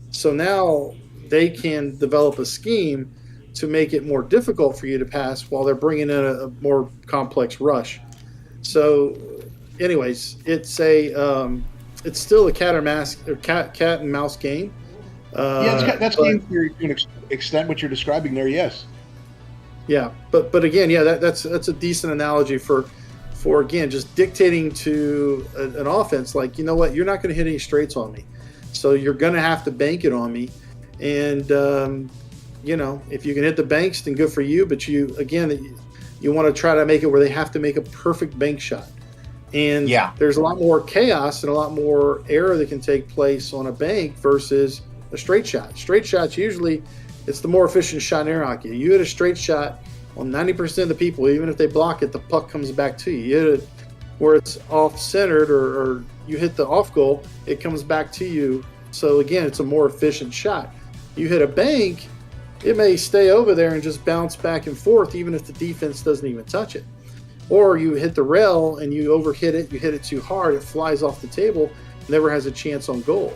So now they can develop a scheme to make it more difficult for you to pass while they're bringing in a more complex rush. So, anyways, it's still a cat and mouse game. That's game theory to an extent. What you're describing there, yes. Yeah, but again, that's a decent analogy for again just dictating to an offense like, you know what, you're not going to hit any straights on me, so you're going to have to bank it on me, and if you can hit the banks, then good for you. But you want to try to make it where they have to make a perfect bank shot, and there's a lot more chaos and a lot more error that can take place on a bank versus a straight shot. Straight shots usually it's the more efficient shot in air hockey. You hit a straight shot on 90% of the people, even if they block it, the puck comes back to you. You hit it where it's off-centered or you hit the off goal, it comes back to you. So again, it's a more efficient shot. You hit a bank, it may stay over there and just bounce back and forth even if the defense doesn't even touch it. Or you hit the rail and you overhit it, you hit it too hard, it flies off the table, never has a chance on goal.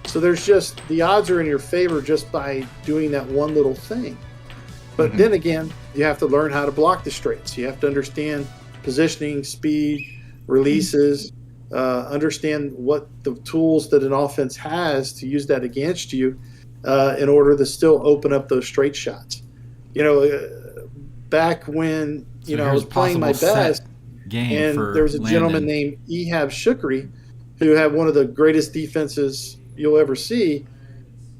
So there's just, the odds are in your favor just by doing that one little thing. But then again, you have to learn how to block the straights. You have to understand positioning, speed, releases, understand what the tools that an offense has to use that against you in order to still open up those straight shots. Back when, I was playing my best, and there was a gentleman named Ehab Shukri who had one of the greatest defenses you'll ever see.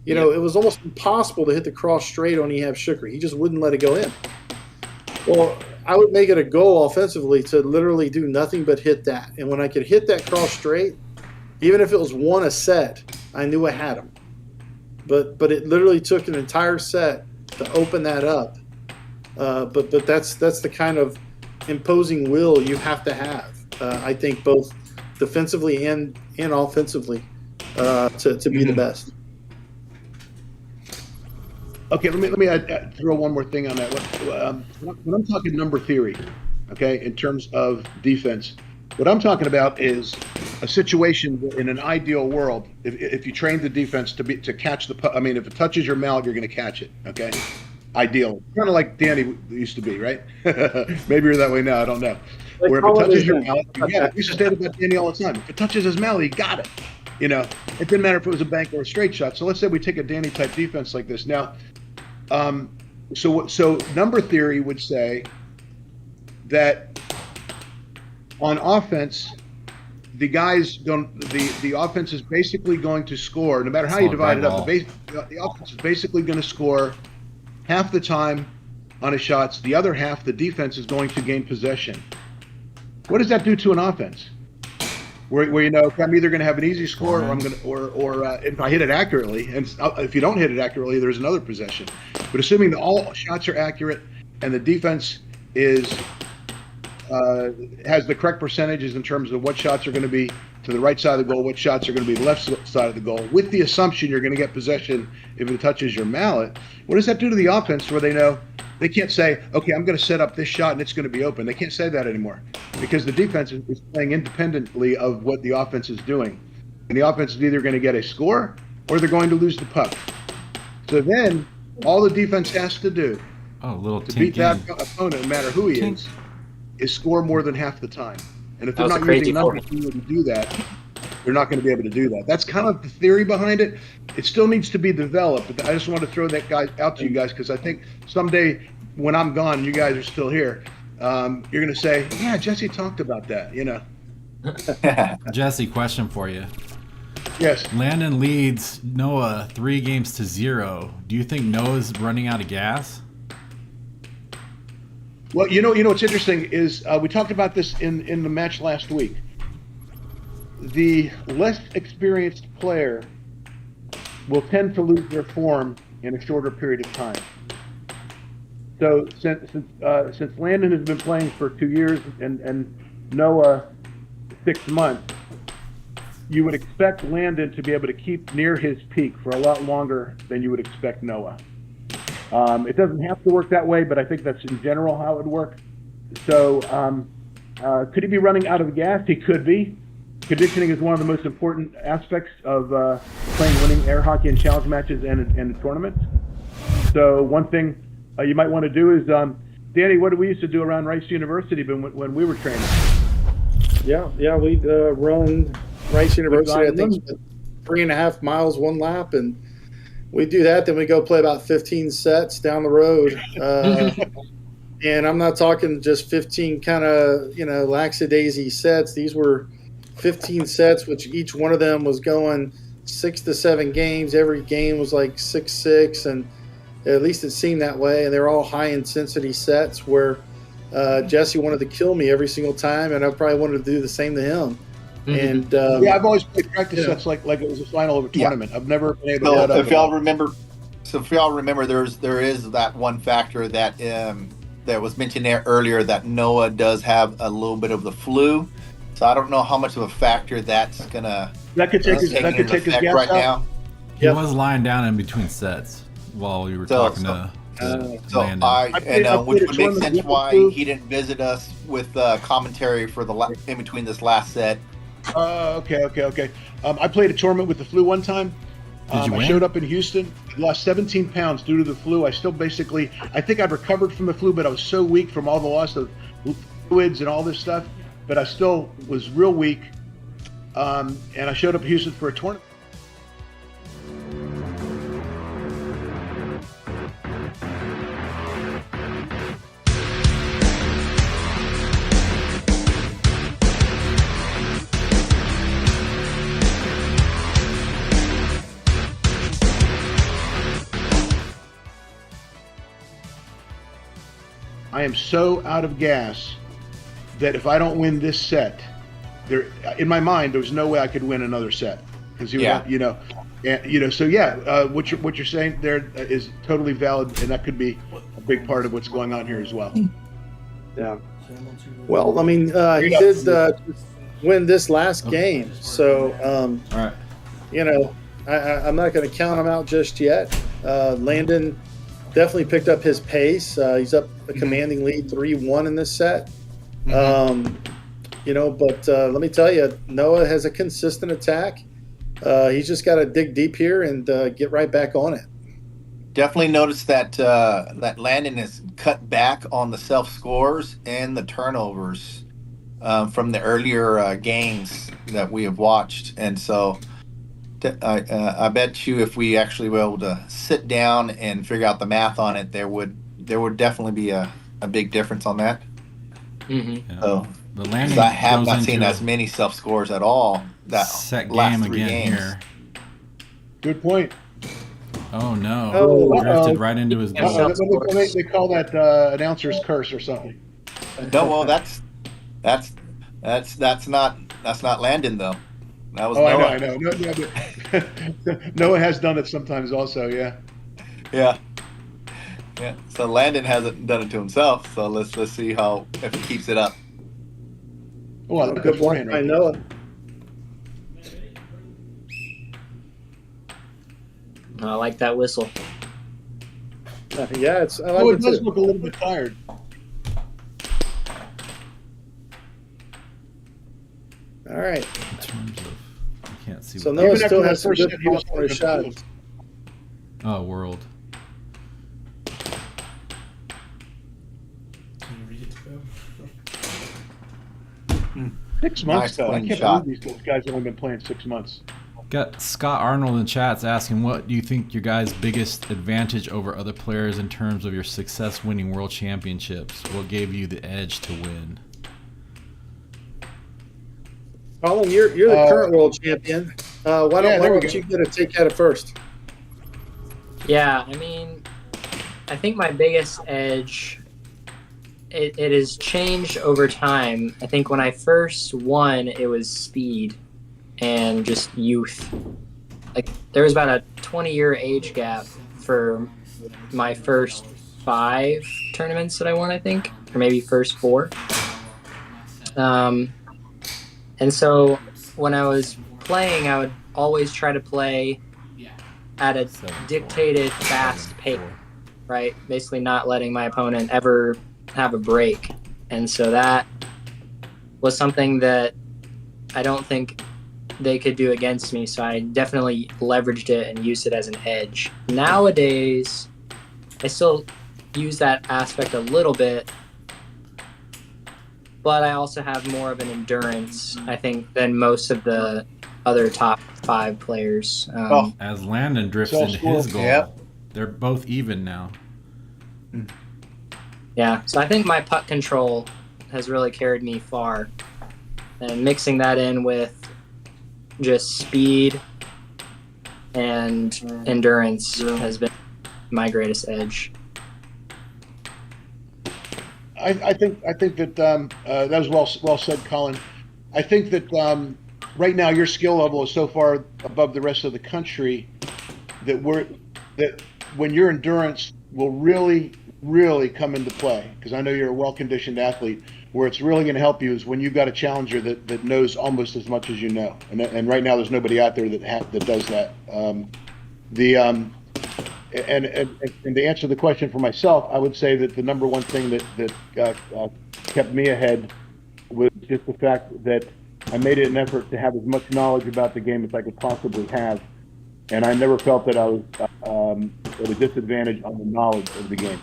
It was almost impossible to hit the cross straight on Ehab Shukri. He just wouldn't let it go in. Well, I would make it a goal offensively to literally do nothing but hit that. And when I could hit that cross straight, even if it was one a set, I knew I had him. But it literally took an entire set to open that up. But that's the kind of imposing will you have to have. I think both defensively and offensively to be the best. Okay, let me throw one more thing on that. When I'm talking number theory, okay, in terms of defense, what I'm talking about is a situation where in an ideal world, if you train the defense to catch the puck, if it touches your mallet, you're going to catch it. Okay, ideal, kind of like Danny used to be, right? Maybe you're that way now. I don't know. Where if it touches your mallet, you get it. We used to say that about Danny all the time. If it touches his mallet, he got it. It didn't matter if it was a bank or a straight shot. So let's say we take a Danny type defense like this now. So number theory would say that on offense, the offense is basically going to score, no matter how you divide it up. The offense is basically going to score half the time on his shots. The other half, the defense is going to gain possession. What does that do to an offense? Where I'm either going to have an easy score, or I'm going to, or if I hit it accurately, and if you don't hit it accurately, there's another possession. But assuming that all shots are accurate and the defense has the correct percentages in terms of what shots are going to be to the right side of the goal, what shots are going to be the left side of the goal, with the assumption you're going to get possession if it touches your mallet, what does that do to the offense where they know they can't say, okay, I'm going to set up this shot and it's going to be open? They can't say that anymore because the defense is playing independently of what the offense is doing. And the offense is either going to get a score or they're going to lose the puck. So then all the defense has to do to beat that opponent, no matter who he is score more than half the time. And if That they're was a not crazy using four. nothing to do that, they're not going to be able to do that. That's kind of the theory behind it. It still needs to be developed, but I just want to throw that guy out to you guys because I think someday when I'm gone, you guys are still here. You're going to say, "Yeah, Jesse talked about that." You know. Jesse, question for you. Yes. Landen leads Noah 3-0. Do you think Noah's running out of gas? Well, what's interesting is we talked about this in the match last week. The less experienced player will tend to lose their form in a shorter period of time. So since Landen has been playing for 2 years and Noah 6 months, you would expect Landen to be able to keep near his peak for a lot longer than you would expect Noah. It doesn't have to work that way, but I think that's in general how it would work. So could he be running out of gas? He could be. Conditioning is one of the most important aspects of playing winning air hockey in challenge matches and in tournaments. So one thing you might want to do is, Danny, what did we used to do around Rice University when we were training? Yeah, we run Rice University, I think, 3.5 miles one lap, and we do that. Then we go play about 15 sets down the road. And I'm not talking just 15 kind of, lackadaisy sets. These were 15 sets, which each one of them was going 6 to 7 games. Every game was like 6-6, and at least it seemed that way. And they're all high intensity sets where Jesse wanted to kill me every single time, and I probably wanted to do the same to him. And yeah, I've always played practice sets like it was a final of a tournament. I've never been able to let up. If y'all remember, there is that one factor that that was mentioned there earlier, that Noah does have a little bit of the flu. So I don't know how much of a factor that's gonna could take his gas right out. now. He was lying down in between sets while we were talking to Landen. Which would make sense why he didn't visit us with commentary for in between this last set. Okay. I played a tournament with the flu one time. Did you win? I showed up in Houston, lost 17 pounds due to the flu. I think I'd recovered from the flu, but I was so weak from all the loss of fluids and all this stuff, but I still was real weak. And I showed up in Houston for a tournament. I am so out of gas that if I don't win this set, in my mind, there's no way I could win another set because what you're saying there is totally valid, and that could be a big part of what's going on here as well. Yeah. Well, I mean, he did win this last game, so All right. I'm not going to count him out just yet. Landen definitely picked up his pace. He's up a commanding lead 3-1 in this set. But let me tell you, Noah has a consistent attack. He's just got to dig deep here and get right back on it. Definitely noticed that that Landen has cut back on the self scores and the turnovers from the earlier games that we have watched, and so I bet you if we actually were able to sit down and figure out the math on it, there would definitely be a big difference on that. Yeah. So The Landen I have goes not into seen as many self scores at all that set last game 3 again games. here. Good point. Oh no! Oh, Drifted right into his goal. They call that announcer's curse or something. No, well that's not Landen though. That was Oh, Noah. I know. No, but Noah has done it sometimes also. Yeah. Yeah. So Landen hasn't done it to himself. So let's see if he keeps it up. Oh, I like Good that block forehand by right there. Noah. I like that whistle. Yeah, I like Oh, it it does too. look a little bit tired. All right. In terms of, I can't see. So what Noah Even after still that has some first good set, he was corner shots. Oh, world. Can you read it to them? 6 months, Nice though. I clean can't shot. believe these guys have only been playing 6 months. Got Scott Arnold in chat's asking, what do you think your guys' biggest advantage over other players in terms of your success winning world championships? What gave you the edge to win? Colin, you're the current world champion. Why don't you get a take at it first? Yeah, I mean, I think my biggest edge, it has changed over time. I think when I first won, it was speed and just youth. Like, there was about a 20-year age gap for my first 5 tournaments that I won, I think, or maybe first 4. And so when I was playing, I would always try to play at a dictated fast pace, right? Basically not letting my opponent ever have a break. And so that was something that I don't think they could do against me. So I definitely leveraged it and used it as an edge. Nowadays, I still use that aspect a little bit, but I also have more of an endurance, I think, than most of the other top 5 players. As Landen drifts into his goal, they're both even now. Yeah, so I think my puck control has really carried me far. And mixing that in with just speed and endurance has been my greatest edge. I think that that was well said, Colin. I think that right now your skill level is so far above the rest of the country that when your endurance will really come into play, because I know you're a well-conditioned athlete. Where it's really going to help you is when you've got a challenger that knows almost as much as you know, and right now there's nobody out there that does that. And to answer the question for myself, I would say that the number one thing that kept me ahead was just the fact that I made it an effort to have as much knowledge about the game as I could possibly have, and I never felt that I was at a disadvantage on the knowledge of the game.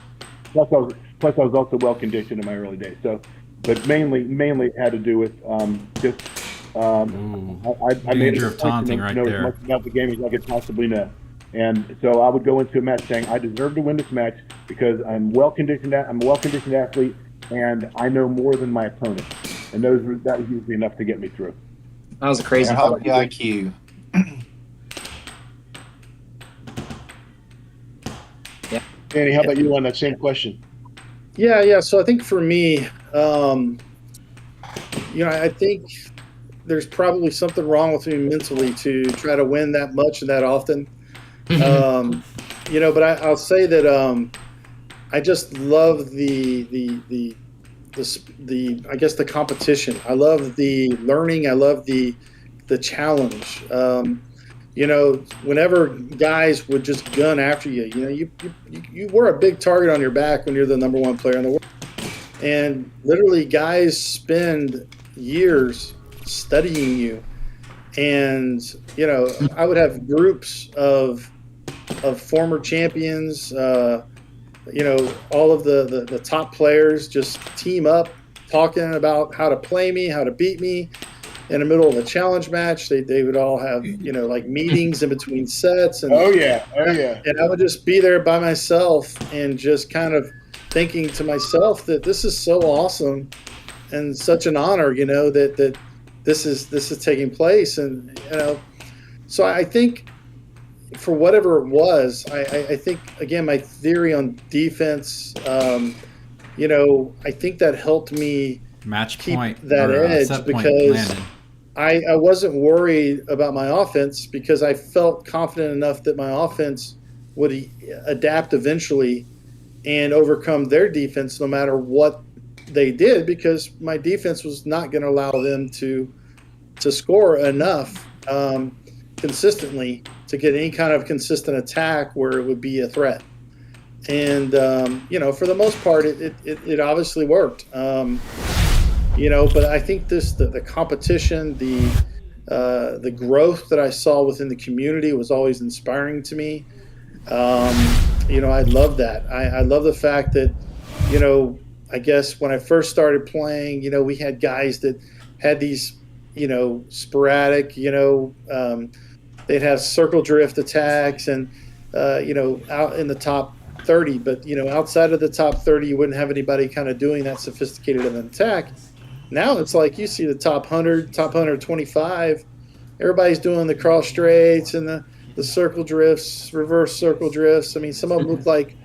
Plus, I was also well conditioned in my early days. So, but mainly it had to do with I made it Danger of taunting right know there. as much about the game as I could possibly know. And so I would go into a match saying, I deserve to win this match because I'm a well-conditioned athlete, and I know more than my opponent. And that was usually enough to get me through. That was a crazy. How about the IQ? Danny, how about you on that same question? Yeah. So I think for me, I think there's probably something wrong with me mentally to try to win that much and that often. But I'll say that I just love the I guess the competition. I love the learning. I love the challenge. Whenever guys would just gun after you, you were a big target on your back when you're the number 1 player in the world. And literally guys spend years studying you. And, I would have groups of former champions, all of the top players just team up talking about how to play me, how to beat me. In the middle of a challenge match, they would all have, like meetings in between sets. And, Oh yeah. And I would just be there by myself and just kind of thinking to myself that this is so awesome and such an honor, that this is taking place. And, so I think for whatever it was, I think, again, my theory on defense, I think that helped me Match keep point that edge set point because landed. I wasn't worried about my offense because I felt confident enough that my offense would adapt eventually and overcome their defense no matter what they did, because my defense was not going to allow them to score enough consistently to get any kind of consistent attack where it would be a threat. And, for the most part, it obviously worked. But I think the competition, the growth that I saw within the community was always inspiring to me. I love that. I love the fact that, I guess when I first started playing, we had guys that had these, sporadic, they'd have circle drift attacks and, out in the top 30. But, outside of the top 30, you wouldn't have anybody kind of doing that sophisticated of an attack. Now it's like you see the top 100, top 125. Everybody's doing the cross straights and the circle drifts, reverse circle drifts. I mean, some of them look like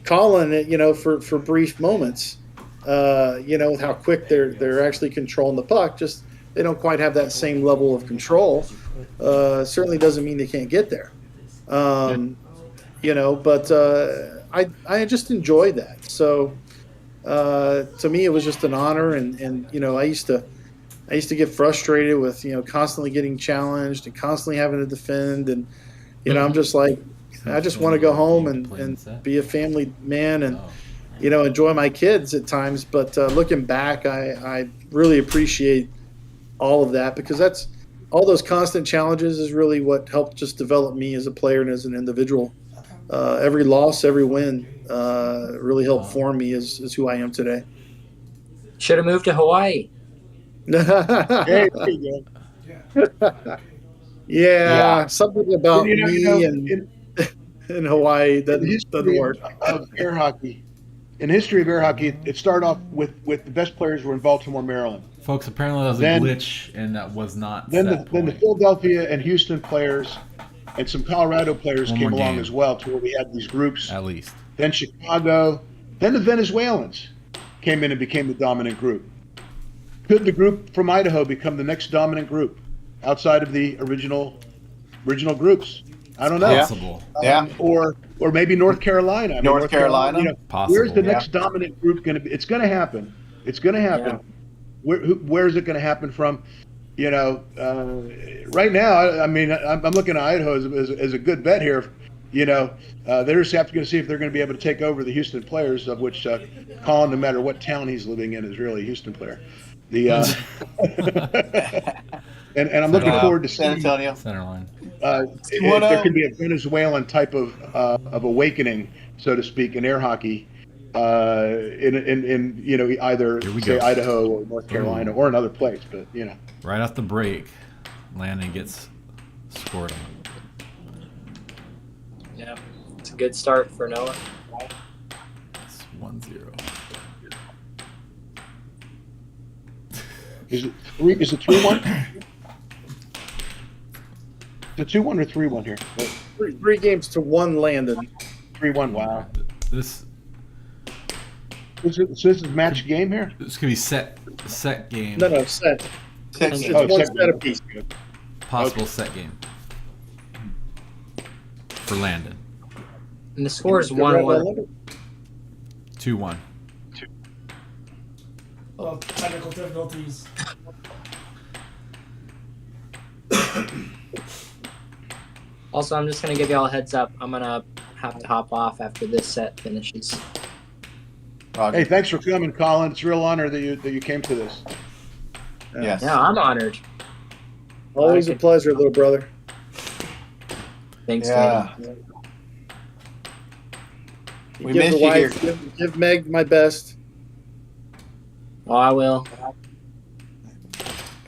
calling it, for brief moments. With how quick they're actually controlling the puck. Just they don't quite have that same level of control. Certainly doesn't mean they can't get there. But I just enjoyed that. So to me, it was just an honor, and I used to get frustrated with constantly getting challenged and constantly having to defend, and I'm just like, I just want to go home and be a family man and enjoy my kids at times. But looking back, I really appreciate all of that, because that's all those constant challenges is really what helped just develop me as a player and as an individual. Every loss, every win really helped form me as who I am today. Should have moved to Hawaii. There you go. Yeah, something about me and in Hawaii doesn't work. Of air hockey. In the history of air hockey, it started off with the best players were in Baltimore, Maryland. Folks, apparently that was a glitch, and that was not. Then the Philadelphia and Houston players and some Colorado players came along as well, to where we had these groups. At least. Then Chicago. Then the Venezuelans came in and became the dominant group. Could the group from Idaho become the next dominant group outside of the original groups? I don't know. Possible. Or maybe North Carolina. North Carolina? Possible. Where's the next dominant group going to be? It's going to happen. It's going to happen. Yeah. Where's it going to happen from? Right now, I mean, I'm looking at Idaho as a good bet here. They're just have to see if they're going to be able to take over the Houston players, of which Colin, no matter what town he's living in, is really a Houston player. And I'm looking forward to San seeing Antonio. Centerline. if there could be a Venezuelan type of awakening, so to speak, in air hockey, in either say Idaho or North Carolina or another place, but right off the break, Landen gets scored on. Yeah, it's a good start for Noah. It's 1-0. Is it 3-1? The 2-1 or 3-1 here? Three games to one Landen. 3-1. Wow. This is match game here. This could be set game. No, set. It's one set apiece. Possible set game for Landen. And the score is 1-1. 2-1. Oh, technical difficulties. Also, I'm just going to give y'all a heads up. I'm going to have to hop off after this set finishes. Hey, thanks for coming, Colin. It's a real honor that you came to this. Yes. Yeah, I'm honored. Always a pleasure, little brother. Thanks, Yeah. man. We missed you here. Give Meg my best. Oh, I will.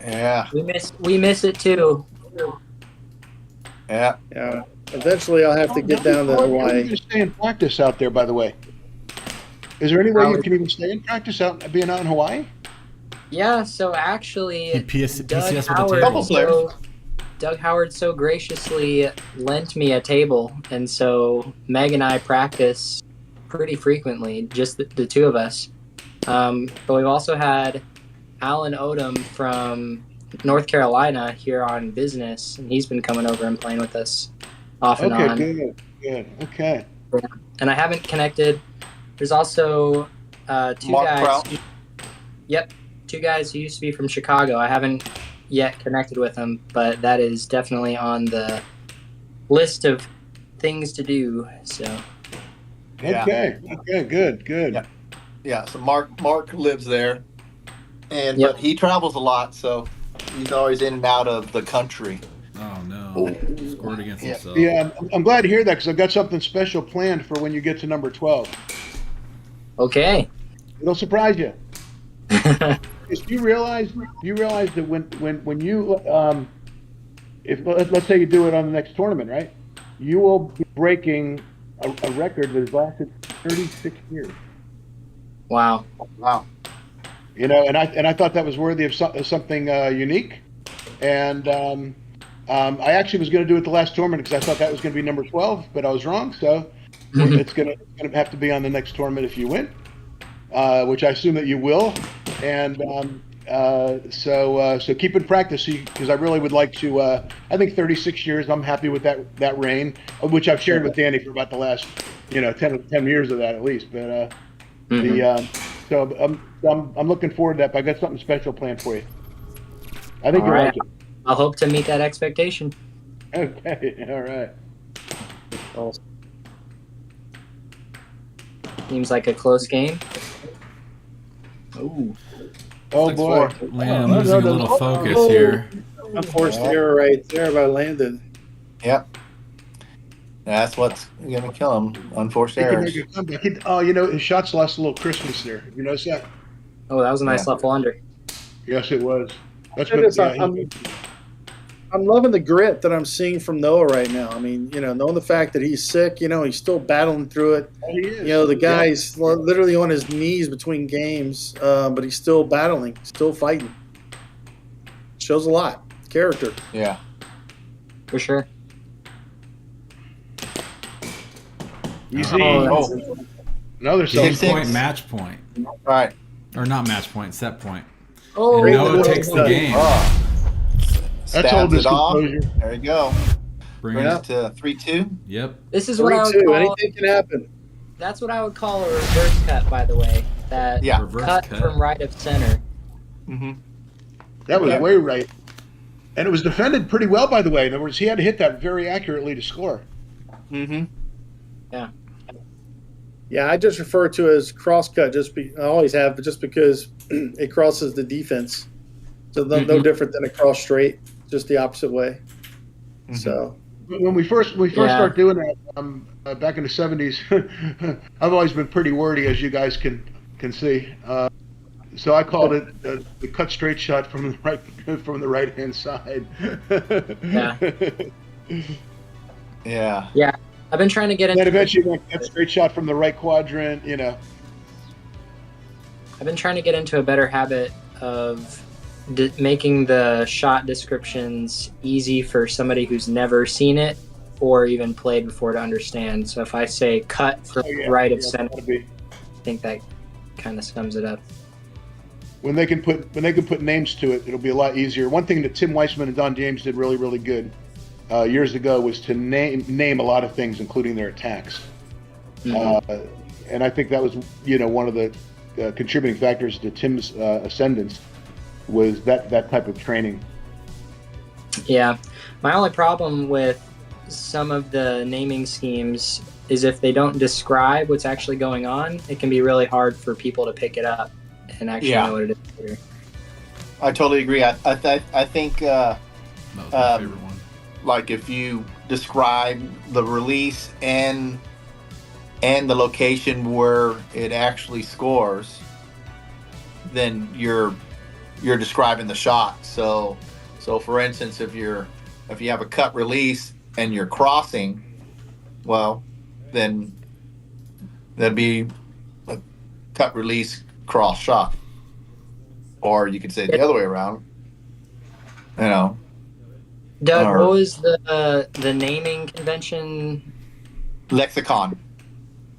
Yeah. We miss it too. Yeah. Yeah. Eventually, I'll have to get down to How are you Hawaii. going to stay in practice out there, by the way? Is there any way you can even stay in practice being out in Hawaii? Yeah, so actually, PCS Doug Howard so graciously lent me a table, and so Meg and I practice pretty frequently, just the two of us. But we've also had Alan Odom from North Carolina here on business, and he's been coming over and playing with us off and on. Okay, good. Okay. And I haven't connected. There's also two Mark guys. Prout. Yep, two guys who used to be from Chicago. I haven't yet connected with them, but that is definitely on the list of things to do. So. Yeah. Okay. Good. Yeah. So Mark lives there, and Yep. but he travels a lot, so he's always in and out of the country. Oh no! Scored against himself. Yeah, I'm glad to hear that, because I've got something special planned for when you get to number 12. Okay. It'll surprise you. Marcus, do you realize that when you if let's say you do it on the next tournament, right? You will be breaking a record that has lasted 36 years. Wow. Wow. You know, and I thought that was worthy of something unique. And I actually was going to do it the last tournament because I thought that was going to be number 12, but I was wrong. So it's going to have to be on the next tournament if you win, which I assume that you will. And so keep in practice because I really would like to. I think 36 years. I'm happy with that reign, which I've shared with Danny for about the last 10 years of that at least. But so I'm looking forward to that. But I got something special planned for you. I think you'll like it. I'll hope to meet that expectation. Okay. All right. Awesome. Seems like a close game. Ooh. Oh boy. Landon losing a little focus here. Unforced error right there by Landon. Yep. That's what's going to kill him. Unforced He can errors. make a comeback. His shots lost a little crispness there. You notice that? Oh, that was a nice level under. Yes, it was. That's It is, what. I'm loving the grit that I'm seeing from Noah right now. I mean, knowing the fact that he's sick, he's still battling through it. Oh, he is. The guy's literally on his knees between games, but he's still battling, still fighting. Shows a lot. Character. Yeah. For sure. Easy. Oh, Another Point, match point. All right. Or not match point, set point. Oh, And Noah takes the game. Oh. That's all Stabs it off. discomposure. There you go. Brings Brings it to 3-2. Yep. this is what I would 3-2. call. Anything can happen. That's what I would call a reverse cut, by the way. That Yeah. Reverse cut cut. from right of center. Mm-hmm. That was Yeah. way right. And it was defended pretty well, by the way. In other words, he had to hit that very accurately to score. Mm-hmm. Yeah, I just refer to it as cross cut. I always have, but just because it crosses the defense, so no different than a cross straight, just the opposite way. Mm-hmm. So When we first started doing that back in the 70s, I've always been pretty wordy, as you guys can see. So I called it the cut straight shot from the right hand side. Yeah. Yeah. I've been trying to get into. Then eventually went cut straight shot from the right quadrant. I've been trying to get into a better habit of making the shot descriptions easy for somebody who's never seen it or even played before to understand. So if I say cut from right of center, I think that kind of sums it up. When they can put names to it, it'll be a lot easier. One thing that Tim Weissman and Don James did really, really good years ago was to name a lot of things, including their attacks. Mm-hmm. And I think that was one of the contributing factors to Tim's ascendance was that type of training. Yeah. My only problem with some of the naming schemes is if they don't describe what's actually going on, it can be really hard for people to pick it up and actually know what it is. I totally agree. I think That was my favorite one. like if you describe the release and the location where it actually scores, then you're describing the shot. So for instance, if you have a cut release and you're crossing, well, then that'd be a cut release cross shot. Or you could say the other way around. Doug, Or- what was the naming convention? Lexicon.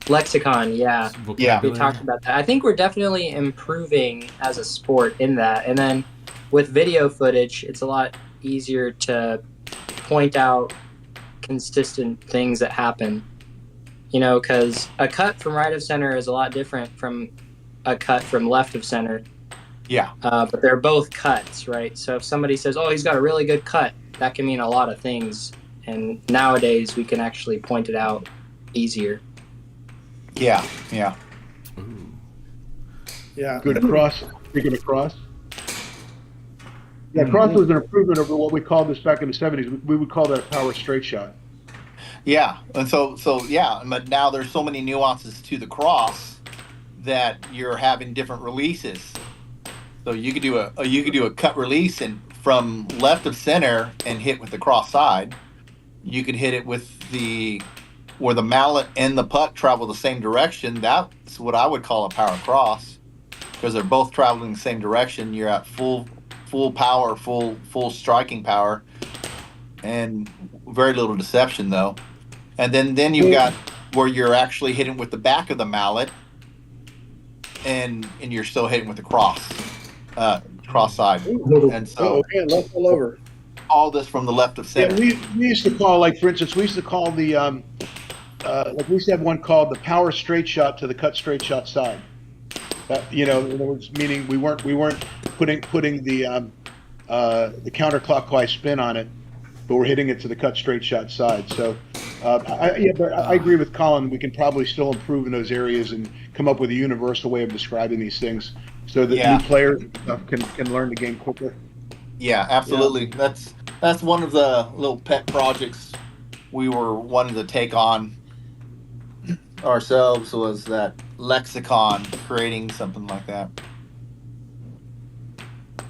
Lexicon, yeah. We Vocabulary. talked about that. I think we're definitely improving as a sport in that. And then with video footage, it's a lot easier to point out consistent things that happen. Because a cut from right of center is a lot different from a cut from left of center. Yeah. But they're both cuts, right? So if somebody says, oh, he's got a really good cut, that can mean a lot of things. And nowadays we can actually point it out easier. Yeah. yeah, Good cross. Speaking of cross. Yeah, cross was an improvement over what we called this back in the 70s. We would call that a power straight shot. Yeah, and so yeah, but now there's so many nuances to the cross that you're having different releases. So you could do a cut release and from left of center and hit with the cross side. You could hit it with where the mallet and the puck travel the same direction. That's what I would call a power cross, because they're both traveling the same direction. You're at full power, full striking power, and very little deception though. And then you've got where you're actually hitting with the back of the mallet, and you're still hitting with the cross side. And so left all over. All this from the left of center. Yeah, we used to call, like, for instance, we used to call the like we used to have one called the power straight shot to the cut straight shot side. In other words, meaning we weren't putting the counterclockwise spin on it, but we're hitting it to the cut straight shot side. So I agree with Colin. We can probably still improve in those areas and come up with a universal way of describing these things, so that new players can learn the game quicker. Yeah, absolutely. Yeah. That's one of the little pet projects we were wanting to take on ourselves, was that lexicon, creating something like that.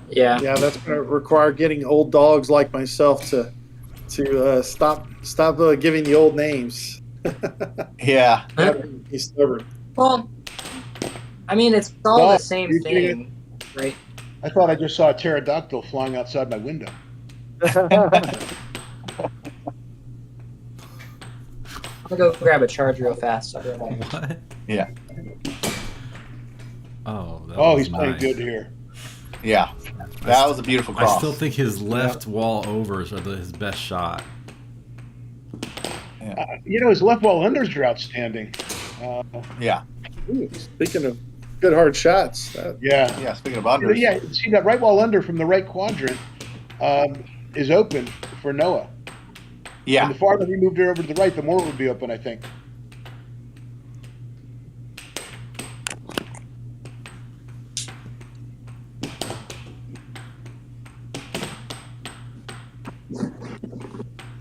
Yeah, that's going to require getting old dogs like myself to stop giving the old names. Yeah. He's stubborn. well, I mean, it's all the same thing, right? I thought I just saw a pterodactyl flying outside my window. I'll go grab a charge real fast. I'll be right back. What? Yeah. Oh, he's playing good here. Yeah. That was a beautiful cross. I still think his left wall overs are his best shot. His left wall unders are outstanding. Yeah. Ooh, speaking of good hard shots. Yeah, speaking of unders. Yeah, see that right wall under from the right quadrant is open for Noah. Yeah. And the farther he moved it over to the right, the more it would be open, I think.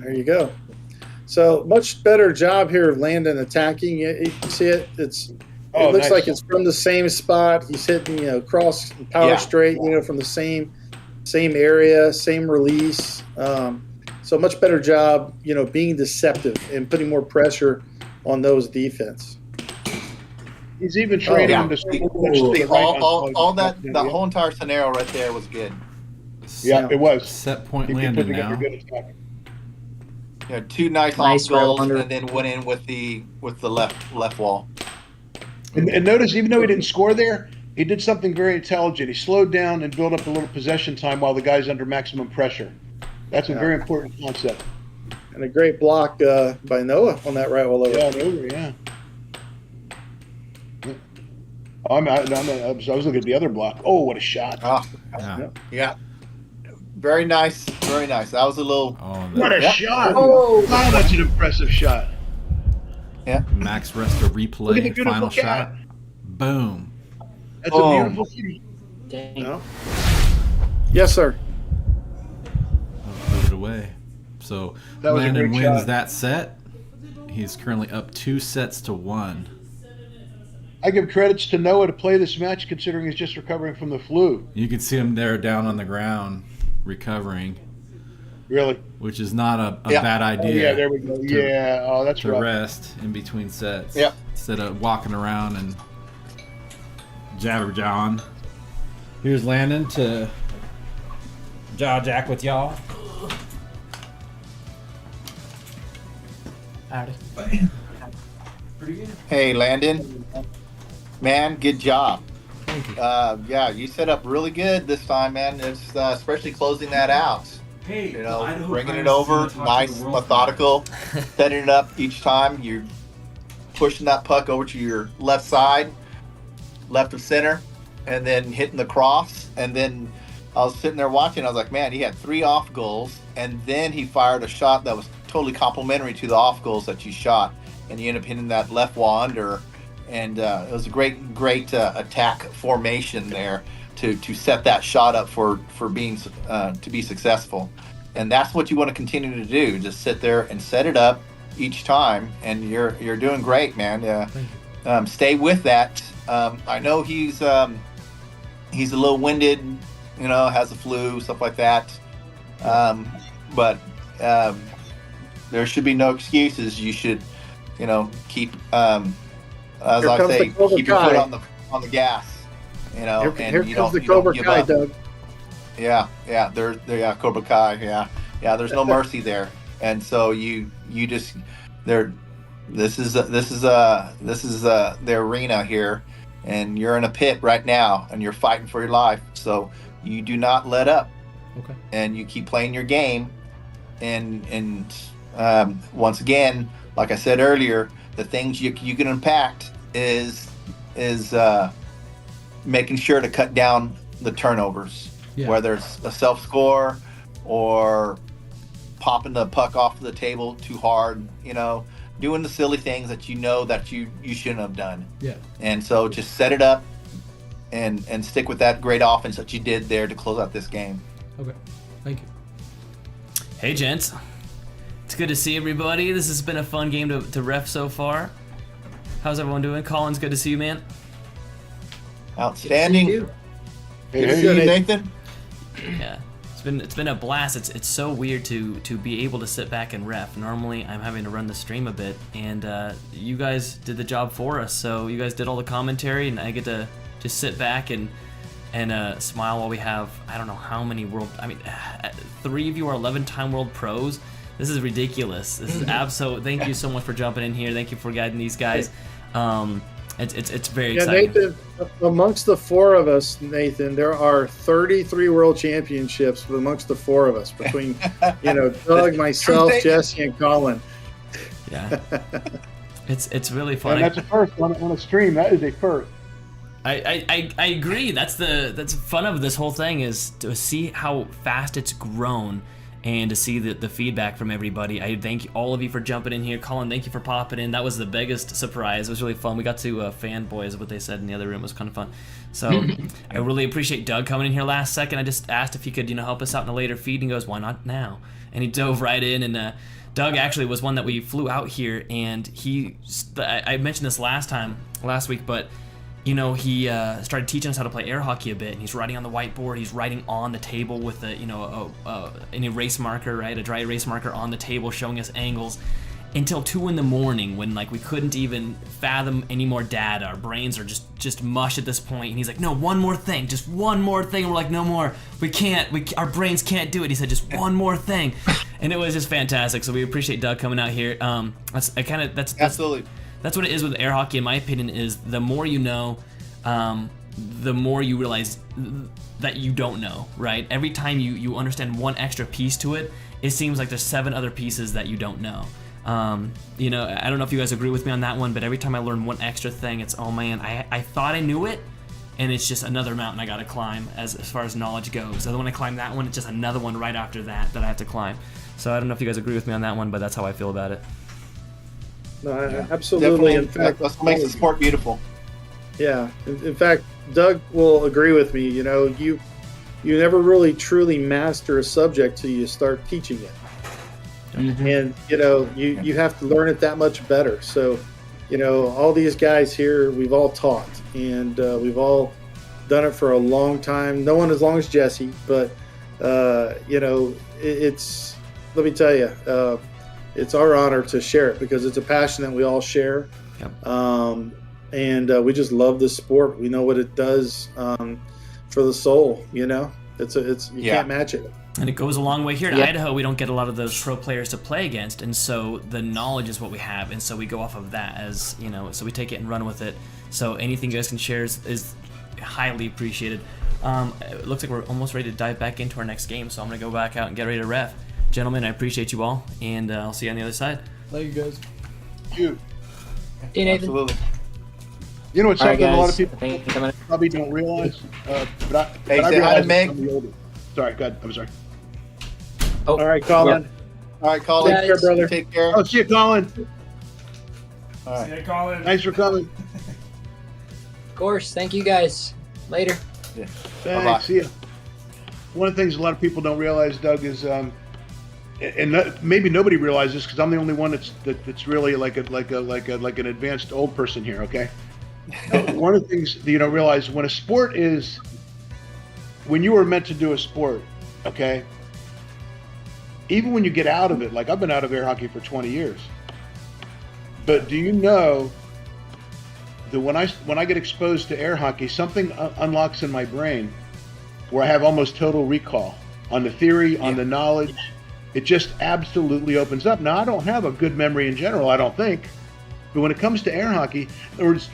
There you go. So much better job here of Landen attacking. You see it? It looks nice. like it's from the same spot. He's hitting, cross power straight, from the same area, same release. So much better job, being deceptive and putting more pressure on those defense. He's even training him to stay all that the whole entire scenario right there was good. Yeah, it was. Set point Landen now. Two nice off goals, and then went in with the left wall. And notice, even though he didn't score there, he did something very intelligent. He slowed down and built up a little possession time while the guy's under maximum pressure. That's a very important concept. And a great block by Noah on that right wall over. Yeah. I was looking at the other block. Oh, what a shot! Yeah. Very nice. That was a little. What a shot! Oh, wow, that's an impressive shot. Yeah. Max Resta replay, final shot. Boom. That's a beautiful shot. Dang. No? Yes, sir. Put it away. So Landen wins that set. He's currently up 2-1. I give credits to Noah to play this match, considering he's just recovering from the flu. You can see him there down on the ground, recovering. Really? Which is not a bad idea. There we go. That's to rough. rest in between sets. Yep. Instead of walking around and jabber-jawing. Here's Landen to jaw-jack with y'all. Howdy. Pretty good. Hey, Landen. Man, good job. You set up really good this time, man. It's especially closing that out. Hey, bringing it over, nice, methodical, setting it up each time. You're pushing that puck over to your left side, left of center, and then hitting the cross. And then I was sitting there watching. I was like, man, he had 3 off goals, and then he fired a shot that was totally complementary to the off goals that you shot, and you end up hitting that left wall under. And it was a great attack formation there to set that shot up for being to be successful. And that's what you want to continue to do. Just sit there and set it up each time, and you're doing great, man. Stay with that. I know he's he's a little winded, has the flu, stuff like that. But there should be no excuses. You should, keep, as I say, keep your foot on the gas. Here comes the Cobra Kai, Doug. Yeah, Cobra Kai. Yeah. There's no mercy there, and so you just there. This is the arena here, and you're in a pit right now, and you're fighting for your life. So you do not let up, Okay. and you keep playing your game, and once again, like I said earlier, the things you can impact is making sure to cut down the turnovers, whether it's a self score or popping the puck off the table too hard, doing the silly things that that you shouldn't have done. Yeah. And so just set it up and stick with that great offense that you did there to close out this game. Okay. Thank you. Hey, gents. It's good to see everybody. This has been a fun game to ref so far. How's everyone doing? Colin's good to see you, man. Outstanding. Hey, Good to see you, Nathan. Yeah. It's been a blast. It's so weird to be able to sit back and ref. Normally I'm having to run the stream a bit, and you guys did the job for us. So you guys did all the commentary, and I get to just sit back and smile while we have I don't know how many three of you are 11-time world pros. This is ridiculous. This is absolute. Thank you so much for jumping in here. Thank you for guiding these guys. It's very exciting. Nathan, amongst the four of us, Nathan, there are 33 world championships amongst the four of us between, Doug, myself, Jesse, and Colin. Yeah, it's really funny. And that's a first on a stream. That is a first. I agree. That's fun of this whole thing is to see how fast it's grown. And to see the feedback from everybody. I thank all of you for jumping in here. Colin, thank you for popping in. That was the biggest surprise. It was really fun. We got to fanboy is what they said in the other room. It was kind of fun. So I really appreciate Doug coming in here last second. I just asked if he could help us out in a later feed, and he goes, why not now? And he dove right in. And Doug actually was one that we flew out here, and I mentioned this last week, but he started teaching us how to play air hockey a bit, and he's writing on the whiteboard. He's writing on the table with an erase marker, right? A dry erase marker on the table, showing us angles until 2 a.m. when we couldn't even fathom any more data. Our brains are just mush at this point. And he's like, no, one more thing, just one more thing. And we're like, no more. We can't. Our brains can't do it. He said, just one more thing, and it was just fantastic. So we appreciate Doug coming out here. That's Absolutely. That's what it is with air hockey, in my opinion, is the more you know, the more you realize that you don't know, right? Every time you understand one extra piece to it, it seems like there's 7 other pieces that you don't know. I don't know if you guys agree with me on that one, but every time I learn one extra thing, it's, oh man, I thought I knew it, and it's just another mountain I gotta climb as far as knowledge goes. So when I climb that one, it's just another one right after that I have to climb. So I don't know if you guys agree with me on that one, but that's how I feel about it. No, absolutely. In fact, that's what makes the sport beautiful. Yeah. In fact, Doug will agree with me. You never really truly master a subject till you start teaching it. Mm-hmm. And you have to learn it that much better. So, all these guys here, we've all taught, and we've all done it for a long time. No one as long as Jesse, but it's. Let me tell you. It's our honor to share it because it's a passion that we all share. Yep. And we just love this sport. We know what it does for the soul. It's you can't match it. And it goes a long way here in Idaho. We don't get a lot of those pro players to play against, and so the knowledge is what we have, and so we go off of that as so we take it and run with it. So anything you guys can share is highly appreciated. It looks like we're almost ready to dive back into our next game, so I'm gonna go back out and get ready to ref. Gentlemen, I appreciate you all, and I'll see you on the other side. Thank you, guys. You. Hey, Nathan. Absolutely. You know, it's something a lot of people Thank you for coming. probably don't realize. But Hey, I say hi to realize Meg. I'm the oldest. Sorry, go ahead. I'm sorry. All right, Colin. All right, Colin. Take care, brother. Take care. Oh, see you, Colin. All right. See ya, Colin. Thanks for coming. Of course. Thank you, guys. Later. Yeah. Thanks. Bye-bye. See ya. One of the things a lot of people don't realize, Doug, is maybe nobody realizes because I'm the only one that's really like an advanced old person here. Okay. One of the things that you don't realize when a sport is when you were meant to do a sport, okay, even when you get out of it, like I've been out of air hockey for 20 years, but do you know that when I get exposed to air hockey, something unlocks in my brain where I have almost total recall on the theory, on the knowledge. It just absolutely opens up. Now, I don't have a good memory in general, I don't think, but when it comes to air hockey, in other words,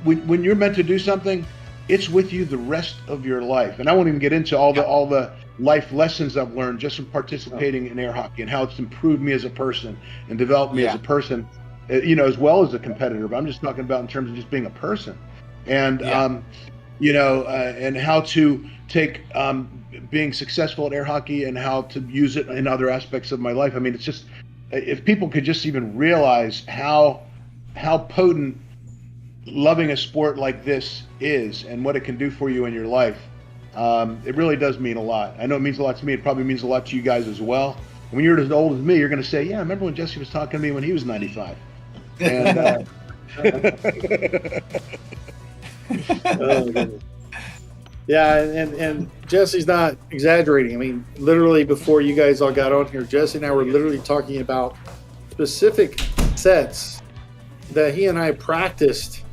when you're meant to do something, it's with you the rest of your life. And I won't even get into all the life lessons I've learned just from participating in air hockey and how it's improved me as a person and developed me as a person, as well as a competitor. But I'm just talking about in terms of just being a person, and and how to take being successful at air hockey and how to use it in other aspects of my life. I mean, it's just, if people could just even realize how potent loving a sport like this is and what it can do for you in your life, it really does mean a lot. I know it means a lot to me. It probably means a lot to you guys as well. And when you're as old as me, you're going to say, yeah, I remember when Jesse was talking to me when he was 95. And, oh, goodness. Yeah, and Jesse's not exaggerating. I mean, literally before you guys all got on here, Jesse and I were literally talking about specific sets that he and I practiced.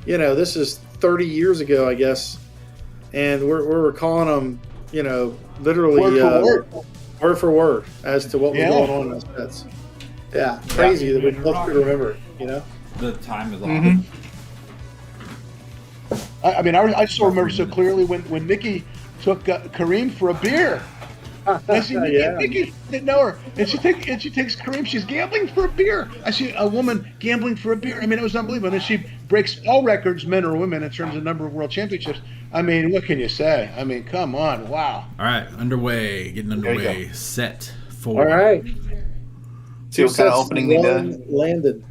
This is 30 years ago, I guess, and we're recalling them, literally word for word as to what was going on in those sets. Yeah, crazy that we both could remember it, The time is off. I mean, I still remember so clearly when Nikki took Kareem for a beer. I see Nikki didn't know her, and she takes Kareem. She's gambling for a beer. I see a woman gambling for a beer. I mean, it was unbelievable. And then she breaks all records, men or women, in terms of number of world championships. I mean, what can you say? I mean, come on, wow. All right, getting underway. Set 4. All right. See what kind of opening he does. Landed.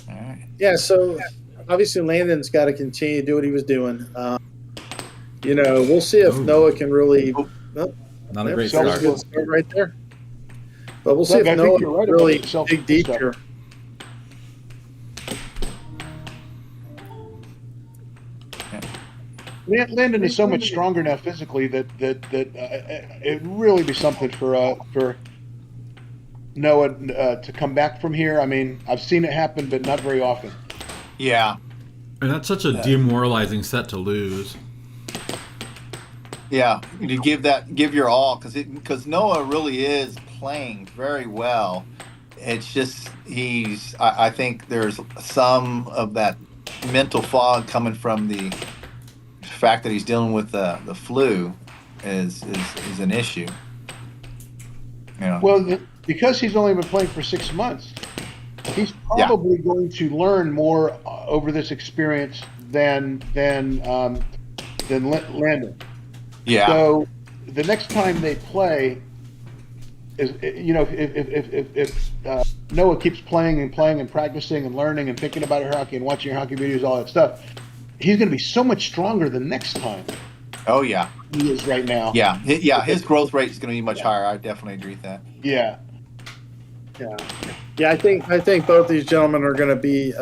All right. Yeah, so obviously Landon's got to continue to do what he was doing. We'll see if Noah can really. Not a great start. Right there. But we'll see if Noah can really dig deep here. Landon is so much stronger now physically that it really be something for Noah to come back from here. I mean, I've seen it happen, but not very often. Yeah. And that's such a demoralizing set to lose. Yeah, you give your all, because Noah really is playing very well. It's just I think there's some of that mental fog coming from the fact that he's dealing with the flu is an issue. Well, because he's only been playing for 6 months, he's probably going to learn more over this experience than Landon. Yeah. So the next time they play is, if Noah keeps playing and practicing and learning and thinking about hockey and watching your hockey videos, all that stuff, he's going to be so much stronger the next time. Oh yeah. He is right now. Yeah. His growth rate is going to be much higher. I definitely agree with that. Yeah. Yeah. I think both these gentlemen are going to be,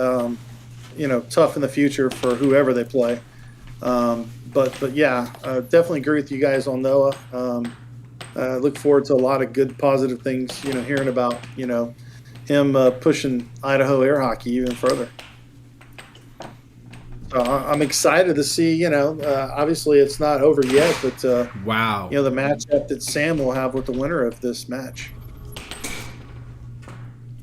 tough in the future for whoever they play. But yeah, definitely agree with you guys on Noah. Look forward to a lot of good, positive things, hearing about, him pushing Idaho air hockey even further. So I'm excited to see, obviously it's not over yet, but wow, the matchup that Sam will have with the winner of this match.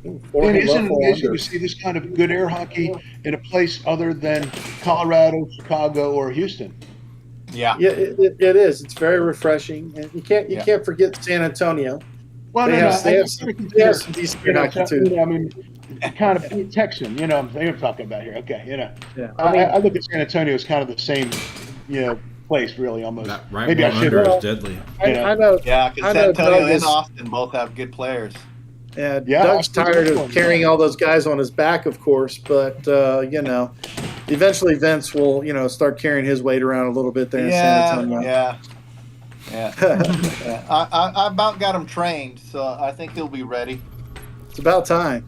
And isn't it amazing to see this kind of good air hockey in a place other than Colorado, Chicago, or Houston? Yeah, it is. It's very refreshing, and you can't forget San Antonio. Well, they have some decent hockey too. I mean, kind of Texan. I'm talking about here. Okay, Yeah. I look at San Antonio as kind of the same, place really almost. That right Maybe I should. Is deadly. I know. Yeah, because San Antonio and Austin both have good players. Yeah, Doug's tired of carrying all those guys on his back, of course, but eventually Vince will, start carrying his weight around a little bit there in San Antonio. Yeah. I about got him trained, so I think he'll be ready. It's about time.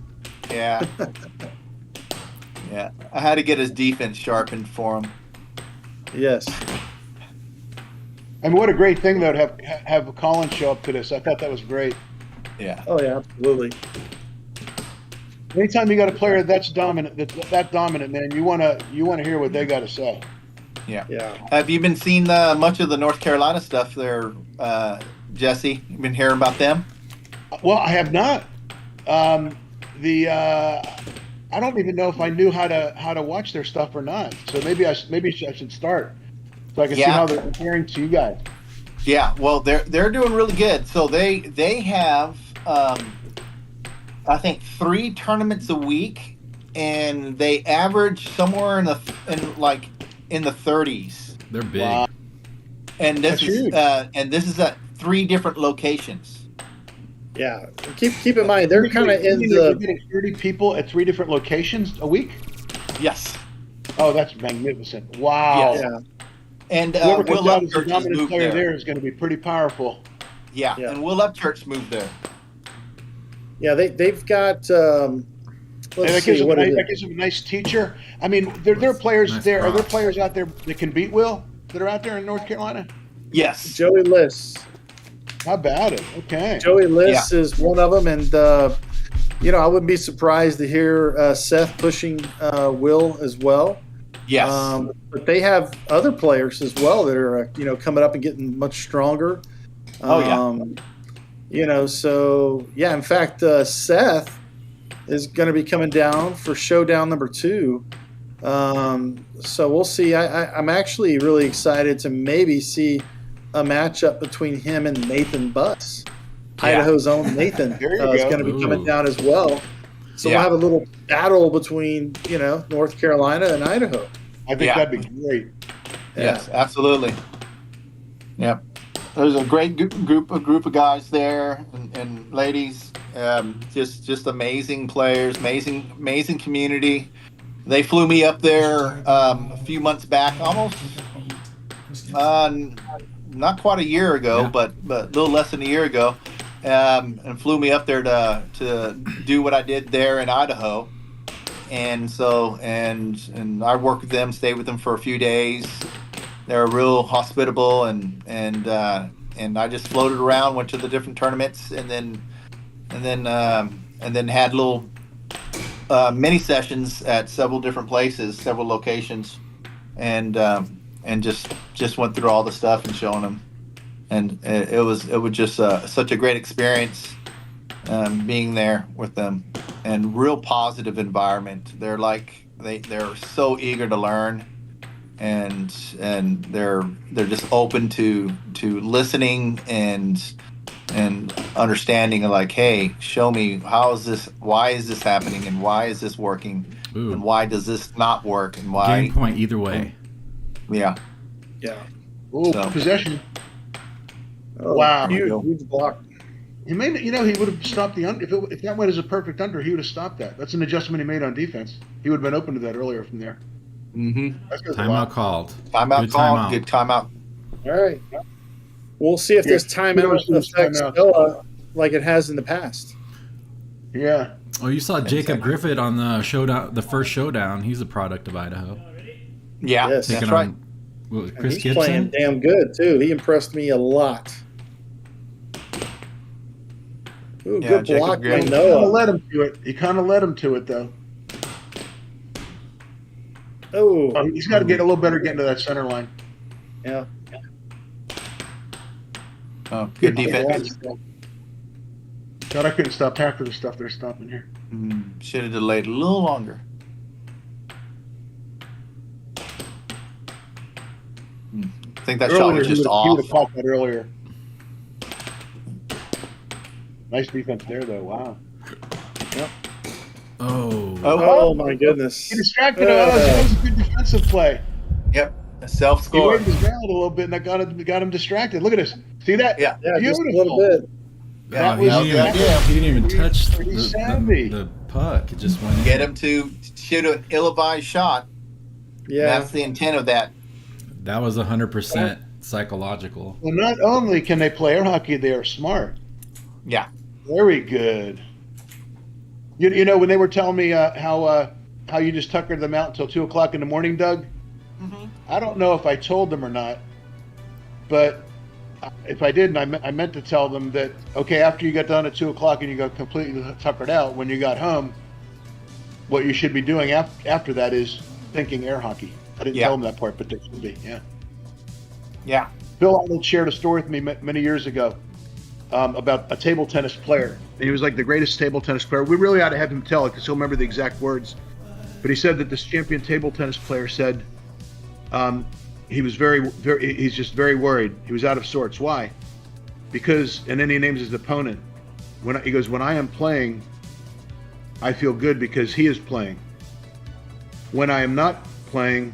Yeah. Yeah. I had to get his defense sharpened for him. Yes. I mean, what a great thing though to have Colin show up to this. I thought that was great. Yeah. Oh yeah, absolutely. Anytime you got a player that's dominant, that dominant, man, you wanna hear what they got to say. Yeah. Yeah. Have you been seeing much of the North Carolina stuff there, Jesse? You been hearing about them? Well, I have not. I don't even know if I knew how to watch their stuff or not. So maybe I should start so I can see how they're comparing to you guys. Yeah. Well, they're doing really good. So they have I think 3 tournaments a week, and they average somewhere in the 30s. They're big. Wow. And this That's is huge. this is at 3 different locations. Yeah. Keep in mind they're kind of in You're the. getting 30 people at 3 different locations a week. Yes. Oh, that's magnificent! Wow. Yeah. And Whoever Will comes out as the Upchurch has dominant moved player there. there is going to be pretty powerful. Yeah. Yeah. And Will Upchurch moved there. Yeah. They've got. And Let's that gives see. What is that it? gives them a nice teacher. I mean, there are players Nice there. Are there props. players out there that can beat Will that are out there in North Carolina? Yes. Joey Liss. How about it? Okay. Joey Liss is one of them, and I wouldn't be surprised to hear Seth pushing Will as well. Yes. But they have other players as well that are coming up and getting much stronger. So in fact, Seth is going to be coming down for showdown number 2. So we'll see. I'm actually really excited to maybe see a matchup between him and Nathan Buss. Idaho's own Nathan There you is go. going to be coming Ooh. down as well. So we'll have a little battle between North Carolina and Idaho. I think that'd be great. Yes, absolutely. Yep. There's a great group of guys there and ladies. Just amazing players, amazing community. They flew me up there a few months back, almost not quite a year ago, but a little less than a year ago, and flew me up there to do what I did there in Idaho. And so and I worked with them, stayed with them for a few days. They're real hospitable, and I just floated around, went to the different tournaments, and then had little mini sessions at several different places, several locations, and just went through all the stuff and showing them, and it was just such a great experience being there with them, and real positive environment. They're they're so eager to learn, and they're just open to listening and understanding, like, hey, show me why is this happening, and why is this working, and why does this not work, and why. Game point either way. Yeah. Ooh, So- possession. Oh, Wow. huge block. He made he would have stopped the under. If that went as a perfect under, he would have stopped that. That's an adjustment he made on defense. He would have been open to that earlier from there. Mm-hmm. Timeout called. Timeout Good call. timeout. Good timeout. All right. We'll see if this timeout affects Noah like it has in the past. Yeah. Oh, you saw Jacob Griffith on the showdown, the first showdown. He's a product of Idaho. Yeah, Yes. Taking that's right. on what, And Chris he's playing Gibson. damn good too. He impressed me a lot. Ooh, Yeah, good Jacob block by Griffin. He kind of Noah. led him to it. He kind of led him to it, though. Oh, He's got to get a little better getting to that center line. yeah. Oh, good defense. God, I couldn't stop half of the stuff they're stopping here. Should have delayed a little longer. I think that shot Earlier, was he just would off. have caught that earlier. Nice defense there, though. Wow. Oh. Oh my goodness. He distracted him. That was a good defensive play. Yep, a He self-score. waved his ground a little bit, and that got him distracted. Look at this. See that? Yeah. Yeah, just a Beautiful. little bit. Yeah, he, that was didn't the even, idea. he didn't even touch Pretty savvy. the puck. It just went in. Get him to shoot an ill-advised shot. Yeah. That's the intent of that. That was 100% psychological. Well, not only can they play air hockey, they are smart. Yeah. Very good. You know when they were telling me how you just tuckered them out until 2:00 in the morning, Doug, I don't know if I told them or not, but if I didn't, I meant to tell them that, okay, after you got done at 2 o'clock and you got completely tuckered out, when you got home, what you should be doing after that is thinking air hockey. I didn't tell them that part, but they should be, yeah. Yeah. Bill Arnold shared a story with me many years ago about a table tennis player. And he was like the greatest table tennis player. We really ought to have him tell it because he'll remember the exact words. But he said that this champion table tennis player said he was he's just very worried. He was out of sorts. Why? Because, and then he names his opponent. He goes, when I am playing, I feel good because he is playing. When I am not playing,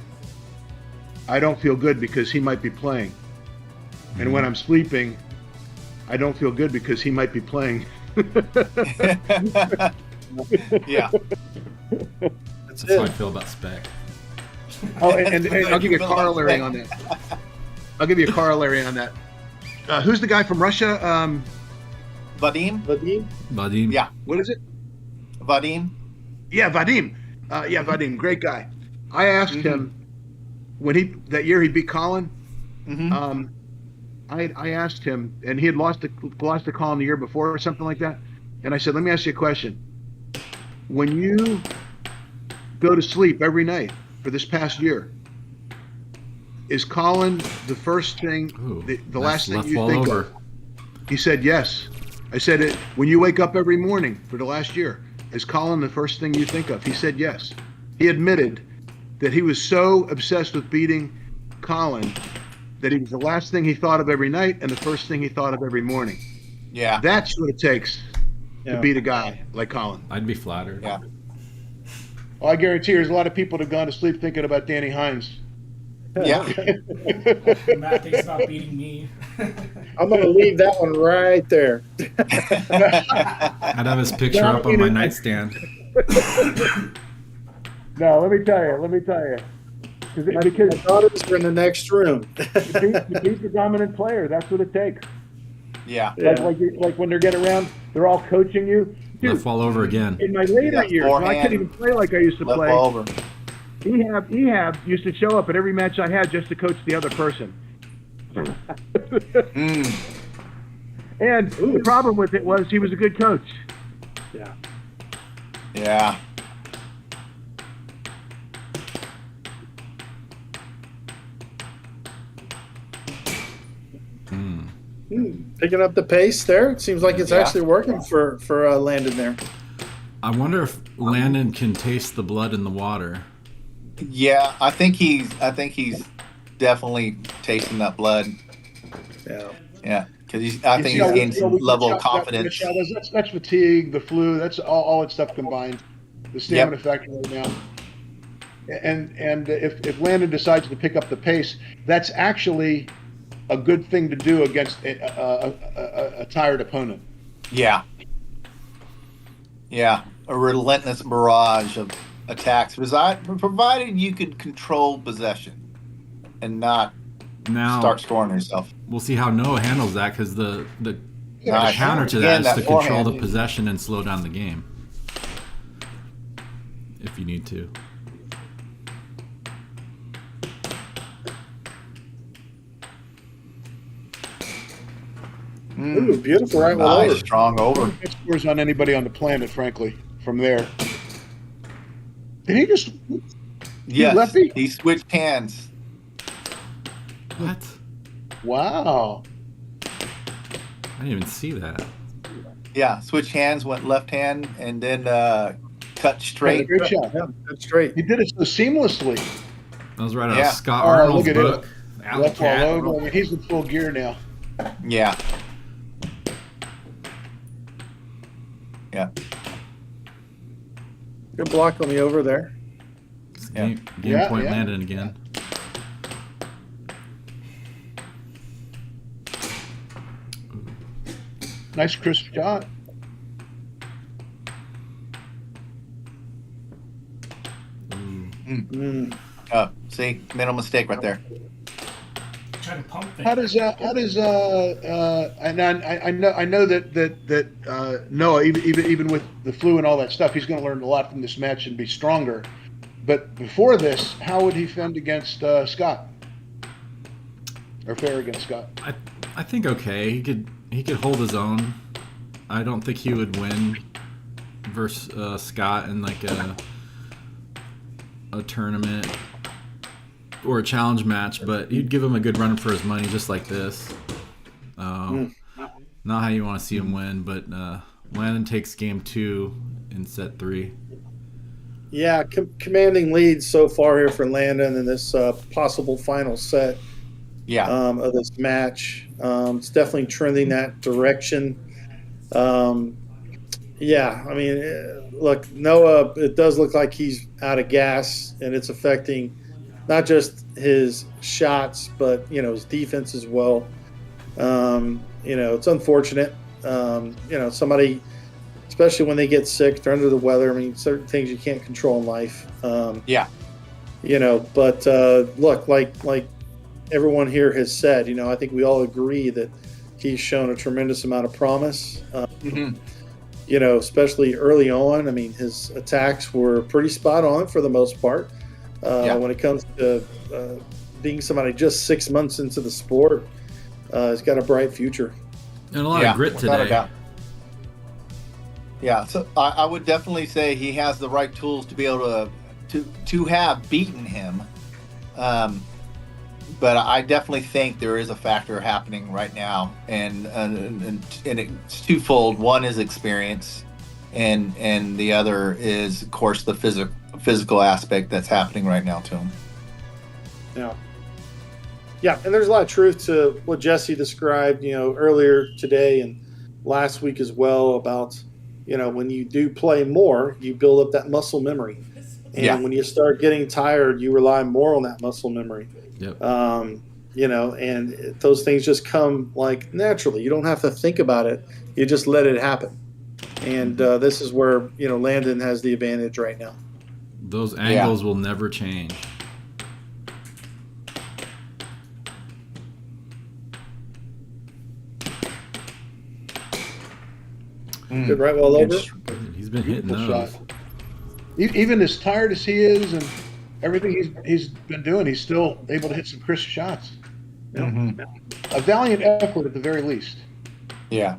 I don't feel good because he might be playing. And when I'm sleeping, I don't feel good because he might be playing. Yeah. That's how I feel about Spec. Oh, and I'll give you a corollary on that. Who's the guy from Russia? Vadim? Yeah. What is it? Vadim? Yeah, Vadim. Vadim, great guy. I asked him when that year he beat Colin. I asked him, and he had lost to Colin the year before or something like that. And I said, let me ask you a question. When you go to sleep every night for this past year, is Colin the first thing, the last thing you think of? He said, yes. I said, when you wake up every morning for the last year, is Colin the first thing you think of? He said, yes. He admitted that he was so obsessed with beating Colin that he was the last thing he thought of every night and the first thing he thought of every morning. Yeah. That's what it takes to beat a guy like Colin. I'd be flattered. Yeah. Well, I guarantee there's a lot of people that have gone to sleep thinking about Danny Hynes. Yeah. Matt thinks about beating me. I'm going to leave that one right there. I'd have his picture up on my nightstand. No, let me tell you. Because my daughters are in the next room. to beat the dominant player, that's what it takes. Yeah. Like when they're getting around, they're all coaching you. Dude, Left fall over again. in my later years, when I couldn't even play like I used to play, over. Ehab used to show up at every match I had just to coach the other person. And the problem with it was he was a good coach. Yeah. Yeah. Picking up the pace there. It seems like it's actually working for Landen there. I wonder if Landen can taste the blood in the water. Yeah, I think he's definitely tasting that blood. Yeah. Yeah, because I think he's gained some level of confidence. That's fatigue, the flu. That's all that stuff combined. The stamina factor right now. And if Landen decides to pick up the pace, that's actually a good thing to do against a tired opponent. Yeah. Yeah, a relentless barrage of attacks, provided you could control possession and not start scoring yourself. We'll see how Noah handles that, because the Nice. counter to Again, that is to that control forehand. the possession and slow down the game. If you need to. Ooh, beautiful right well Nice, over. strong over. It scores on anybody on the planet, frankly, from there. Did he just... Yes, lefty? he switched hands. What? Wow. I didn't even see that. Yeah, switched hands, went left hand, and then cut straight. Great shot. Yeah, that's straight. He did it so seamlessly. That was right out Yeah. of Scott Oh, Arnold's look at book. Alley Left all Cat. over. I mean, he's in full gear now. Yeah. Yeah. Good block on the over there. Game Yeah, point yeah. Landen again. Nice crisp shot. See, made a mistake right there. Trying to pump things. I know that Noah, even with the flu and all that stuff, he's going to learn a lot from this match and be stronger. but before this, how would he fend against Scott? Or fare against Scott? I think okay. He could hold his own. I don't think he would win versus Scott in like a tournament or a challenge match, but he'd give him a good run for his money, just like this. Not how you want to see him win, but Landen takes game 2 in set 3. Yeah, commanding lead so far here for Landen in this possible final set. Yeah. Of this match. It's definitely trending that direction. Yeah, I mean, look, Noah, it does look like he's out of gas, and it's affecting not just his shots, but, his defense as well. It's unfortunate. Somebody, especially when they get sick, they're under the weather. I mean, certain things you can't control in life. But look, like everyone here has said, I think we all agree that he's shown a tremendous amount of promise. Especially early on. I mean, his attacks were pretty spot on for the most part. When it comes to being somebody just 6 months into the sport, he's got a bright future. And a lot of grit today. Yeah, so I would definitely say he has the right tools to be able to have beaten him. But I definitely think there is a factor happening right now, and it's twofold. One is experience, and the other is, of course, the physical aspect that's happening right now to him. Yeah, and there's a lot of truth to what Jesse described, earlier today and last week as well about, when you do play more, you build up that muscle memory, and when you start getting tired, you rely more on that muscle memory. Yep. And those things just come like naturally. You don't have to think about it. You just let it happen. And this is where, Landen has the advantage right now. Those angles will never change. Good right well over. He's been hitting those. Shot. Even as tired as he is and everything he's been doing, he's still able to hit some crisp shots. A valiant effort at the very least. Yeah.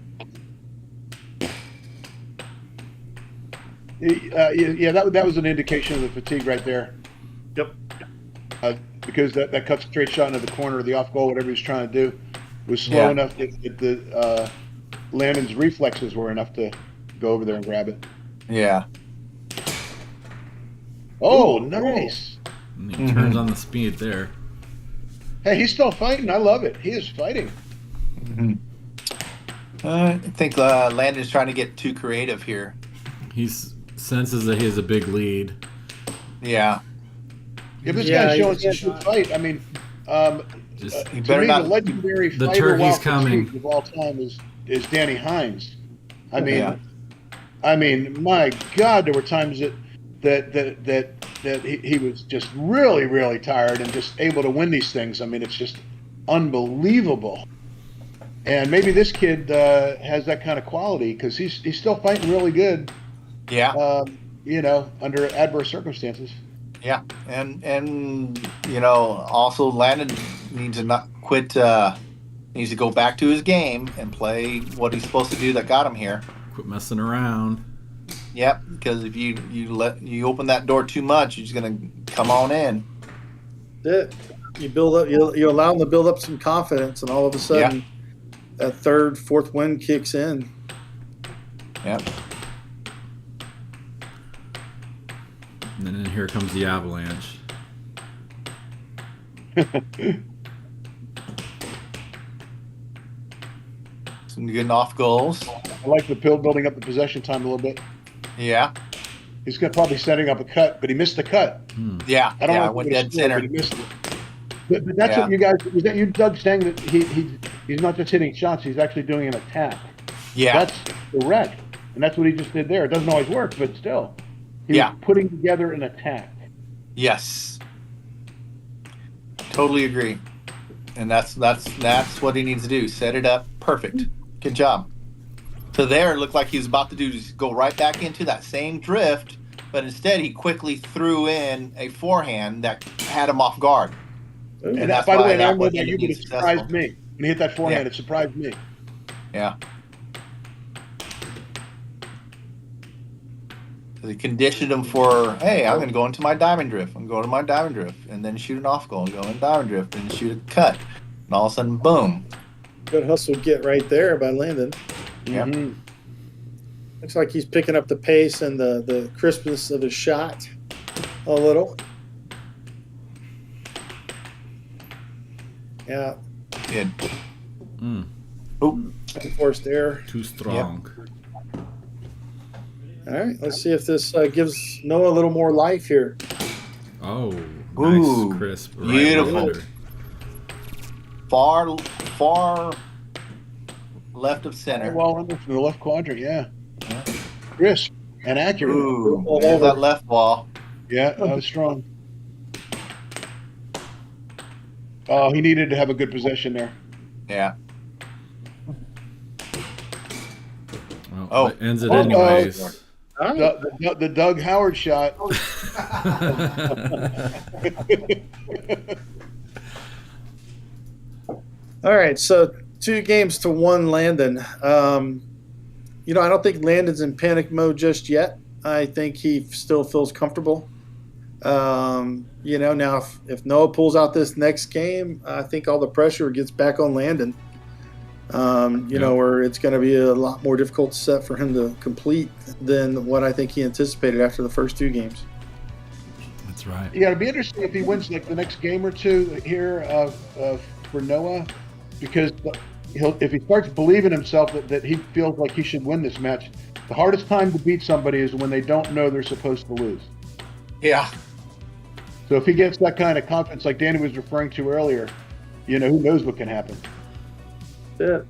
That was an indication of the fatigue right there. Yep. Because that cut straight shot into the corner, the off goal, whatever he's trying to do, was slow enough that Landen's reflexes were enough to go over there and grab it. Yeah. Oh, nice. And he turns on the speed there. Hey, he's still fighting. I love it. He is fighting. I think Landen's trying to get too creative here. He senses that he has a big lead. Yeah. If this guy's showing some good fight, I mean, he to me, the legendary the fighter turkey's coming of all time is Danny Hynes. I mean, my God, there were times that he was just really, really tired and just able to win these things. I mean, it's just unbelievable. And maybe this kid has that kind of quality because he's still fighting really good. Yeah. Under adverse circumstances. Yeah, and also Landen needs to not quit. Needs to go back to his game and play what he's supposed to do that got him here. Quit messing around. Yep, because if you open that door too much, you're just gonna come on in. You build up. You allow them to build up some confidence, and all of a sudden, that third, fourth win kicks in. Yep. And then here comes the avalanche. Some good off goals. I like the pill building up the possession time a little bit. Yeah. He's probably setting up a cut, but he missed the cut. Yeah. I don't know if went he dead scored, center. but he missed it. But that's what you guys. Was that you, Doug, saying that he's not just hitting shots; he's actually doing an attack. Yeah. That's correct, and that's what he just did there. It doesn't always work, but still, he's putting together an attack. Yes. Totally agree. And that's what he needs to do. Set it up. Perfect. Good job. So there, it looked like he was about to go right back into that same drift but instead he quickly threw in a forehand that had him off guard. And that's by the why way, I that don't know was about you, but being it surprised successful. me. When he hit that forehand, Yeah. it surprised me. Yeah. So he conditioned him for, hey, I'm going to go into my diamond drift. I'm going to my diamond drift, and then shoot an off goal, and go in diamond drift, and shoot a cut, and all of a sudden, boom. Good hustle get right there by Landen. Yep. Mhm. Looks like he's picking up the pace and the crispness of his shot a little. Yeah, Good. forced error. Too strong. All right, let's see if this gives Noah a little more life here. Oh, Ooh, nice crisp. Right beautiful. under. Far left of center. Well, under from the left quadrant, yeah. Crisp and accurate. Ooh, All there's over. that left wall. Yeah, that was strong. Oh, he needed to have a good possession there. Yeah. Well, Oh. it ends it Oh, anyways. All right. The Doug Howard shot. All right, so 2-1 Landen. I don't think Landen's in panic mode just yet. I think he still feels comfortable. Now if Noah pulls out this next game, I think all the pressure gets back on Landen. Where it's going to be a lot more difficult set for him to complete than what I think he anticipated after the first 2 games. That's right. Yeah, it'd be interesting if he wins like the next game or two here for Noah, because if he starts believing himself that he feels like he should win this match, the hardest time to beat somebody is when they don't know they're supposed to lose. Yeah. So if he gets that kind of confidence, like Danny was referring to earlier, who knows what can happen. Yeah,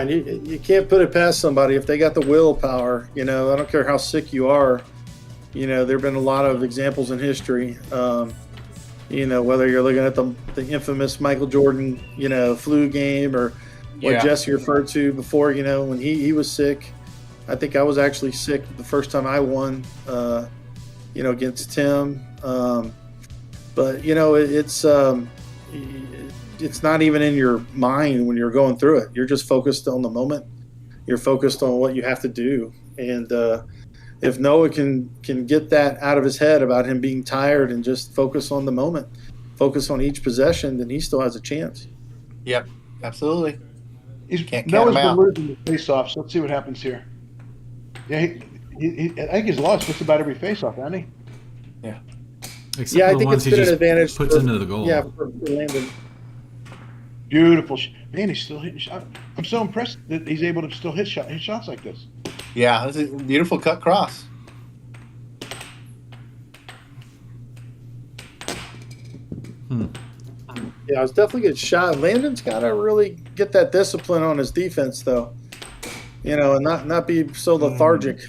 and you can't put it past somebody if they got the willpower. I don't care how sick you are. There have been a lot of examples in history. Whether you're looking at the infamous Michael Jordan, flu game, or what Jesse referred to before, when he was sick. I think I was actually sick the first time I won, against Tim. But it's not even in your mind when you're going through it. You're just focused on the moment. You're focused on what you have to do. And if Noah can get that out of his head about him being tired and just focus on the moment, focus on each possession, then he still has a chance. Yep. Absolutely. Can't count Noah's him been out. losing the face-offs. Let's see what happens here. Yeah, I think he's lost just about every face-off, hasn't he? Yeah. Except Yeah, I for the think ones it's he been an just advantage. puts into the goal. Yeah, for Landen. Beautiful. Man, he's still hitting shots. I'm so impressed that he's able to still hit shots like this. Yeah, it's a beautiful cut cross. Yeah, it was definitely a good shot. Landen's got to really get that discipline on his defense, though. And not be so lethargic.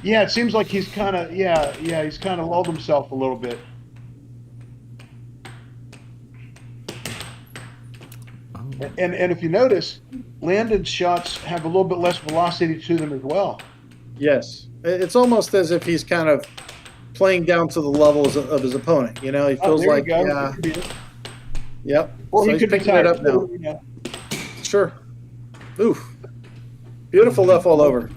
Yeah, it seems like he's kind of he's kind of lulled himself a little bit. And if you notice, Landen's shots have a little bit less velocity to them as well. Yes. It's almost as if he's kind of playing down to the levels of his opponent. He feels there like, you go. yeah. Yep. Or So he he's could be picking it tired. up now. Yeah. Sure. Oof. Beautiful left all over.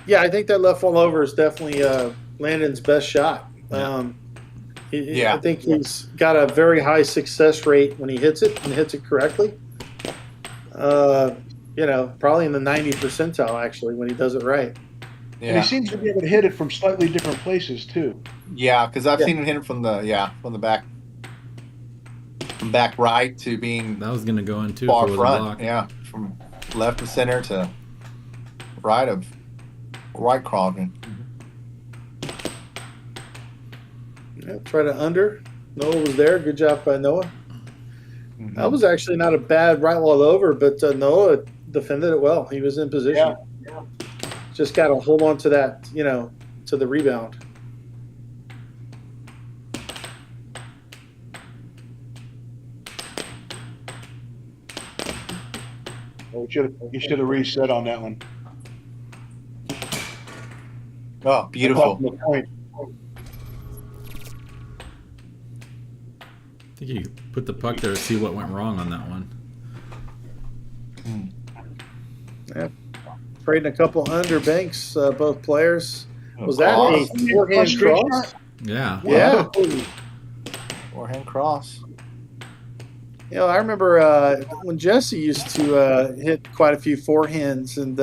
Yeah, I think that left all over is definitely Landen's best shot. I think he's got a very high success rate when he hits it and hits it correctly. Probably in the 90th percentile, actually, when he does it right. Yeah. And he seems to be able to hit it from slightly different places, too. Yeah, because I've seen him hit it from the back, from back right to being That was going to go in too. far if it was a front. block. Yeah, from left of center to right quadrant. Yeah, try to under. Noah was there. Good job by Noah. Mm-hmm. That was actually not a bad right wall over, but Noah defended it well. He was in position. Yeah. Just got to hold on to that, to the rebound. Oh, you should have reset on that one. Oh, beautiful. That's off the point. I think you put the puck there to see what went wrong on that one. Yeah. Trading a couple underbanks, both players. Was Cross. that a forehand cross? Yeah. Yeah. Forehand cross. You know, I remember when Jesse used to hit quite a few forehands, and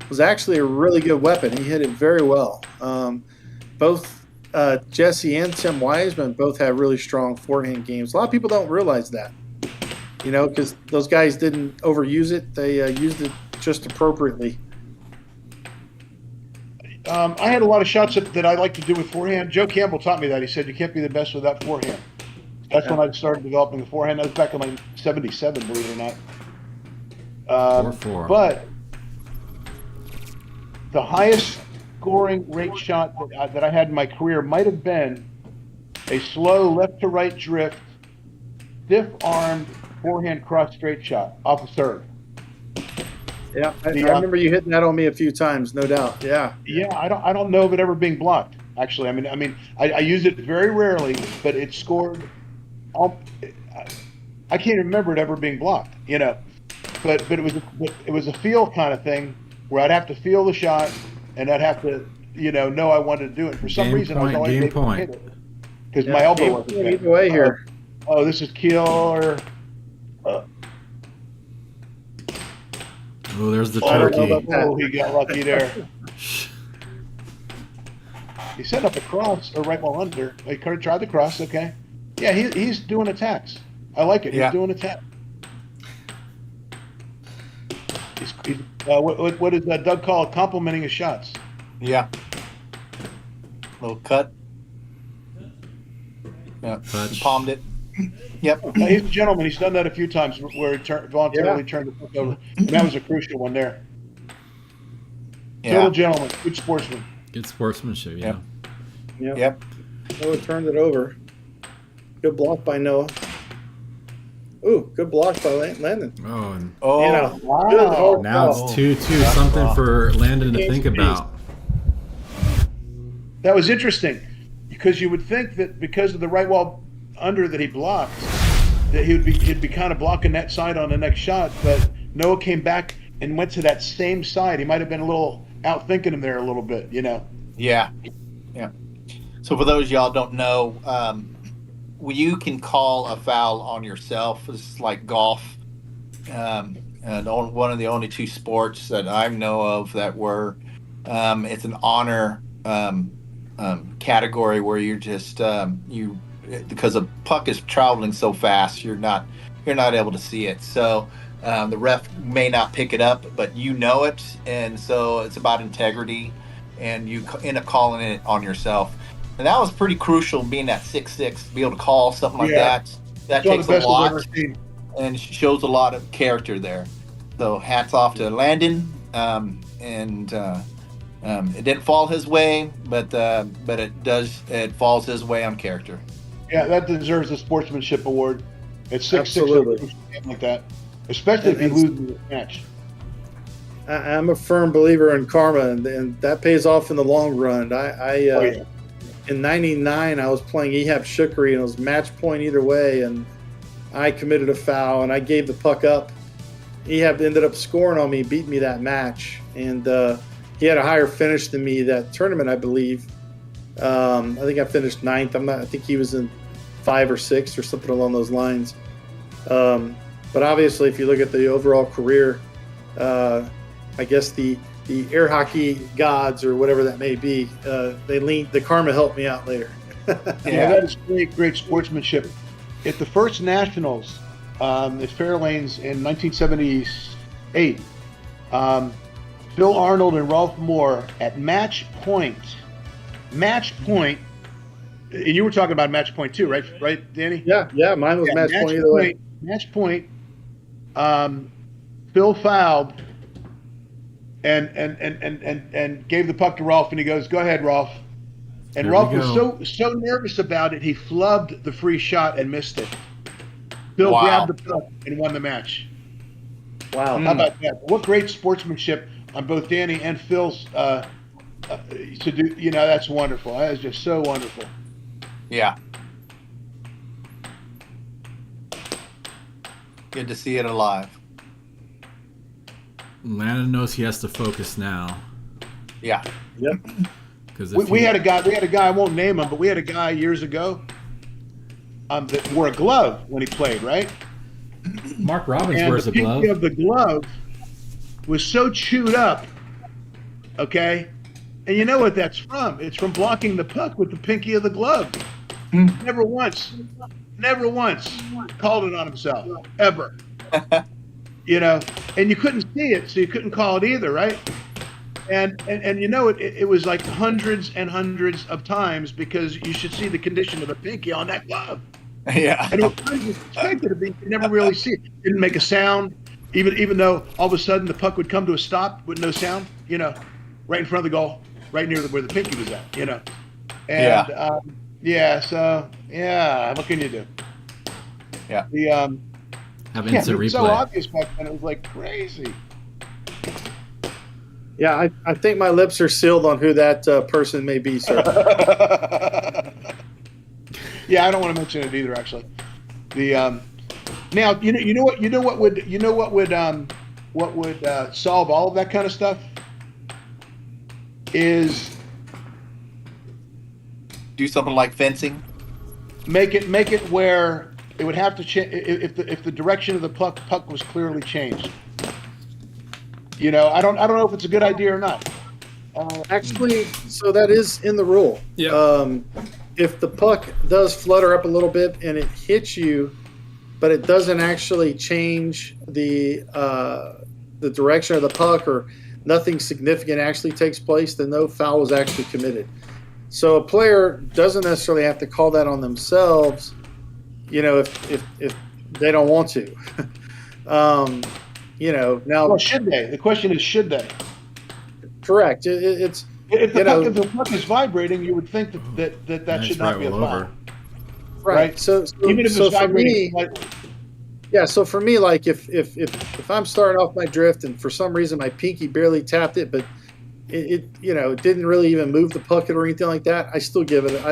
was actually a really good weapon. He hit it very well. Both Jesse and Tim Wiseman both have really strong forehand games. A lot of people don't realize that, you know, because those guys didn't overuse it. They used it just appropriately. I had a lot of shots that I like to do with forehand. Joe Campbell taught me that. He said you can't be the best without forehand. That's when I started developing the forehand. That was back in like '77, believe it or not. 4-4. But the highest scoring rate shot that I had in my career might have been a slow left to right drift, stiff armed forehand cross straight shot off a serve. Yeah, I remember you hitting that on me a few times, no doubt. Yeah. Yeah, I don't know of it ever being blocked. Actually, I use it very rarely, but it scored. I can't remember it ever being blocked, you know. But it was a feel kind of thing where I'd have to feel the shot, and I'd have to know I wanted to do it. For some reason, I was always able to hit it because my elbow wasn't there. Either way here. Oh, this is killer. Oh, there's the turkey. Oh, he got lucky there. He set up a cross, or right while under. He tried the cross, okay. Yeah, he's doing attacks. I like it. Yeah. He's doing attacks. What does Doug call it? Complimenting his shots. Yeah. Little cut. Yeah. Touch. He palmed it. Yep. He's a gentleman. He's done that a few times where he voluntarily turned the puck over. And that was a crucial one there. Yeah. Total gentleman. Good sportsman. Good sportsmanship, yeah. Yep. Noah turned it over. Good block by Noah. Ooh, good block by Landen. Oh, and Oh, You know, wow. good hard now foul. it's 2-2. Something for Landon to think about. That was interesting because you would think that because of the right wall under that he blocked, that he'd be kind of blocking that side on the next shot. But Noah came back and went to that same side. He might have been a little outthinking him there a little bit, you know. yeah. So for those of y'all don't know, you can call a foul on yourself. It's like golf. And one of the only two sports that I know of that were, it's an honor category where you're just because the puck is traveling so fast, you're not able to see it. So the ref may not pick it up, but you know it, and so it's about integrity, and you end up calling it on yourself. And that was pretty crucial, being at 6'6", to be able to call something like that. That takes a lot and shows a lot of character there. So hats off to Landen, and it didn't fall his way, but it falls his way on character. Yeah, that deserves a sportsmanship award. It's 6-6 Absolutely. like that, especially if you lose the match. I'm a firm believer in karma, and that pays off in the long run. In '99, I was playing Ehab Shukri, and it was match point either way, and I committed a foul, and I gave the puck up. Ehab ended up scoring on me, beat me that match, and he had a higher finish than me that tournament, I believe. I think I finished 9th. I think he was in 5 or 6 or something along those lines. But obviously, if you look at the overall career, I guess the air hockey gods or whatever that may be, the karma helped me out later. Yeah, that is great sportsmanship. At the first Nationals at Fairlanes in 1978, Phil Arnold and Ralph Moore at match point, and you were talking about match point too, right, Danny? Yeah, mine was match point either way. Match point. Phil fouled and gave the puck to Rolf, and he goes, "Go ahead, Rolf." And There Rolf we was so nervous about it, he flubbed the free shot and missed it. Phil Wow. grabbed the puck and won the match. Wow. How about that? What great sportsmanship on both Danny and Phil's to do. That's wonderful. That is just so wonderful. Yeah. Good to see it alive. Landon knows he has to focus now. Yeah. Yep. Because We had a guy. I won't name him, but we had a guy years ago that wore a glove when he played, right? Mark Robbins And wears the a glove. pinky of the glove was so chewed up, okay? And you know what that's from? It's from blocking the puck with the pinky of the glove. Never once called it on himself, ever. And you couldn't see it, so you couldn't call it either, right? And it was like hundreds and hundreds of times, because you should see the condition of the pinky on that glove. Yeah. And it was kind of expected to be. You never really see it. Didn't make a sound, even though all of a sudden the puck would come to a stop with no sound. Right in front of the goal, right near where the pinky was at. And so what can you do? Yeah. Have instant it was replay. so obvious back then. It was like crazy. Yeah, I think my lips are sealed on who that person may be, sir. Yeah, I don't want to mention it either. Actually, now what would solve all of that kind of stuff is Do something like fencing. make it where it would have to change if the direction of the puck was clearly changed. I don't know if it's a good idea or not. Actually, so that is in the rule. Yeah. If the puck does flutter up a little bit and it hits you, but it doesn't actually change the direction of the puck, or nothing significant actually takes place, then no foul was actually committed. So a player doesn't necessarily have to call that on themselves, if they don't want to. Now. Well, should they? The question is, should they? Correct. It's If the puck is vibrating, you would think that should not be a foul. right. So Even if so it's for vibrating me, slightly. yeah. So for me, like if I'm starting off my drift and for some reason my pinky barely tapped it, but it didn't really even move the puck or anything like that, I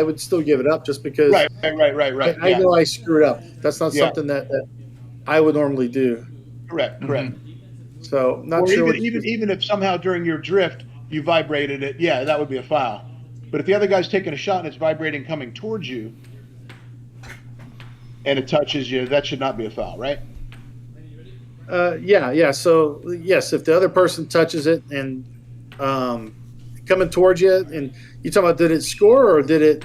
would still give it up, just because Right. I know I screwed up. That's not something that I would normally do. Correct. So not Or sure. even if somehow during your drift you vibrated it, that would be a foul. But if the other guy's taking a shot and it's vibrating coming towards you, and it touches you, that should not be a foul, right? Yeah. So yes, if the other person touches it and coming towards you, and you talking about, did it score or did it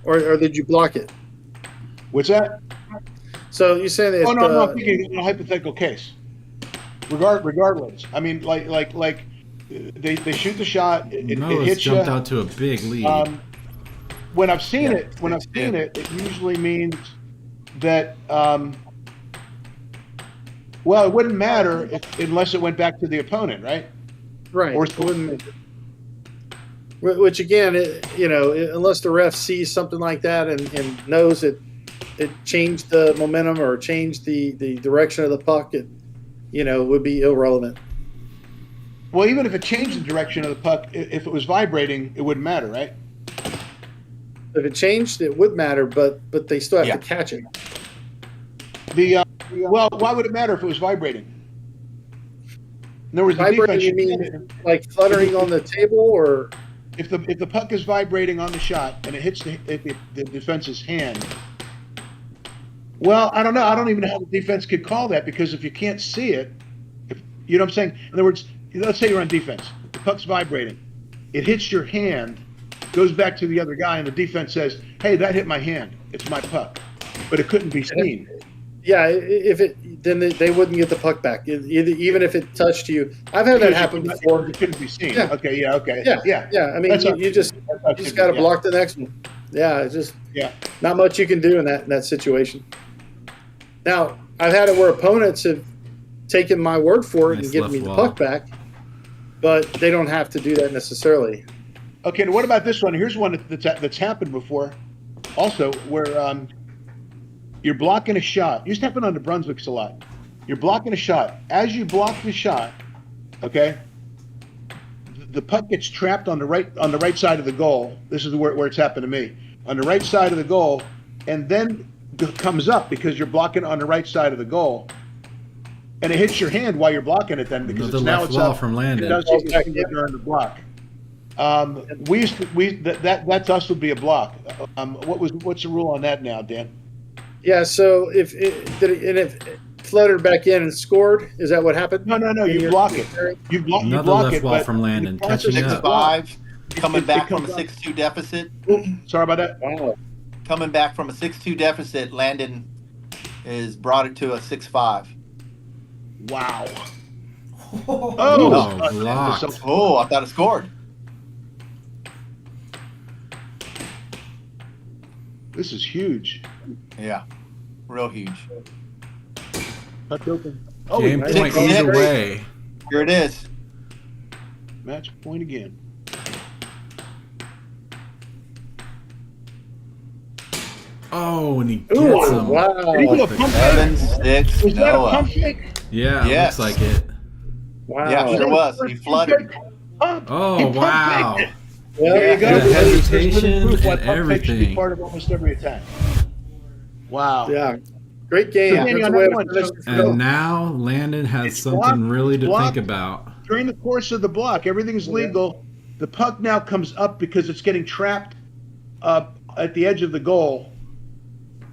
or did you block it? What's that? So you're saying that? No, I'm thinking in a hypothetical case. Regardless, I mean, like they shoot the shot, it hits you. Jumped out to a big lead. When I've seen it, it usually means that it wouldn't matter unless it went back to the opponent, right? Right. Or it wouldn't. Which again, unless the ref sees something like that and knows it changed the momentum or changed the direction of the puck, it would be irrelevant. Well, even if it changed the direction of the puck, if it was vibrating, it wouldn't matter, right? If it changed, it would matter, but they still have to catch it. Well, why would it matter if it was vibrating? In other words, vibrating, you mean like fluttering on the table, or if the puck is vibrating on the shot and it hits the defense's hand. Well, I don't know. I don't even know how the defense could call that, because if you can't see it, you know what I'm saying? In other words, let's say you're on defense. The puck's vibrating. It hits your hand, goes back to the other guy, and the defense says, hey, that hit my hand. It's my puck. But it couldn't be seen. Yeah, then they wouldn't get the puck back, even if it touched you. I've had that happen before. It couldn't be seen. Yeah. Okay, okay. Yeah. I mean, you just got to block the next one. Yeah, it's just not much you can do in that situation. Now, I've had it where opponents have taken my word for it and given me the puck back, but they don't have to do that necessarily. Okay, now what about this one? Here's one that's happened before, also, where you're blocking a shot. It used to happen on the Brunswicks a lot. You're blocking a shot. As you block the shot, okay, the puck gets trapped on the right side of the goal. This is where it's happened to me. On the right side of the goal, and then comes up because you're blocking on the right side of the goal. And it hits your hand while you're blocking it then because Another left wall from Landen. It does hit your finger during the block. That's us would be a block. What's the rule on that now, Dan? Yeah, so if it floated back in and scored, is that what happened? No. You block it. You block left it. wall from Landen. Catching up. 6-5, coming back from a 6-2 deficit. Sorry about that. Wow. Coming back from a 6-2 deficit, Landen has brought it to a 6-5. Wow. Blocked. Oh, I thought it scored. This is huge. Yeah, real huge. Puck open. Game nice. point either way. Here it is. Match point again. Oh, and he gets Ooh, him. wow. Did he do a pump fake? 7-6, Was that a Noah. pump fake? Yeah, it Yes. looks like it. Wow. Yeah, sure was. He flooded. Oh, wow. Well, there you go. The hesitation Proof why and pump fake should be everything. part of almost every attack. Wow. Yeah. Great game. Yeah. That's a way to finish the show. And now Landen has It's something blocked. really to Blocked. think about. During the course of the block, everything's legal. The puck now comes up because it's getting trapped at the edge of the goal,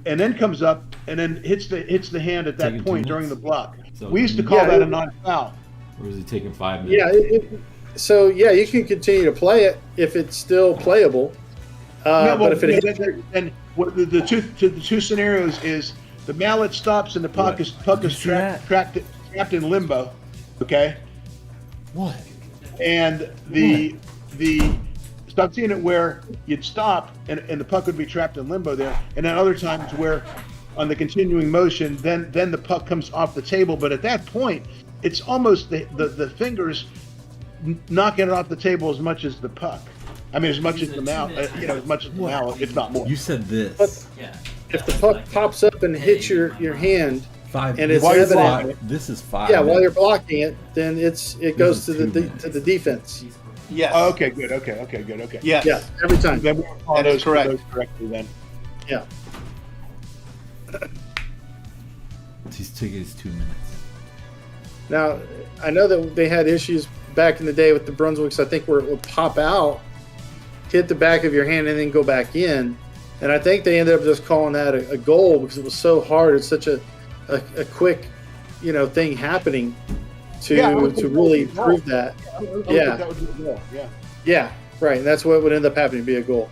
and then comes up and then hits the hand at that Taking 2 point during the minutes. block. So- We used to call that a non-foul. Or is he taking 5 minutes? Yeah. So, you can continue to play it if it's still playable. But if it hits, then what the two scenarios is the mallet stops and the puck is trapped in limbo, okay? What? And the stop seeing it where you'd stop and the puck would be trapped in limbo there, and then other times where on the continuing motion, then the puck comes off the table, but at that point, it's almost the fingers knocking it off the table as much as the puck. I mean, as much as the mallet, as much as the mallet, if not more. You said this. But if the puck pops up and hits your hand, 5 and it's minutes. evident, This is 5 while minutes. you're blocking it, then it goes to is 2 the minutes. to the defense. Yes. Oh, okay, good. Okay, good. Yes. Yeah, every time. Then we'll follow That is correct. those correctly then. Yeah. He's taking his 2 minutes. Now, I know that they had issues back in the day with the Brunswicks, I think, where it would pop out, hit the back of your hand, and then go back in. And I think they ended up just calling that a goal because it was so hard. It's such a quick, thing happening to really prove that. Yeah. That would be a goal. Yeah. Yeah, right. And that's what would end up happening to be a goal.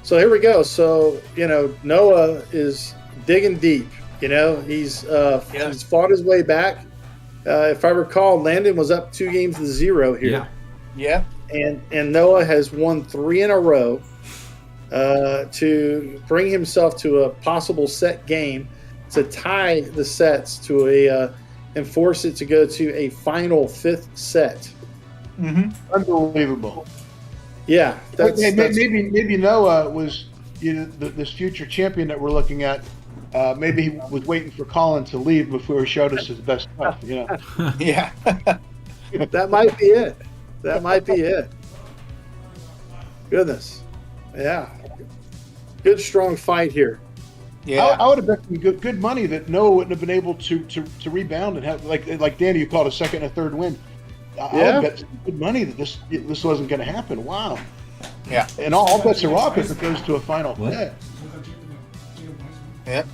So here we go. So, Noah is digging deep. He's fought his way back. If I recall, Landen was up 2-0 here. Yeah. And Noah has won 3 in a row to bring himself to a possible set game to tie the sets to and force it to go to a final 5th set. Mm-hmm. Unbelievable. Yeah, maybe Noah was this future champion that we're looking at. Maybe he was waiting for Colin to leave before he showed us his best stuff. Yeah. that might be it. That might be it. Goodness, yeah, good strong fight here. Yeah. I would have bet some good money that Noah wouldn't have been able to rebound and have like Danny, you called a second and a third win. I would bet some good money that this wasn't going to happen. Wow. Yeah. And all bets are off if it goes to a final. What? Yep.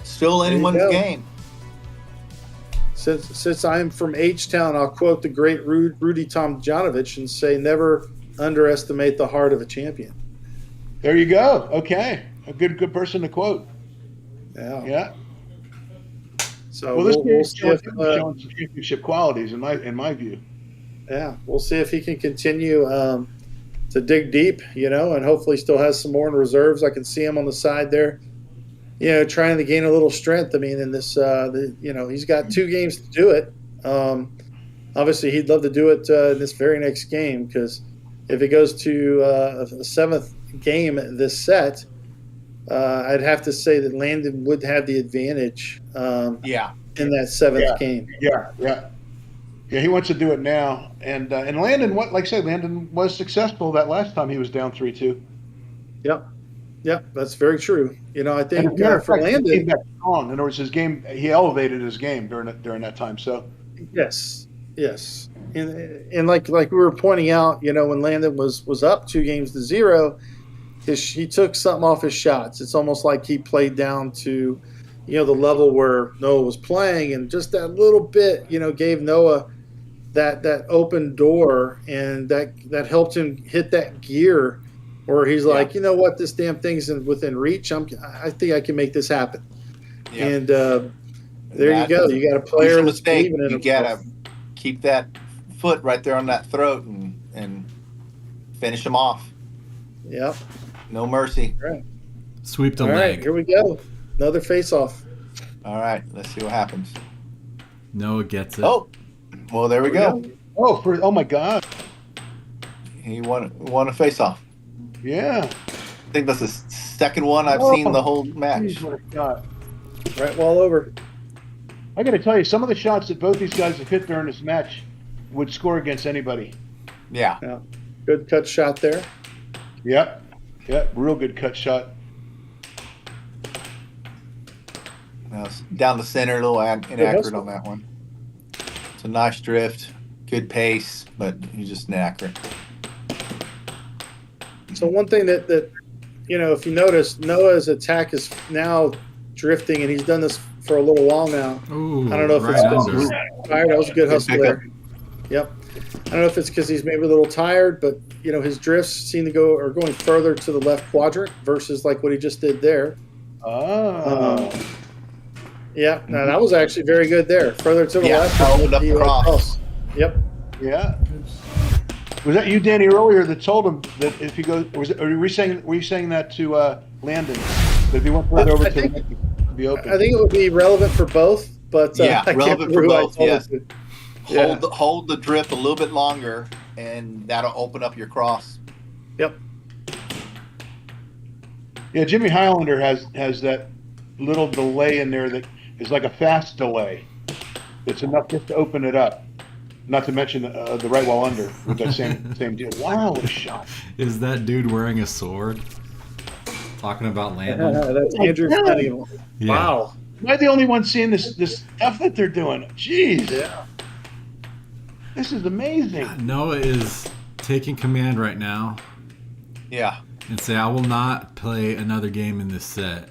Still anyone's go. game. Since I'm from H-Town, I'll quote the great Rudy Tomjanovich and say, never underestimate the heart of a champion. There you go. Okay. A good person to quote. Yeah. So Well, this we'll game's see if, showing some championship qualities in my view. yeah, we'll see if he can continue to dig deep, and hopefully still has some more in reserves. I can see him on the side there, trying to gain a little strength. I mean, in this, he's got 2 games to do it. Obviously, he'd love to do it in this very next game, because if it goes to a 7th game this set, I'd have to say that Landen would have the advantage Yeah. in that seventh game. Yeah, he wants to do it now. And Landen, like I said, Landen was successful that last time he was down 3-2. Yep, that's very true. I think And as a matter of for fact, he Landen, came back strong. In other words, he elevated his game during that time. So yes, and like we were pointing out, when Landen was up 2-0, he took something off his shots. It's almost like he played down to, the level where Noah was playing, and just that little bit, gave Noah that open door, and that helped him hit that gear where he's like, you know what, this damn thing's within reach. I think I can make this happen. Yeah. And there you go. You got a player that's believing in himself. You got to keep that foot right there on that throat and finish him off. Yep. No mercy. All right. Sweep the leg. All right, here we go. Another face-off. All right, let's see what happens. Noah gets it. Oh, well, there we go. Oh my God. He won a face-off. Yeah. I think that's the second one I've seen the whole match. Geez, what a shot. Right wall over. I got to tell you, some of the shots that both these guys have hit during this match would score against anybody. Yeah. Good cut shot there. Yep, real good cut shot. Down the center, a little inaccurate on that one. It's a nice drift, good pace, but he's just inaccurate. So one thing that if you notice, Noah's attack is now drifting, and he's done this for a little while now. Ooh, I don't know if it's because he's tired. That was a good hustle there. Yep. I don't know if it's because he's maybe a little tired, but his drifts seem to are going further to the left quadrant versus like what he just did there. Oh. Yeah. Now that was actually very good there. Further to the left. Opened up the cross. Yep. Yeah. Was that you, Danny, earlier that told him that if he goes? Were you saying that to Landen? That if he went further over to the be open. I think it would be relevant for both, but relevant for both. Yes. Yeah. Hold the drift a little bit longer, and that'll open up your cross. Yep. Yeah, Jimmy Highlander has that little delay in there that is like a fast delay. It's enough just to open it up. Not to mention the right wall under with that same deal. Wow, what a shot! Is that dude wearing a sword? Talking about Landen. That's Andrew Flanagan. Yeah. Wow. Am I the only one seeing this stuff that they're doing? Jeez. Yeah. This is amazing. Noah is taking command right now. Yeah. And say, I will not play another game in this set.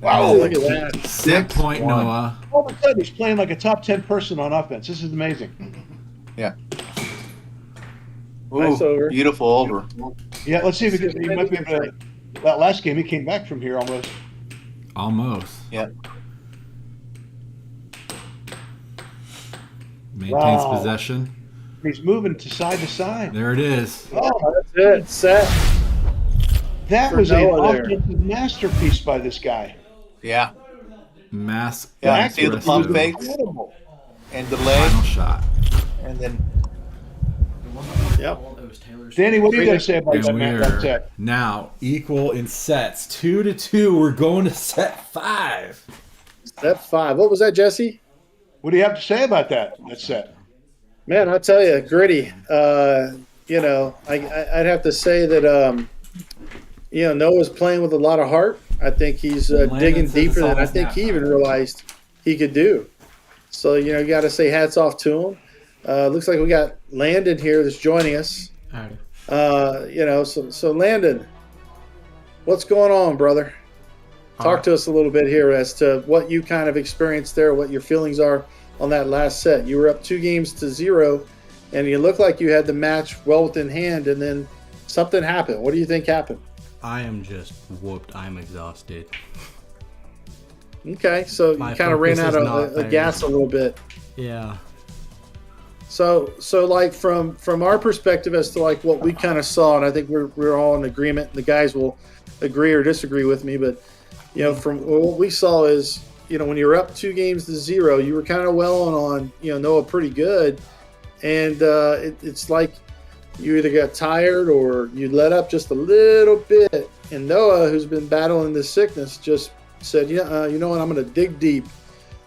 Wow, look at that. Set point, Noah. All of a sudden, he's playing like a top 10 person on offense. This is amazing. Yeah. Nice over. Beautiful over. Yeah, let's see if he might be able to. That last game, he came back from here almost. Almost. Yeah. Maintains possession. He's moving to side. There it is. Oh, that's it. Set. That was an offensive masterpiece by this guy. Yeah. Mass. Yeah, see the pump fakes and delay. Final shot. And then. Yep. Danny, what do you got to say about And that we're set? now equal in sets. 2-2. We're going to set 5. Set 5. What was that, Jesse? What do you have to say about that set? Man, I tell you, gritty. I'd have to say that Noah's playing with a lot of heart. I think he's digging deeper than I think he even realized he could do. So, you got to say hats off to him. Looks like we got Landen here that's joining us. So Landen, what's going on, brother? Talk to us a little bit here as to what you kind of experienced there, what your feelings are on that last set. You were up 2-0, and you looked like you had the match well within hand, and then something happened. What do you think happened? I am just whooped. I'm exhausted. Okay, so you kind of ran out of gas a little bit. Yeah. So like from our perspective as to like what we kind of saw, and I think we're all in agreement. The guys will agree or disagree with me, but from what we saw is when you were up 2-0, you were kind of well on Noah pretty good, and it's like you either got tired or you let up just a little bit. And Noah, who's been battling this sickness, just said, "Yeah, you know what? I'm going to dig deep,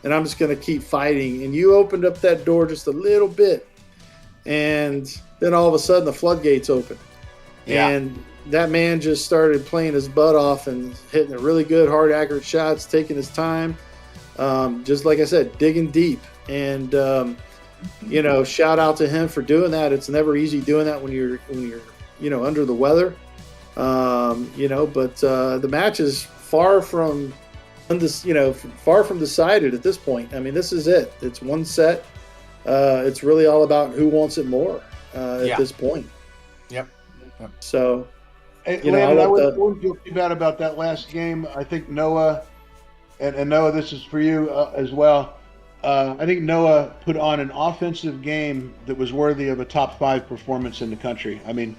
and I'm just going to keep fighting." And you opened up that door just a little bit, and then all of a sudden the floodgates open, and that man just started playing his butt off and hitting a really good, hard, accurate shots, taking his time. Just like I said, digging deep. And you know, shout out to him for doing that. It's never easy doing that when you're you know, under the weather. You know, but the match is far from decided at this point. I mean, this is it. It's one set. It's really all about who wants it more at this point. Yep. So, Hey, you know, Landon, I I'll let wouldn't feel too bad about that last game. I think Noah, and Noah, this is for you as well. I think Noah put on an offensive game that was worthy of a top 5 performance in the country. I mean,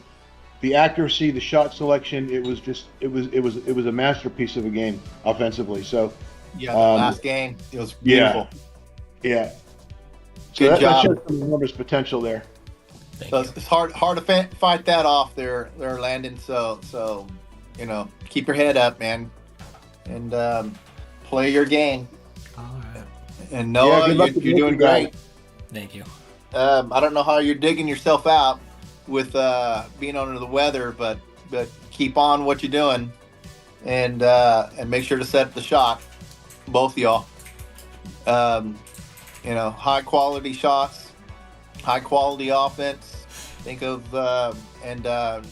the accuracy, the shot selection, it was a masterpiece of a game offensively. So Yeah, the last game, it was beautiful. Yeah. So Good that job. shows some enormous potential there. So it's hard to fight that off there, Landon. So you know, keep your head up, man, and play your game. All right. And Noah, good luck you're with both doing you guys. great. Thank you. I don't know how you're digging yourself out with being under the weather, but keep on what you're doing, and make sure to set the shot, both of y'all. You know, high quality shots, high quality offense. Think of and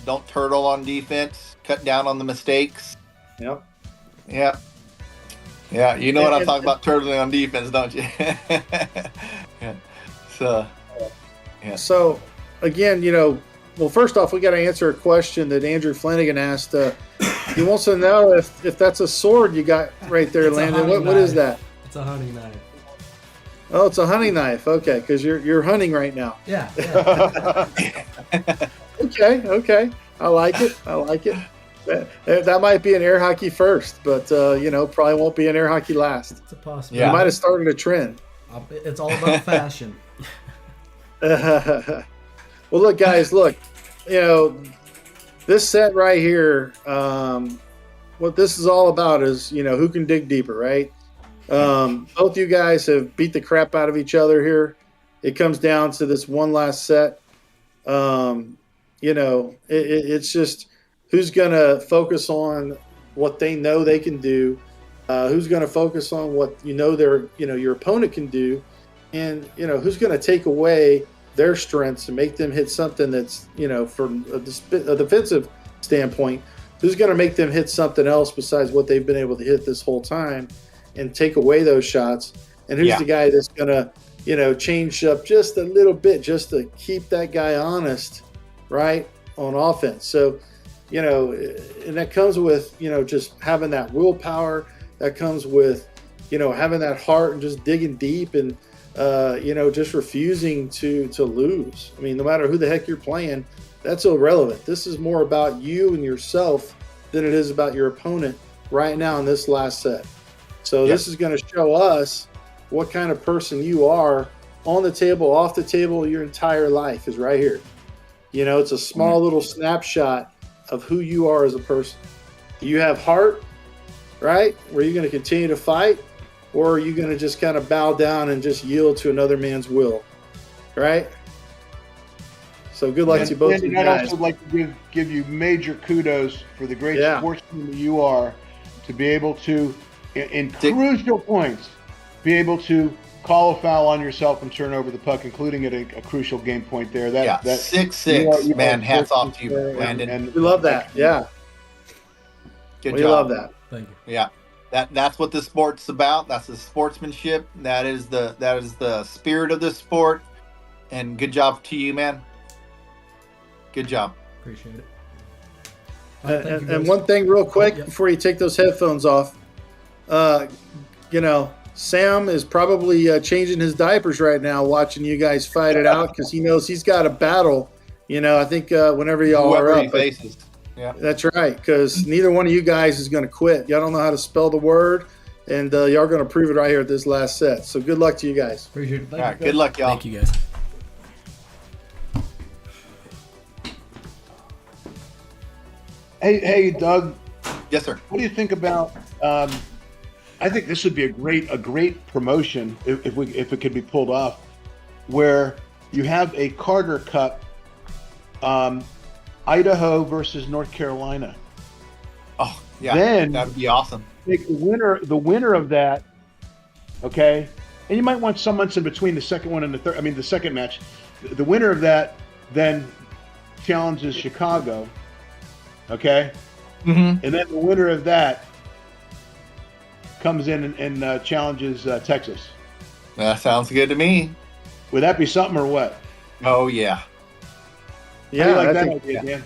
don't turtle on defense. Cut down on the mistakes. Yep. Yeah. Yeah, you know what I'm talking about, turtling on defense, don't you? Yeah. So, yeah. So, again, you know, well, first off, we got to answer a question that Andrew Flanagan asked. He wants to know if that's a sword you got right there, It's a Landon. hunting What is knife. that? It's a hunting knife. Oh, it's a hunting knife. Okay, because you're hunting right now. Yeah. Okay. I like it. That might be an air hockey first, but you know, probably won't be an air hockey last. It's a possibility. Yeah. You might have started a trend. It's all about fashion. Well, look, guys, you know, this set right here, what this is all about is, you know, who can dig deeper, right? Both you guys have beat the crap out of each other here. It comes down to this one last set. You know, it's just who's going to focus on what they know they can do, who's going to focus on what your opponent can do, and, you know, who's going to take away their strengths and make them hit something that's, you know, from a defensive standpoint, who's going to make them hit something else besides what they've been able to hit this whole time and take away those shots, and who's the guy that's going to, you know, change up just a little bit just to keep that guy honest, right, on offense. So, you know, and that comes with, you know, just having that willpower. That comes with, you know, having that heart and just digging deep and, you know, just refusing to lose. I mean, no matter who the heck you're playing, that's irrelevant. This is more about you and yourself than it is about your opponent right now in this last set. So this is going to show us what kind of person you are on the table, off the table. Your entire life is right here. You know, it's a small little snapshot of who you are as a person. Do you have heart, right? Where you're going to continue to fight, or are you going to just kind of bow down and just yield to another man's will, right? So good luck to both of you I'd guys. also like to give you major kudos for the great sportsman that you are, to be able to, in crucial points, be able to call a foul on yourself and turn over the puck, including at a crucial game point there. That 6-6, man. Hats off to you, Landon. And we love that. Yeah. Good we job. love that. Thank you. Yeah. That's what the sport's about. That's the sportsmanship. That is the spirit of the sport. And good job to you, man. Good job. Appreciate it. And one thing real quick before you take those headphones off, you know, Sam is probably changing his diapers right now watching you guys fight it out because he knows he's got a battle. You know, I think whenever y'all Whoever are he up. faces. Yeah. That's right, because neither one of you guys is going to quit. Y'all don't know how to spell the word, and y'all are going to prove it right here at this last set. So good luck to you guys. Appreciate it. All right. Good luck, y'all. Thank you, guys. Hey, Doug. Yes, sir. What do you think about? I think this would be a great promotion if it could be pulled off, where you have a Carter Cup, Idaho versus North Carolina. Oh, yeah. Then That would be awesome. Take the winner of that, okay, and you might want some months in between the second one and the third. I mean, the second match. The winner of that then challenges Chicago, okay, and then the winner of that comes in and challenges Texas. That sounds good to me. Would that be something or what? Oh, yeah. How do you like that think, idea, Dan?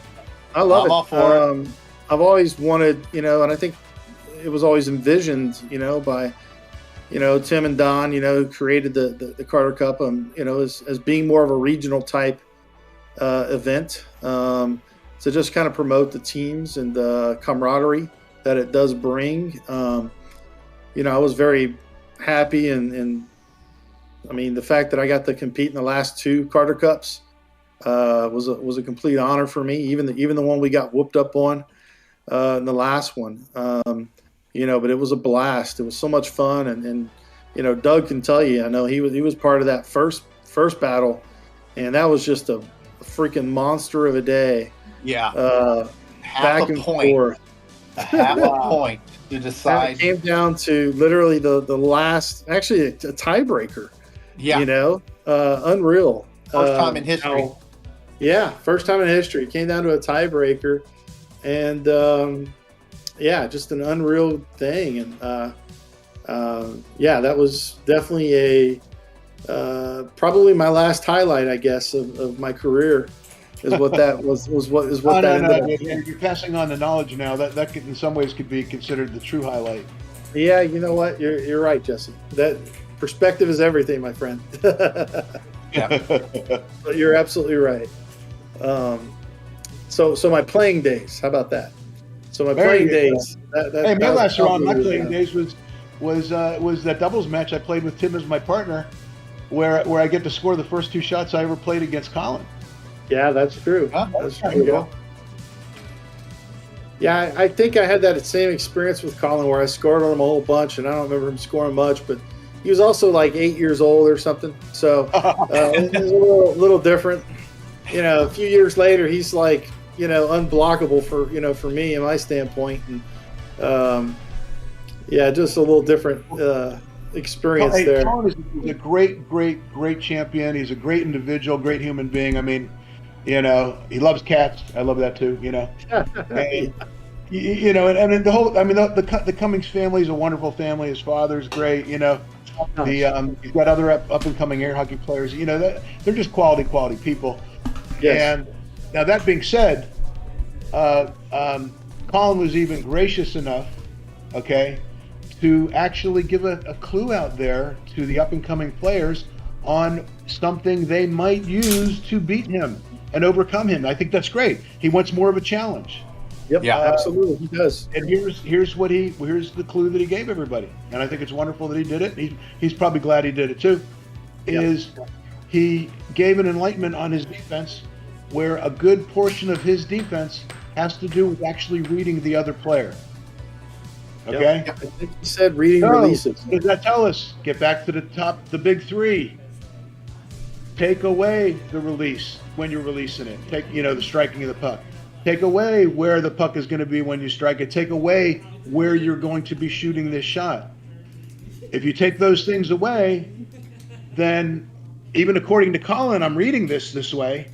I love I'm it. all for it. I've always wanted, and I think it was always envisioned, by, Tim and Don, who created the Carter Cup, as being more of a regional type event, to just kind of promote the teams and the camaraderie that it does bring. I was very happy, and I mean, the fact that I got to compete in the last 2 Carter Cups was a complete honor for me. Even the one we got whooped up on in the last one, but it was a blast. It was so much fun, and Doug can tell you. I know he was part of that first battle, and that was just a freaking monster of a day. Yeah, back and forth. Half a point to decide. It came down to literally the last, actually a tiebreaker. Yeah, unreal. First time in history. First time in history. It came down to a tiebreaker, and just an unreal thing. And that was definitely probably my last highlight, I guess, of my career. Is what that was what that ended up being. You're passing on the knowledge now. That could, in some ways, could be considered the true highlight. Yeah, you know what? You're right, Jesse. That perspective is everything, my friend. Yeah, but you're absolutely right. So my playing days. How about that? So my playing days. My last round, my playing days was that doubles match I played with Tim as my partner, where I get to score the first 2 shots I ever played against Colin. Yeah, that's true. That's true. Yeah, I think I had that same experience with Colin where I scored on him a whole bunch, and I don't remember him scoring much, but he was also like 8 years old or something. So it was a little different. A few years later, he's like, unblockable for me and my standpoint. And just a little different experience there. Colin is a great champion. He's a great individual, great human being. I mean, he loves cats. I love that too. And, and the whole. I mean, the Cummings family is a wonderful family. His father's great. He's got other up and coming air hockey players. They're just quality people. Yes. And now that being said, Colin was even gracious enough, to actually give a clue out there to the up and coming players on something they might use to beat him and overcome him. I think that's great. He wants more of a challenge. Yep, absolutely, he does. And here's the clue that he gave everybody, and I think it's wonderful that he did it. He's probably glad he did it too. Is he gave an enlightenment on his defense, where a good portion of his defense has to do with actually reading the other player. Okay? Yep. I think he said reading releases. What does that tell us? Get back to the top, the big 3. Take away the release when you're releasing it. Take, the striking of the puck. Take away where the puck is going to be when you strike it. Take away where you're going to be shooting this shot. If you take those things away, then even according to Colin, I'm reading this way,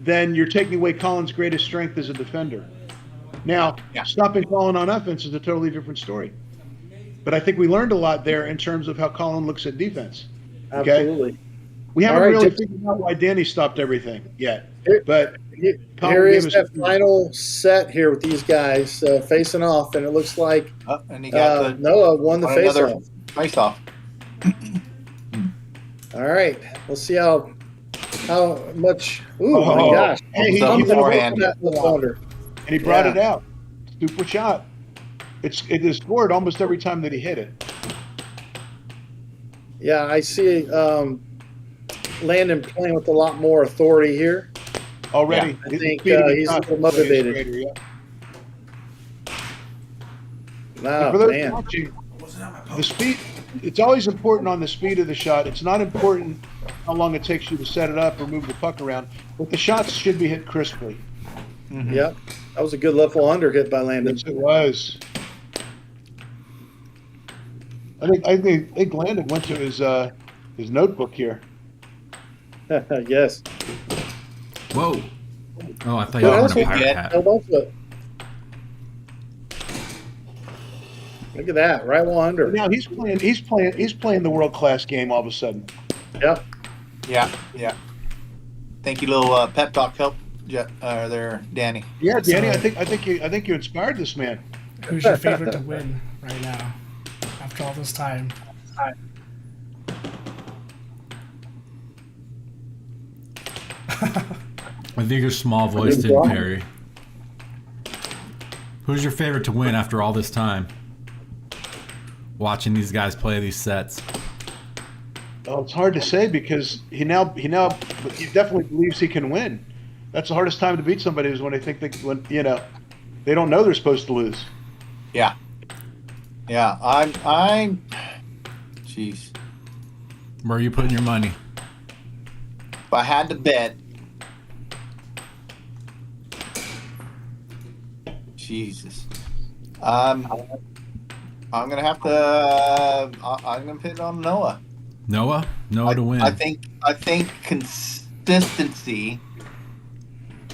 then you're taking away Colin's greatest strength as a defender. Now, stopping Colin on offense is a totally different story. But I think we learned a lot there in terms of how Colin looks at defense. Okay? Absolutely. We haven't really figured out why Danny stopped everything yet. But here is that final set here with these guys facing off, and it looks like and he got Noah won the face-off. Face-off. All right, let's see how much. Ooh, my gosh! Hey, he beforehand. And he brought it out. Super shot. It is scored almost every time that he hit it. Yeah, I see Landen playing with a lot more authority here. Already. I think he's a little motivated. Oh, For those man. watching, the speed, it's always important on the speed of the shot. It's not important how long it takes you to set it up or move the puck around, but the shots should be hit crisply. Mm-hmm. Yep. That was a good left wall under hit by Landen. Yes, it was. I think Landen went to his notebook here. Yes. Whoa. Oh, I thought What you were else wearing a we pirate get? hat. Held on to it. Look at that. Right wall under. Now he's playing the world class game all of a sudden. Yep. Yeah. Thank you, little pep talk help there, Danny. Yeah, Danny, So- I think you inspired this man. Who's your favorite to win right now after all this time? I think your small voice didn't carry. Who's your favorite to win after all this time? Watching these guys play these sets. Well, it's hard to say because he definitely believes he can win. That's the hardest time to beat somebody is when they think they don't know they're supposed to lose. Yeah. I'm. Jeez. Where are you putting your money? If I had to bet, Jesus, I'm gonna have to. I'm gonna put it on Noah. Noah to win. I think consistency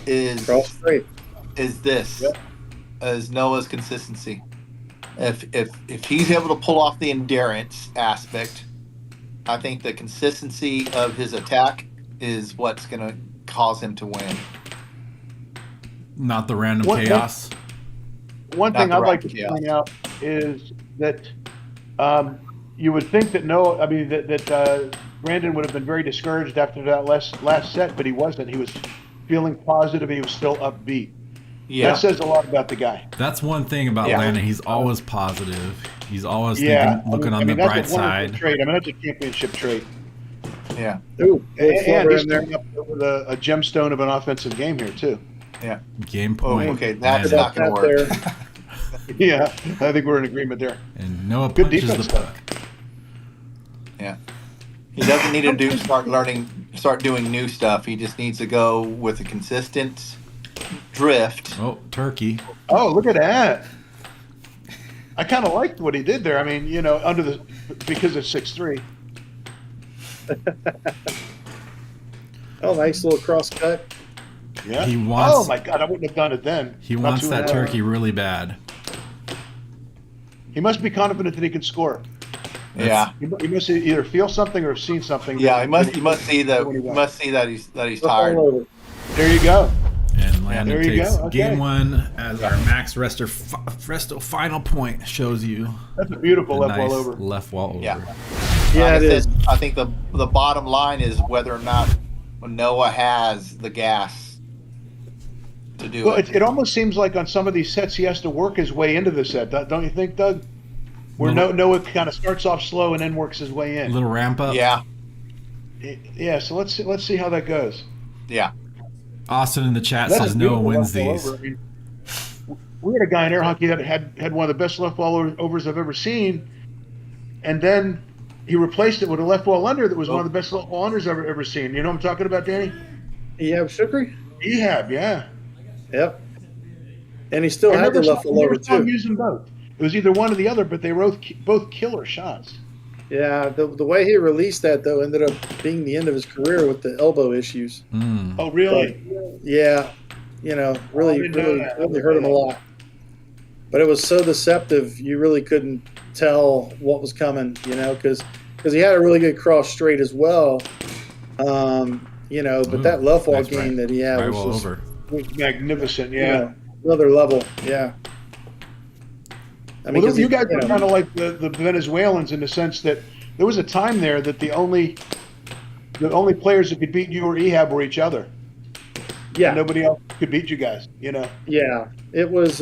is Cross straight. this. Yep. Is Noah's consistency. If he's able to pull off the endurance aspect, I think the consistency of his attack is what's going to cause him to win. Not the random What- chaos. One Not thing the I'd like right to chaos. point out is that you would think that Brandon would have been very discouraged after that last set, but he wasn't. He was feeling positive. He was still upbeat. Yeah. That says a lot about the guy. That's one thing about Yeah. Landon. He's always positive. He's always Yeah, looking on the that's bright a wonderful side. Trait. that's a championship trait. Yeah. Ooh, And little flutter he's in there. coming up with a gemstone of an offensive game here too. Yeah. Game Oh, point. okay. That's Landon. not going to Out work. there. Yeah, I think we're in agreement there. And Noah Good punches defense, the though. puck. Yeah. He doesn't need to start doing new stuff. He just needs to go with a consistent drift. Oh, turkey. Oh, look at that! I kind of liked what he did there. I mean, because it's 6'3". Oh, nice little cross cut. Yeah. He wants- Oh my God, I wouldn't have done it then. He Not wants two that and a half. turkey really bad. He must be confident that he can score. Yeah. He must either feel something or have seen something. Yeah. He must see that. When he He won. must see that he's Flip all tired. over. There you go. And Landon there you takes go. Okay. game one as our max resto final point shows you That's a beautiful a left nice wall over. left wall over. Yeah. Yeah, Like it I is. said, I think the bottom line is whether or not Noah has the gas to do Well, it. it almost seems like on some of these sets he has to work his way into the set, don't you think, Doug? Where Noah kind of starts off slow and then works his way in. Little ramp up. Yeah. Yeah, so let's see how that goes. Yeah. Austin in the chat That's says a Noah beautiful wins left wall these. over. I mean, we had a guy in air hockey that had one of the best left wall overs I've ever seen, and then he replaced it with a left wall under that was one of the best left wall unders I've ever seen. You know what I'm talking about, Danny? Ehab Shukri? Ehab, yeah. Yep. And he still I had the never left saw, wall over never saw him too. use them both. It was either one or the other, but they were both killer shots. Yeah, the way he released that though ended up being the end of his career with the elbow issues. Mm. Oh, really? Yeah, really didn't know that. really hurt him a lot. But it was so deceptive, you really couldn't tell what was coming, because he had a really good cross straight as well. But that left wall Nice game that he had Right was wall just over. Magnificent, yeah. Another level. Yeah. I mean, Well, 'cause you guys are kind of like the Venezuelans in the sense that there was a time there that the only players that could beat you or Ehab were each other. yeah, Nobody else could beat you guys. yeah. It was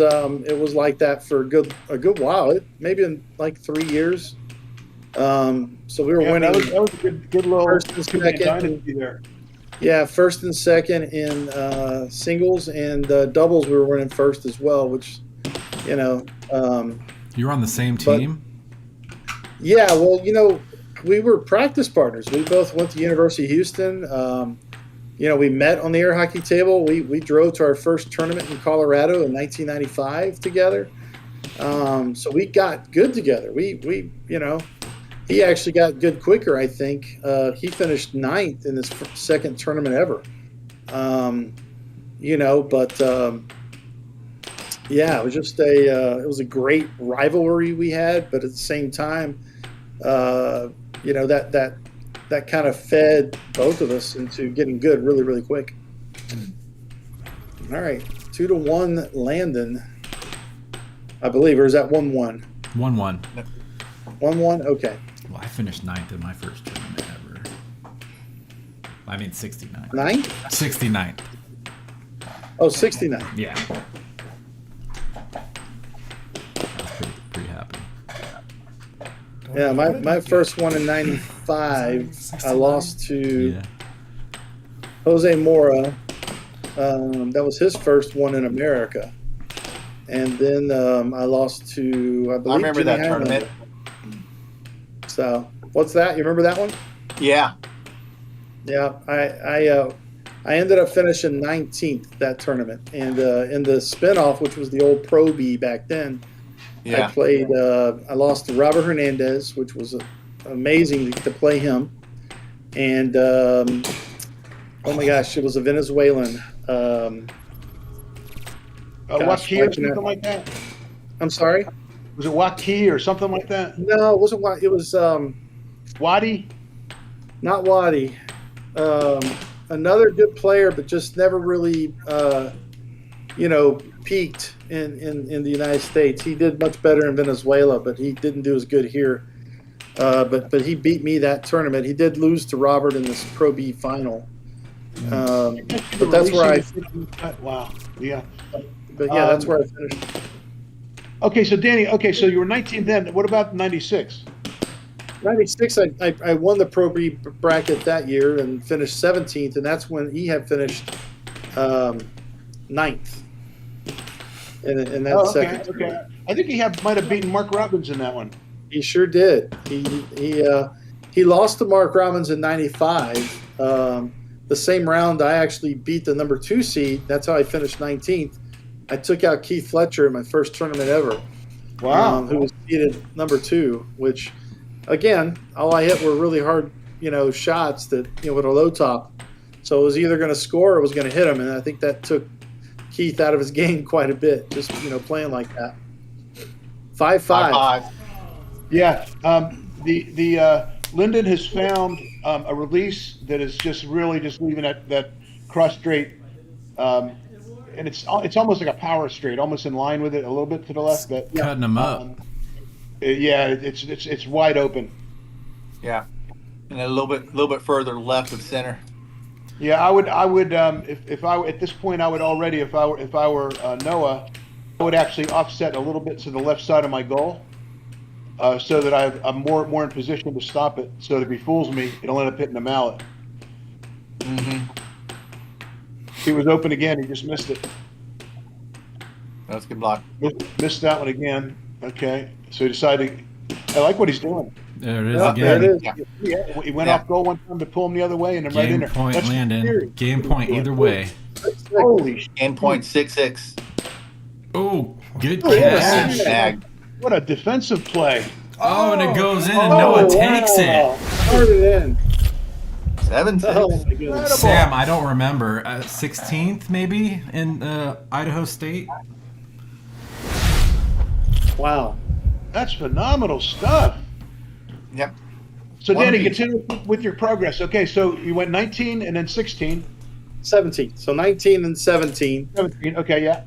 like that for a good while. Maybe in like 3 years. So we were Yeah, winning. that was a good little First and two-man second. dynasty there. Yeah, first and second in singles and doubles. We were winning first as well, which You were on the same team? Yeah, well, we were practice partners. We both went to University of Houston. We met on the air hockey table. We drove to our first tournament in Colorado in 1995 together. So we got good together. He actually got good quicker, I think. He finished 9th in his second tournament ever. It was just it was a great rivalry we had, but at the same time, that kind of fed both of us into getting good really, really quick. All right, 2-1 Landen, I believe, or is that 1-1? 1-1. 1-1. Okay. Well, I finished 9th in my first tournament ever. I mean 69. 9th? 69th. Oh, 69. Yeah. I was pretty happy. Yeah, my first one in 95, I lost to Jose Mora. That was his first one in America. And then I lost to, I believe, I remember Jimmy that tournament. So, what's that? You remember that one? Yeah. Yeah, I ended up finishing 19th that tournament. And in the spinoff, which was the old Pro B back then, Yeah. I lost to Robert Hernandez, which was amazing to play him. And, oh my gosh, it was a Venezuelan. Waki or something like that? I'm sorry? Was it Waki or something like that? No, it wasn't Waki. It was Wadi? not Wadi. Another good player, but just never really, peaked in the United States. He did much better in Venezuela, but he didn't do as good here. But he beat me that tournament. He did lose to Robert in this Pro B final. But that's where Wow. Yeah. But yeah, that's where I finished. Okay, so Danny. Okay, so you were 19 then. What about 96? 96, I won the Pro B bracket that year and finished 17th, and that's when he had finished 9th. In that second. Okay. I think he might have beaten Mark Robbins in that one. He sure did. He lost to Mark Robbins in 95. The same round, I actually beat the number 2 seed. That's how I finished 19th. I took out Keith Fletcher in my first tournament ever. Wow. Who was seeded number 2, which, again, all I hit were really hard, shots that, with a low top. So it was either going to score or it was going to hit him. And I think that took Keith out of his game quite a bit, just, playing like that. 5-5. Yeah. The Landen has found a release that is just really just leaving that cross straight, and it's almost like a power straight, almost in line with it, a little bit to the left, but Cutting them up. It's wide open. Yeah. And a little bit further left of center. Yeah, I would if I at this point I would already if I were Noah, I would actually offset a little bit to the left side of my goal. So that I'm more in position to stop it. So that if he fools me, it'll end up hitting the mallet. Mm-hmm. He was open again. He just missed it. That's a good block. Missed that one again. Okay. So he decided. I like what he's doing. There it is Yeah, again. there it is. Yeah, he went off goal one time to pull him the other way, and then right in Game there. point That's Landen. serious. Game point either way. Holy shit! Game point 6-6. Oh, good yeah. catch. Snag. What a defensive play. Oh, and it goes in, and Noah takes it. Hard it in. 7-6. Oh, my goodness. Sam, I don't remember. 16th, maybe, in Idaho State? Wow. That's phenomenal stuff. Yep. So, One Danny, piece. continue with your progress. Okay, so you went 19 and then 16. 17. So 19 and 17. 17. Okay, yeah.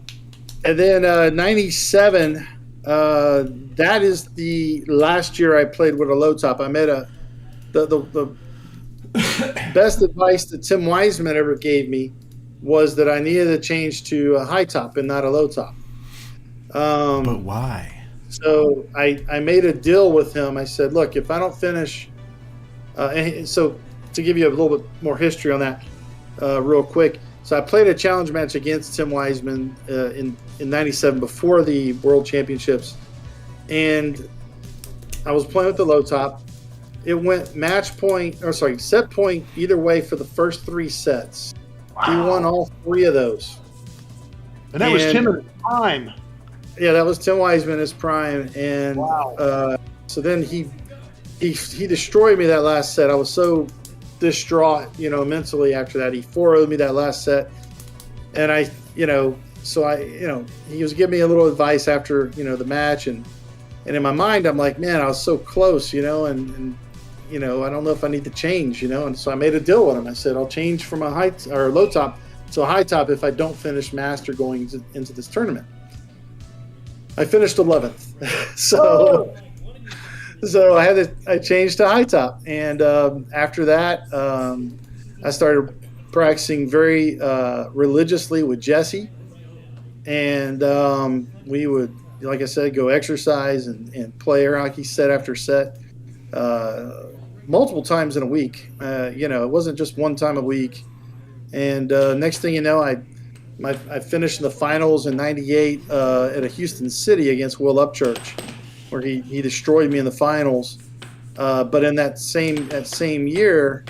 And then 97, that is the last year I played with a low top. I made the best advice that Tim Wiseman ever gave me was that I needed to change to a high top and not a low top. But why? So I made a deal with him. I said, look, if I don't finish, and so to give you a little bit more history on that real quick. So I played a challenge match against Tim Wiseman in 97 before the World Championships. and I was playing with the low top. It went set point either way for the first 3 sets. He won all 3 of those. And that was Tim at his prime. Yeah, that was Tim Wiseman in his prime. And so then he destroyed me that last set. I was so distraught, mentally after that. He 4-0'd me that last set. And he was giving me a little advice after, the match. And in my mind, I'm like, man, I was so close, and I don't know if I need to change, And so I made a deal with him. I said, I'll change from a low top to a high top if I don't finish master going into this tournament. I finished 11th. So I changed to high top. And after that, I started practicing very religiously with Jesse. And we would, like I said, go exercise and play air hockey set after set. Multiple times in a week. It wasn't just one time a week. And next thing you know, I finished in the finals in '98 at a Houston City against Will Upchurch, where he destroyed me in the finals. But in that same year,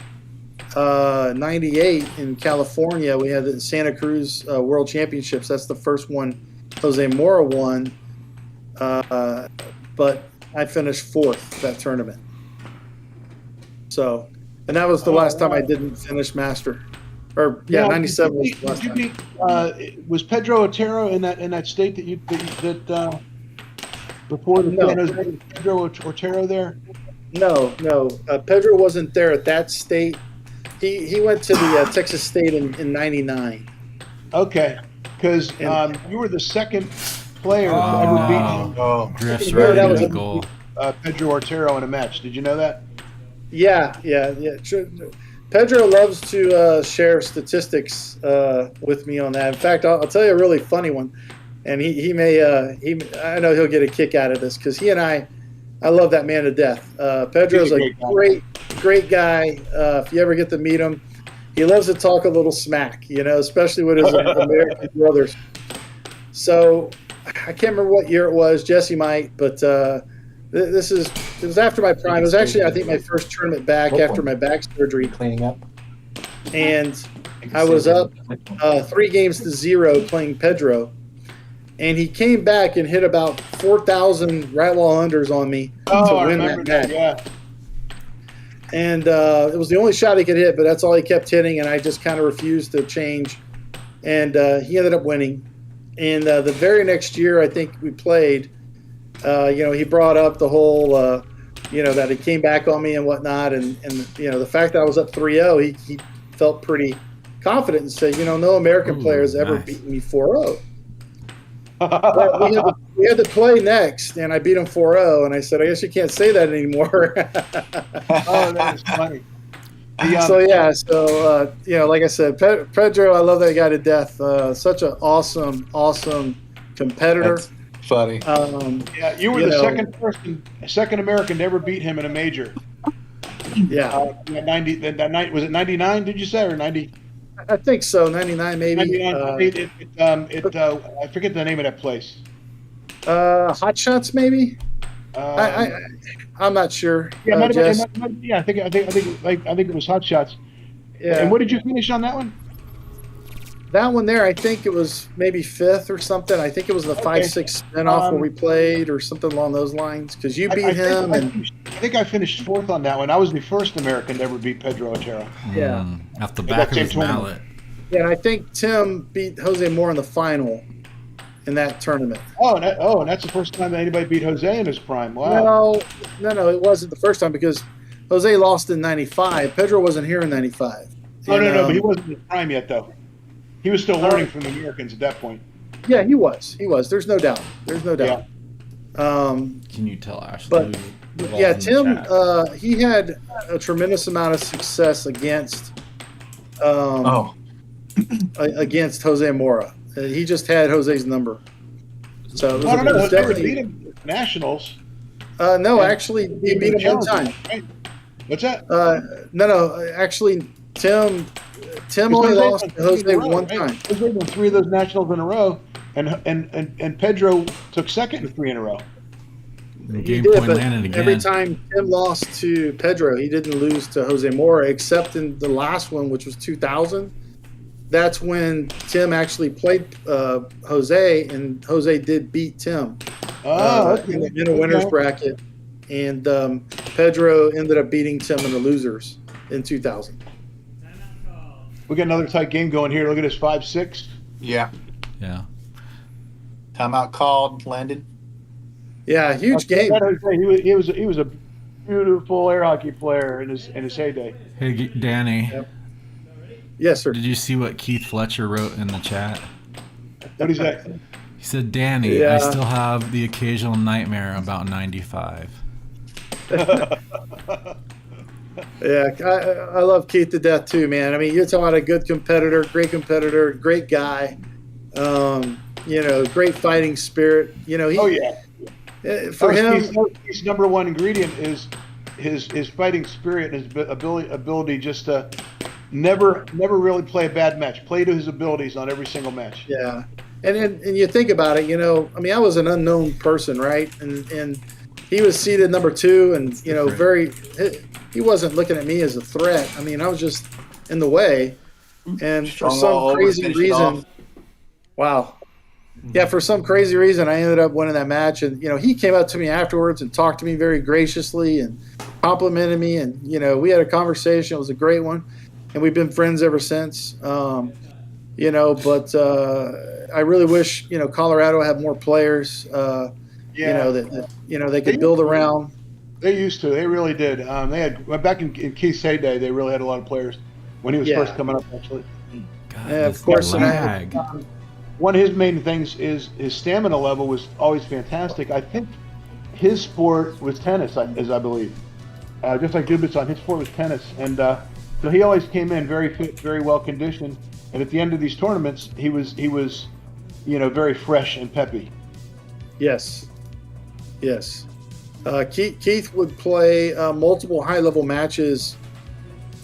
'98 in California, we had the Santa Cruz World Championships. That's the first one Jose Mora won. But I finished 4th that tournament. So, and that was the last time I didn't finish master. Or 97 was the last time. Was Pedro Otero in that state that before the San Pedro Otero there? No. Pedro wasn't there at that state. He went to the Texas State in '99. Okay, because you were the second player to ever beat Drifts right into the goal. Pedro Otero in a match. Did you know that? Yeah. Pedro loves to share statistics with me on that. In fact, I'll tell you a really funny one, and I know he'll get a kick out of this because he and I love that man to death. Pedro's a great guy. If you ever get to meet him, he loves to talk a little smack, especially with his American brothers. So I can't remember what year it was. Jesse might, but it was after my prime. It was actually, I think, my first tournament back after my back surgery. Cleaning up. And I was up 3-0 playing Pedro. And he came back and hit about 4,000 right-wall unders on me to win that match. Yeah. And it was the only shot he could hit, but that's all he kept hitting, and I just kind of refused to change. And he ended up winning. And the very next year, I think we played, he brought up the whole, that he came back on me and whatnot. And the fact that I was up 3-0, he felt pretty confident and said, no American player has ever beaten me 4-0. But we had to play next, and I beat him 4-0, and I said, I guess you can't say that anymore. That is funny. Like I said, Pedro, I love that guy to death. Such an awesome competitor. That's funny. You were the second American to ever beat him in a major. Yeah. That night, was it 99, did you say, or 90? I think so, 99 maybe. 99, I forget the name of that place. Hot Shots maybe. I'm not sure. Yeah, I think it was Hot Shots. Yeah. And what did you finish on that one? That one there, I think it was maybe 5th or something. I think it was the 5-6 spinoff where we played or something along those lines because you beat him. I think I finished 4th on that one. I was the first American to ever beat Pedro Otero. Yeah. Off the back of his mallet. Yeah, and I think Tim beat Jose Moore in the final in that tournament. And that's the first time that anybody beat Jose in his prime. Wow. No, it wasn't the first time because Jose lost in 95. Pedro wasn't here in 95. No, but he wasn't in his prime yet, though. He was still learning from the Americans at that point. Yeah, he was. There's no doubt. Yeah. Can you tell Ashley? But Tim, he had a tremendous amount of success against Jose Mora. He just had Jose's number. So I don't know. Jose never beat him at Nationals. No, actually, he beat him one time. What's that? No. Actually, Tim only lost to Jose one time. Jose won 3 of those Nationals in a row, and Pedro took second in 3 in a row. Game did, point but landed again. every time Tim lost to Pedro, he didn't lose to Jose Mora, except in the last one, which was 2000. That's when Tim actually played Jose, and Jose did beat Tim in a winner's bracket. And Pedro ended up beating Tim in the losers in 2000. We got another tight game going here. Look at this 5-6. Yeah. Yeah. Timeout called. Landon. Yeah, huge game. He was a beautiful air hockey player in his heyday. Hey, Danny. Yep. Yes, sir. Did you see what Keith Fletcher wrote in the chat? What is that? He said, Danny, Yeah. I still have the occasional nightmare about 95. Yeah, I love Keith to death too, man. I mean, you're talking about a good competitor, great guy. Great fighting spirit. For him, his number one ingredient is his fighting spirit and his ability just to never really play a bad match. Play to his abilities on every single match. yeah. And you think about it, I mean, I was an unknown person, right? And he was seated number 2, and he wasn't looking at me as a threat. I mean, I was just in the way, and for some crazy reason, wow. Yeah, for some crazy reason, I ended up winning that match. And, he came up to me afterwards and talked to me very graciously and complimented me. And, we had a conversation. It was a great one. And we've been friends ever since. But I really wish, Colorado had more players, that they could build around. They used to. They really did. They had, back in Keith's heyday, they really had a lot of players when he was first coming up, actually. God, Yeah, of course. lag. One of his main things is his stamina level was always fantastic. I think his sport was tennis, as I believe. Just like Dubitson, his sport was tennis. And so he always came in very fit, very well conditioned. And at the end of these tournaments, he was very fresh and peppy. Yes. Keith would play multiple high-level matches,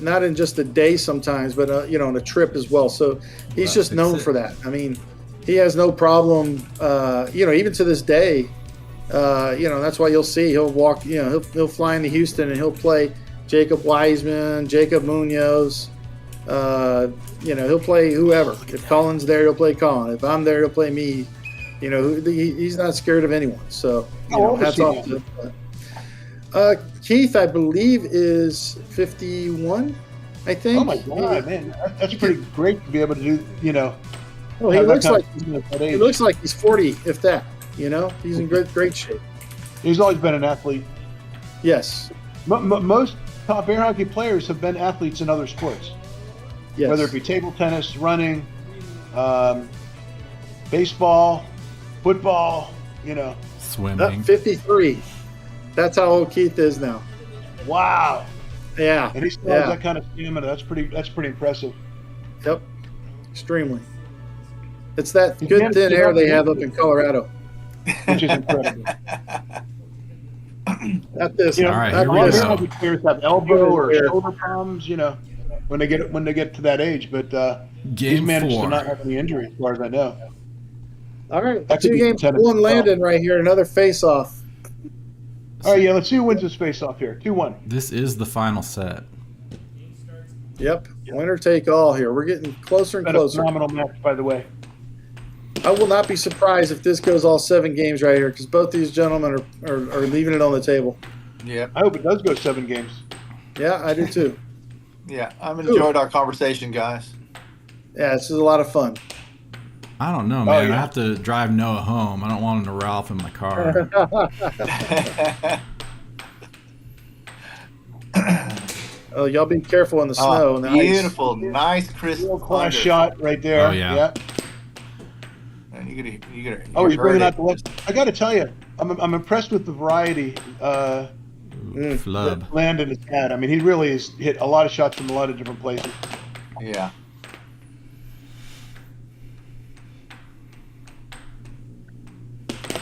not in just a day sometimes, but on a trip as well. So he's just known for that. I mean, he has no problem. Even to this day, that's why you'll see he'll walk. He'll fly into Houston and he'll play Jacob Wiseman, Jacob Munoz. He'll play whoever. If Colin's there, he'll play Colin. If I'm there, he'll play me. He's not scared of anyone. So hats off to him. Keith, I believe, is 51. I think. Oh my God, man, that's pretty great to be able to do. Well, he looks like he's 40, if that. He's in great shape. He's always been an athlete. Yes. Most top air hockey players have been athletes in other sports. Yes. Whether it be table tennis, running, baseball, football, Swimming. 53. That's how old Keith is now. Wow. Yeah. And he still has that kind of stamina. That's pretty impressive. Yep. Extremely. It's that good thin air they have up in Colorado. Which is incredible. Not this. All right, A here we lot of air go. hockey players have elbow or shoulder problems, when they get to that age. But he's Game managed 4. to not have any injuries, as far as I know. All right. That could 2 be games, contended one as well. Landen right here. Another face-off. All right, let's see who wins this face-off here. 2-1. This is the final set. Yep. Winner take all here. We're getting closer and Been a closer. phenomenal match, by the way. I will not be surprised if this goes all 7 games right here, because both these gentlemen are leaving it on the table. Yeah. I hope it does go 7 games. Yeah, I do too. Yeah. I've enjoyed our conversation, guys. Yeah, this is a lot of fun. I don't know, man. yeah. I have to drive Noah home. I don't want him to Ralph in my car. Oh, y'all be careful in the snow and the ice. Beautiful, nice, crisp. Class shot right there. Oh, yeah. And you gotta. Oh, he's bringing out the left. I got to tell you, I'm impressed with the variety Flub. that Landen has had. I mean, he really has hit a lot of shots from a lot of different places. Yeah.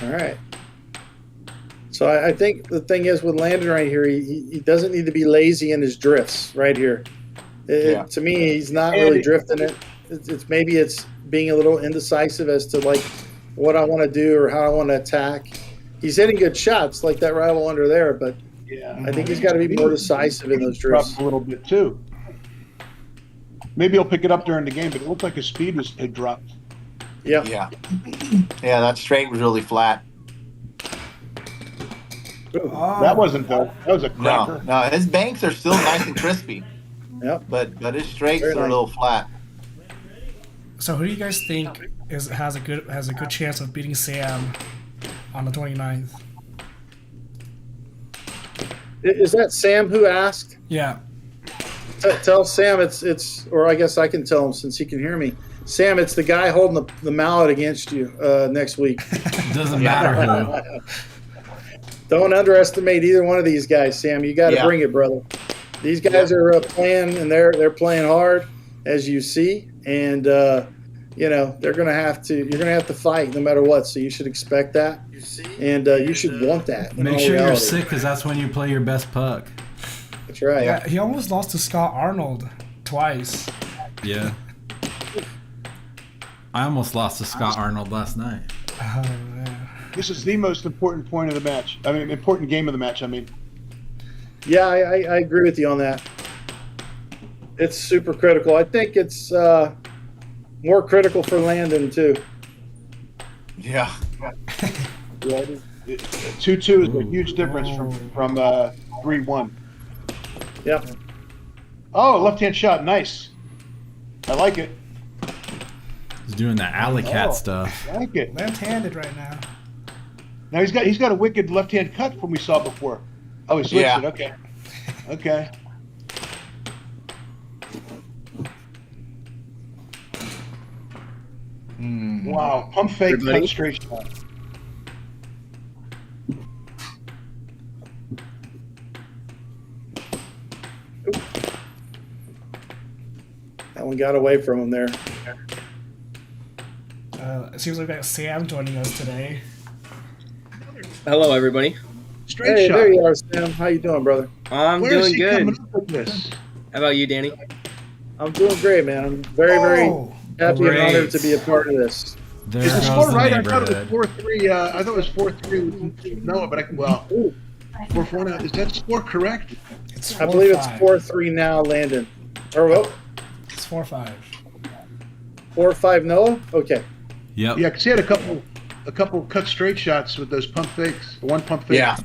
All right. So I think the thing is with Landen right here, he doesn't need to be lazy in his drifts right here. To me, he's not really drifting it. Maybe it's being a little indecisive as to like what I want to do or how I want to attack. he's hitting good shots like that rival under there, but Yeah. I think he's got to be more decisive in those Dropped drifts. a little bit too. Maybe he'll pick it up during the game, but it looked like his speed had dropped. Yeah. Yeah. Yeah, that straight was really flat. That wasn't though. That was a No, cracker. no, his banks are still nice and crispy, Yep. but his straights Very are a nice. little flat. So who do you guys think has a good chance of beating Sam on the 29th? Is that Sam who asked? Yeah. Tell Sam it's, or I guess I can tell him since he can hear me. Sam, it's the guy holding the mallet against you next week. Doesn't matter who. Don't underestimate either one of these guys, Sam. You got to Yeah. bring it, brother. These guys are playing, and they're playing hard, as you see, and you know they're gonna have to. You're gonna have to fight no matter what. So you should expect that, and you should want that. in Make all sure you're reality. sick, because that's when you play your best puck. That's right. Yeah, he almost lost to Scott Arnold twice. Yeah. I almost lost to Scott Arnold last night. Oh, man. This is the most important point of the match. I mean, important game of the match. I mean, Yeah, I agree with you on that. It's super critical. I think it's more critical for Landen too. Yeah. 2-2 is a huge difference from 3-1. Yep. Oh, left-hand shot, nice. I like it. He's doing that alley cat Oh. stuff. I like it. Left-handed right now. Now he's got a wicked left-hand cut from we saw before. Oh, he switched Yeah. it. Okay. Okay. Wow. Pump fake, Everybody? cut straight shot. That one got away from him there. It seems like we got Sam joining us today. Hello, everybody. Straight Hey, shot. there you are, Sam. How you doing, brother? I'm Where is doing he good. coming up with this? How about you, Danny? I'm doing great, man. I'm very, very Oh, happy and honored great. to be a part of this. There Is the goes score the right? I thought it was neighborhood. 4-3. I thought it was 4-3 with Noah, but well, 4-4 now. Is that score correct? it's I believe it's 4-5. 4-3 now, Landen. Or what? It's 4-5. 4-5 Noah? Okay. Yep. Yeah, because he had a couple cut straight shots with those pump fakes. One pump fake. Yeah.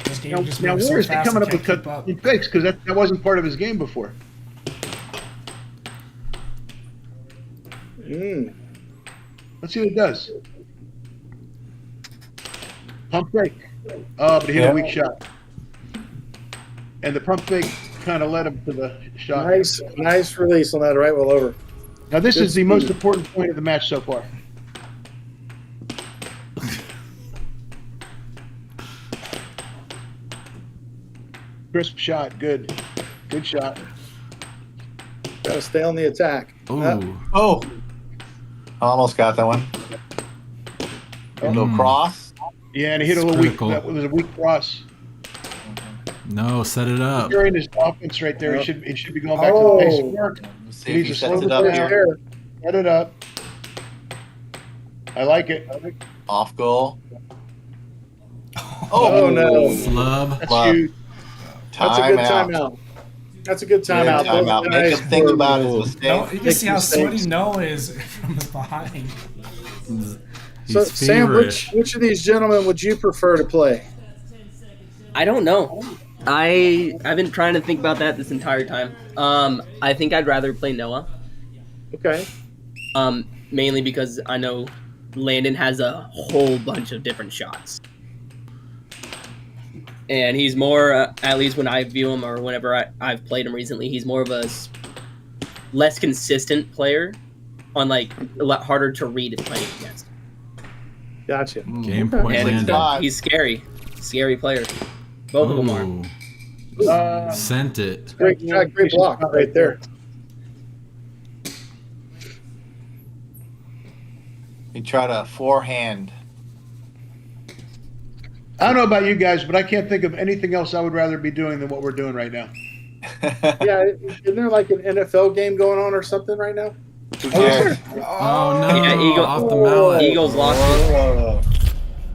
This game Now, just now moves where so is he fast coming I up with can't cut keep up. fakes? Because that wasn't part of his game before. Let's see what it does. Pump fake. Oh, but he hit Yeah. a weak shot. And the pump fake kind of led him to the shot. Nice release on that right well over. Now this Good is the most speed. important point of the match so far. Crisp shot, good. Good shot. Got to stay on the attack. Ooh. Oh. Almost got that one. A little cross. Yeah, and he hit a It's little critical. weak. That was a weak cross. No, set it up. During his offense right there, he should be going back to the pace of work. Let's see He if needs he to sets slow it up down. here. Set it up. I like it. Off goal. Oh, no. Flub. That's Love. huge. That's a good Timeout. timeout. That's a good Good timeout. Those timeout. Make guys him think were- about his No, mistake. you can see how mistakes. sweaty Noah is from his behind. He's So, Sam, feverish. which of these gentlemen would you prefer to play? I don't know. I've been trying to think about that this entire time. I think I'd rather play Noah. Okay. Mainly because I know Landen has a whole bunch of different shots. And he's more, at least when I view him or whenever I've played him recently, he's more of a less consistent player on like a lot harder to read and playing against. Gotcha. Game point And landed. he's scary. Scary player. Both of them are. Ooh. Sent it. Great shot, great block right there. He tried a forehand. I don't know about you guys, but I can't think of anything else I would rather be doing than what we're doing right now. Yeah, isn't there like an NFL game going on or something right now? Who cares? Oh no! Yeah, Eagle- Off the mallet. Eagles lost it.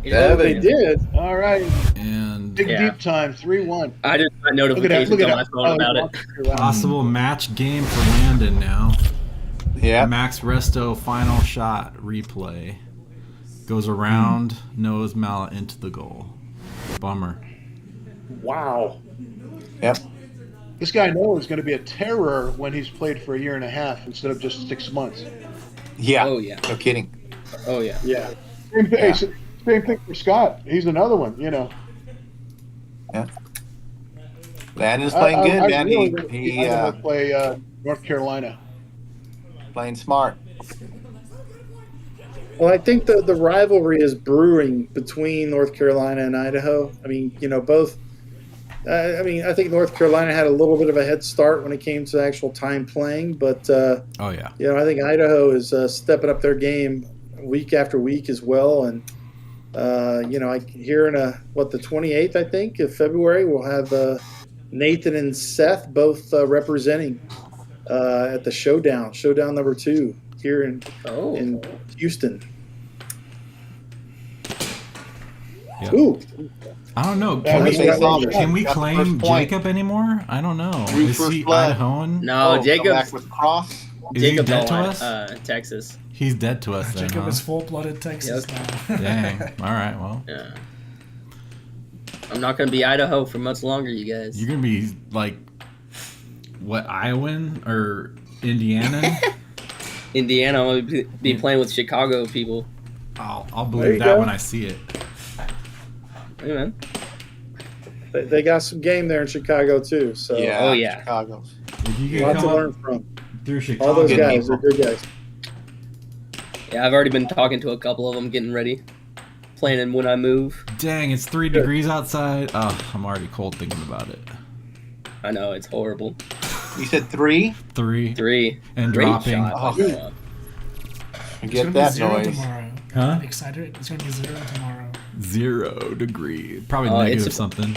They did. All right. And Dig Yeah. deep time. 3-1. I just got Look at that. notifications Look at on my that. phone about it. possible match game for Landen now. Yeah. Max Resto final shot replay. Goes around, nose mallet into the goal. Bummer. Wow. Yep. This guy Noah is going to be a terror when he's played for a year and a half instead of just 6 months. Yeah. Oh yeah. No kidding. Oh yeah. Yeah. Same thing, Yeah. same thing for Scott. He's another one, you know. Yeah. Landon's playing good, I man. really want to He see Idaho play North Carolina. playing smart. Well, I think the rivalry is brewing between North Carolina and Idaho. I mean, you know, both. I think North Carolina had a little bit of a head start when it came to actual time playing, but Oh yeah. you know, I think Idaho is stepping up their game week after week as well. And you know, here in the 28th, I think, of February, we'll have Nathan and Seth both representing at the showdown number 2 here in Houston. Yep. Ooh, I don't know. Yeah, Can we Got the claim first point. Jacob anymore? I don't know. Root Is first he blood. Idahoan? No, Come Jacob's back with cross. Is he Jacob's dead to all us? Texas. He's dead to us then, Jacob huh? is full-blooded Texas now. Dang. All right. Well, Yeah. I'm not gonna be Idaho for much longer, you guys. you're gonna be like, what, Iowan or Indiana? Indiana, I'm gonna be playing with Chicago people. I'll There believe you that go. when I see it. Hey man. they got some game there in Chicago too. So Yeah. Oh, yeah. Chicago's. If you lots can to come learn up from. through Chicago, All those Good guys are people. good guys. Yeah, I've already been talking to a couple of them, getting ready, planning when I move. dang, it's 3 degrees outside. Oh, I'm already cold thinking about it. I know it's horrible. You said 3? 3 3 and Great dropping. shot. Oh. Yeah. It's Get gonna that be 0 noise. tomorrow. Huh? I'm excited. It's gonna be 0 tomorrow. 0 degree. Probably Oh, negative it's- something.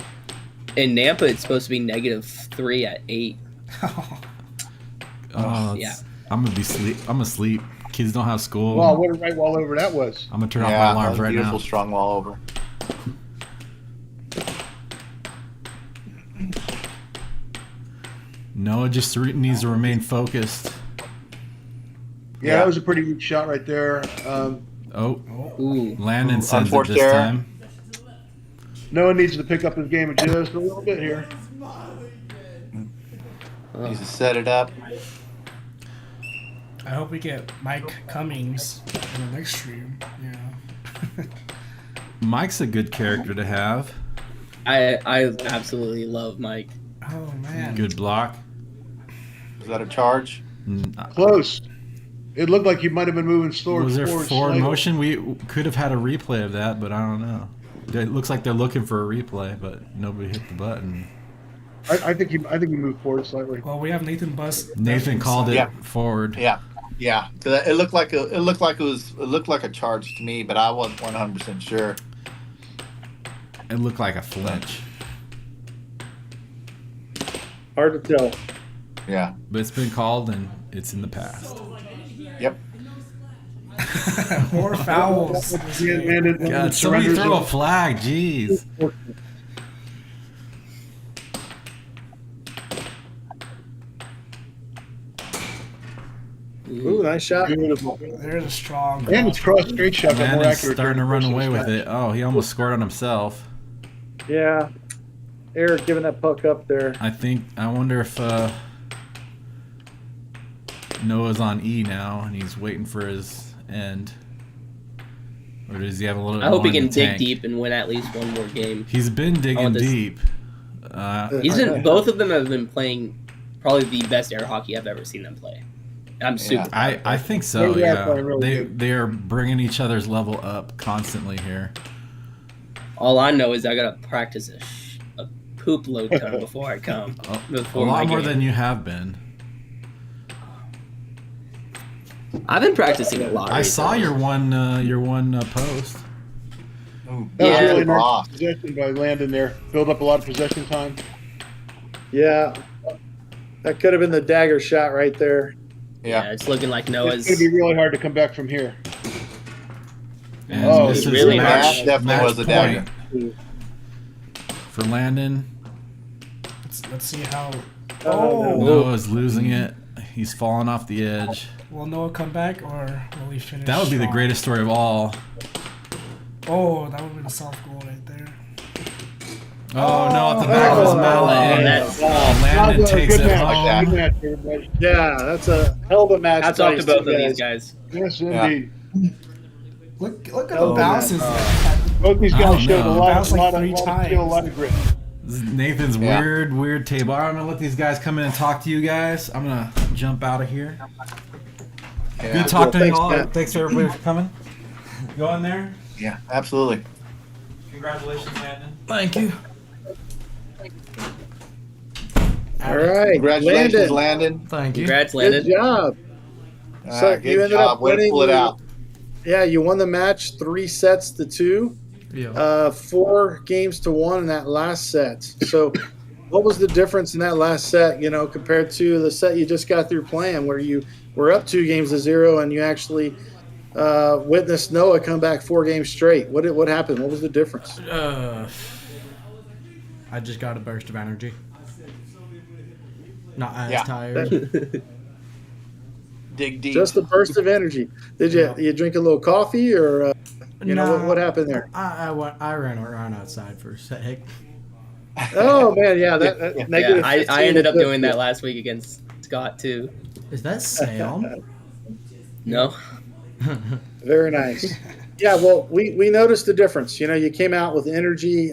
In Nampa, it's supposed to be -3 at 8. Oh, yeah. I'm gonna be sleep. I'm asleep. Kids don't have school. Wow, what a right wall over that was. I'm gonna turn off Yeah, my that alarms was right beautiful now. strong wall over. Noah just needs to remain focused. Yeah, that was a pretty weak shot right there. Oh, Ooh. Landon sends it unforced this error. time. Noah needs to pick up his game just a little bit here. Needs to set it up. I hope we get Mike Cummings in the next stream. Yeah. Mike's a good character to have. I absolutely love Mike. Oh man. Good block. Is that a charge? Close. It looked like you might have been moving slower. Was there forward forward slightly. motion? We could have had a replay of that, but I don't know. It looks like they're looking for a replay, but nobody hit the button. I think you moved forward slightly. Well, we have Nathan Buss. Nathan called it Yeah. forward. Yeah. Yeah. 'Cause it looked like a charge to me, but I wasn't 100% sure. It looked like a flinch, Hard to tell. Yeah. but it's been called and it's in the past. Yep. More fouls. God, somebody throw a flag, jeez. Ooh, nice shot. Beautiful. There's a strong. And it's cross straight shot, but more Landon's accurate. starting to than run the away first with shot. it. Oh, he almost scored on himself. Yeah. Eric giving that puck up there. I wonder if Noah's on E now and he's waiting for his end. Or does he have a little I hope he more in can the dig tank? deep and win at least one more game. He's been digging this- deep. Both of them have been playing probably the best air hockey I've ever seen them play. I'm super. proud of I them. think so, They are yeah. playing really good. They are bringing each other's level up constantly here. All I know is I gotta practice a poop load ton before I come. A Before lot my more game. than you have been. I've been practicing a lot. I saw recently. your one post. Ooh, That was Yeah. really nice off. possession by Landon there. Build up a lot of possession time. Yeah. That could have been the dagger shot right there. Yeah, it's looking like It's Noah's. going to be really hard to come back from here. And Oh, this is really match, definitely match was a dagger. point for Landen. Let's see how. Oh, Noah's losing it. He's falling off the edge. Will Noah come back or will he finish? That would be the strong? greatest story of all. Oh, that would be the soft goal right there. Oh, no, off the back of his mallet. And that's- Landon takes good it match. home. Good match, everybody. Yeah, that's a hell of a match. Hats off to twice, both you of these guys. Yes, Yeah. indeed. Look at Oh, the bounces. Both these I guys don't showed a know. lot, Bounced like lot, three of, lot of times. skill, a lot of grit. This is Nathan's Yeah. weird table. All right, I'm going to let these guys come in and talk to you guys. I'm going to jump out of here. Yeah. Good talking to you Thanks, all. Matt. Thanks, everybody, for coming. Go in there. Yeah, absolutely. Congratulations, Landon. Thank you. All right, Congratulations, Landon. Landon. Thank you. Congrats, Good Landon. job. So Good you ended job. up Way to winning. pull it out. Yeah, you won the match 3-2. Yeah. 4 games to 1 in that last set. So, what was the difference in that last set? You know, compared to the set you just got through playing, where you were up 2-0 and you actually witnessed Noah come back 4 games straight. What happened? What was the difference? I just got a burst of energy. Not as Yeah. tired. Dig deep. Just a burst of energy. Did you drink a little coffee or what happened there? I ran around outside for a sec. Oh man, yeah, that Yeah, negative. I 15 ended up is doing good. that last week against Scott too. Is that Sam? No, Very nice. Yeah, well, we noticed the difference. You know, you came out with energy.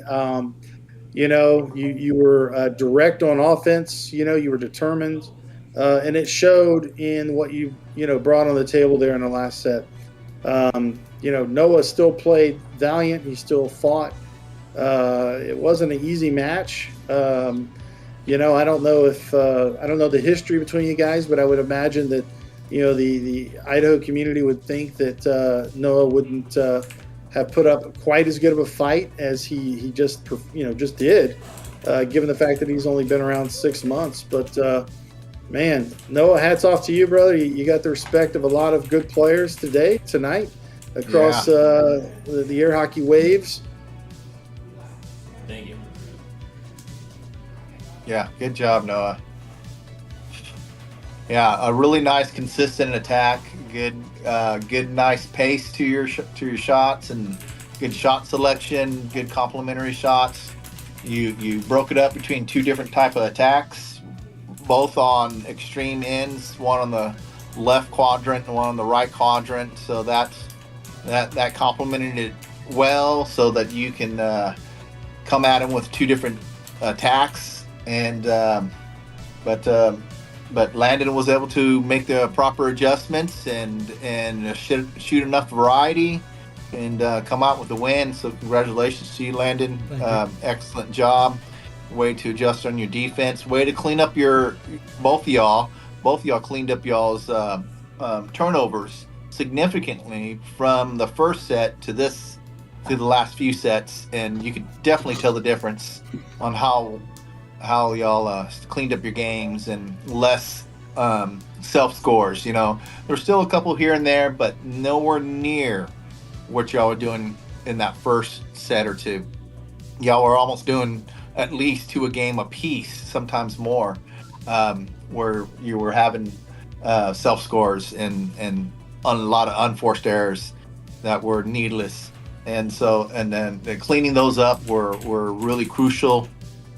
You were direct on offense. You know, you were determined, and it showed in what you brought on the table there in the last set. Noah still played valiant. He still fought. It wasn't an easy match. I don't know if I don't know the history between you guys, but I would imagine that the Idaho community would think that Noah wouldn't have put up quite as good of a fight as he just did, given the fact that he's only been around 6 months. But man, Noah, hats off to you, brother. You got the respect of a lot of good players tonight across the air hockey waves. Thank you. Yeah, good job, Noah. Yeah, a really nice, consistent attack. Good, nice pace to your shots, and good shot selection. Good complementary shots. You broke it up between 2 different type of attacks, both on extreme ends. One on the left quadrant and one on the right quadrant. So that complemented it well, so that you can come at him with 2 different attacks. And but Landon was able to make the proper adjustments and shoot enough variety and come out with the win. So congratulations to you, Landon. Excellent job. Way to adjust on your defense. Way to clean up both of y'all cleaned up y'all's turnovers significantly from the first set to the last few sets, and you could definitely tell the difference on how y'all cleaned up your games and less self scores. There's still a couple here and there, but nowhere near what y'all were doing in that first set or 2. Y'all were almost doing at least 2 a game apiece, sometimes more, where you were having self scores and a lot of unforced errors that were needless. And then cleaning those up were really crucial.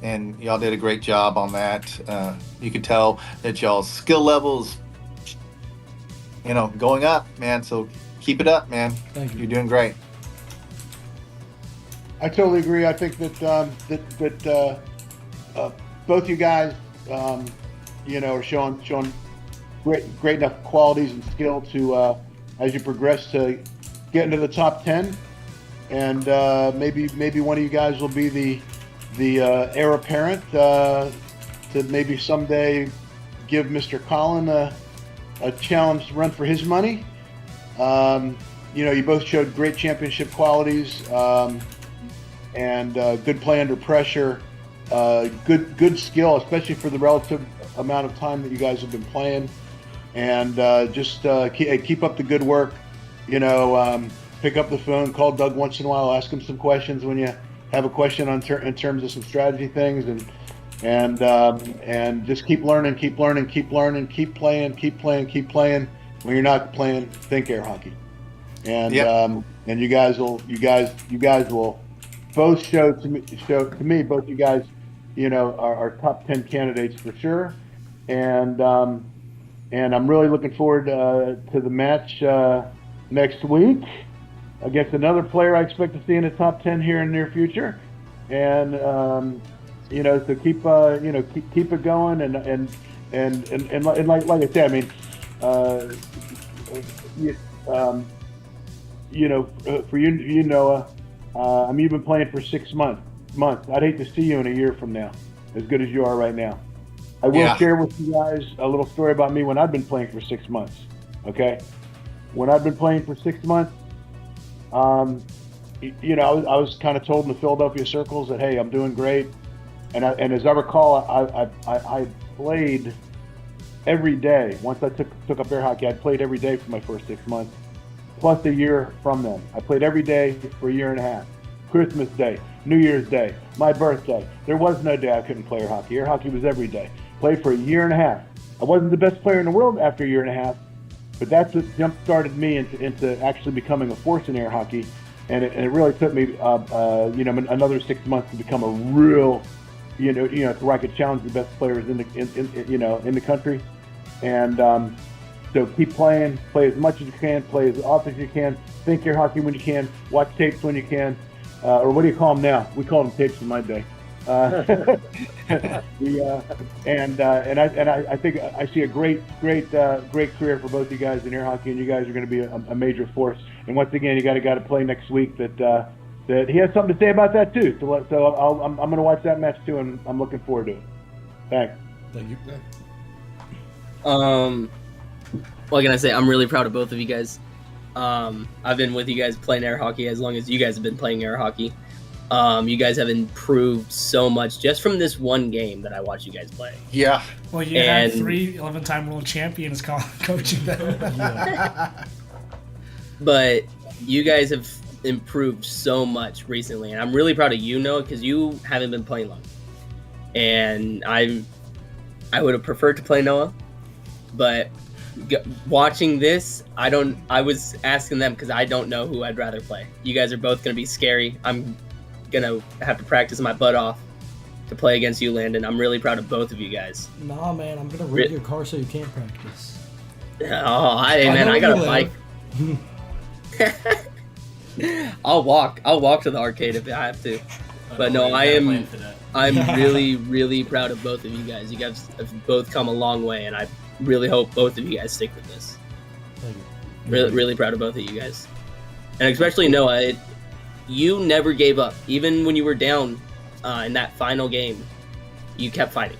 And y'all did a great job on that. You could tell that y'all's skill levels, going up, man. So keep it up, man. Thank you. You're doing great. I totally agree. I think that both you guys, are showing great enough qualities and skill to as you progress to get into the top 10, and maybe one of you guys will be the heir apparent to maybe someday give Mr. Collin a challenge run for his money. You both showed great championship qualities, and good play under pressure, good skill, especially for the relative amount of time that you guys have been playing. And just keep up the good work. pick up the phone, call Doug once in a while, ask him some questions when you have a question in terms of some strategy things, and just keep learning, keep playing. When you're not playing, think air hockey, and you guys will both show to me both you guys, are top 10 candidates for sure, and I'm really looking forward to the match next week against another player I expect to see in the top 10 here in the near future, and so keep it going, and like I said, I mean, for you, Noah, you've been playing for 6 months. I'd hate to see you in a year from now, as good as you are right now. I will share with you guys a little story about me when I've been playing for 6 months. Okay, when I've been playing for 6 months, I was kind of told in the Philadelphia circles that, hey, I'm doing great, and as I recall, I played every day. Once I took up air hockey, I played every day for my first 6 months, plus a year from then. I played every day for a year and a half. Christmas Day, New Year's Day, my birthday. There was no day I couldn't play air hockey. Air hockey was every day. Played for a year and a half. I wasn't the best player in the world after a year and a half, but that's what jump-started me into actually becoming a force in air hockey, and it really took me, another 6 months to become a real, to where I could challenge the best players in the country, and so keep playing, play as much as you can, play as often as you can, think air hockey when you can, watch tapes when you can, or what do you call them now? We called them tapes in my day. I think I see a great career for both you guys in air hockey, and you guys are going to be a major force. And once again, you got a guy to play next week that he has something to say about that too. So I'm going to watch that match too, and I'm looking forward to it. Thanks. Thank you. What can I say? I'm really proud of both of you guys. I've been with you guys playing air hockey as long as you guys have been playing air hockey. You guys have improved so much just from this one game that I watched you guys play. Yeah. Well, you had 3 11-time world champions coaching them. But you guys have improved so much recently, and I'm really proud of you, Noah, because you haven't been playing long. And I would have preferred to play Noah, but watching this, I was asking them because I don't know who I'd rather play. You guys are both going to be scary. I'm gonna have to practice my butt off to play against you, Landen. I'm really proud of both of you guys. Nah, man, I'm gonna rig your car so you can't practice. Oh, I got a bike. I'll walk to the arcade if I have to. But no, I'm really, really proud of both of you guys. You guys have both come a long way, and I really hope both of you guys stick with this. Thank you. Really, really proud of both of you guys, and especially Noah. You never gave up. Even when you were down in that final game, you kept fighting.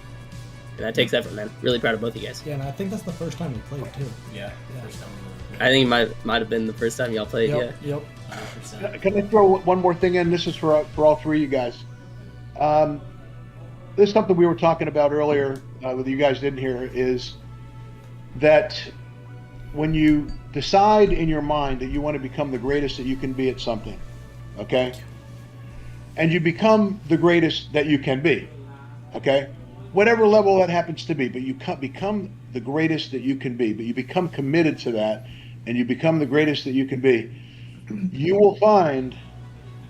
And that takes effort, man. Really proud of both of you guys. Yeah, and I think that's the first time we played, too. Yeah. First time we I think it might have been the first time y'all played, Yep. yeah. 100%. Can I throw one more thing in? This is for all three of you guys. This is something we were talking about earlier that you guys didn't hear, is that when you decide in your mind that you want to become the greatest that you can be at something, okay? And you become the greatest that you can be, okay? Whatever level that happens to be, but you become the greatest that you can be, but you become committed to that, and you become the greatest that you can be, you will find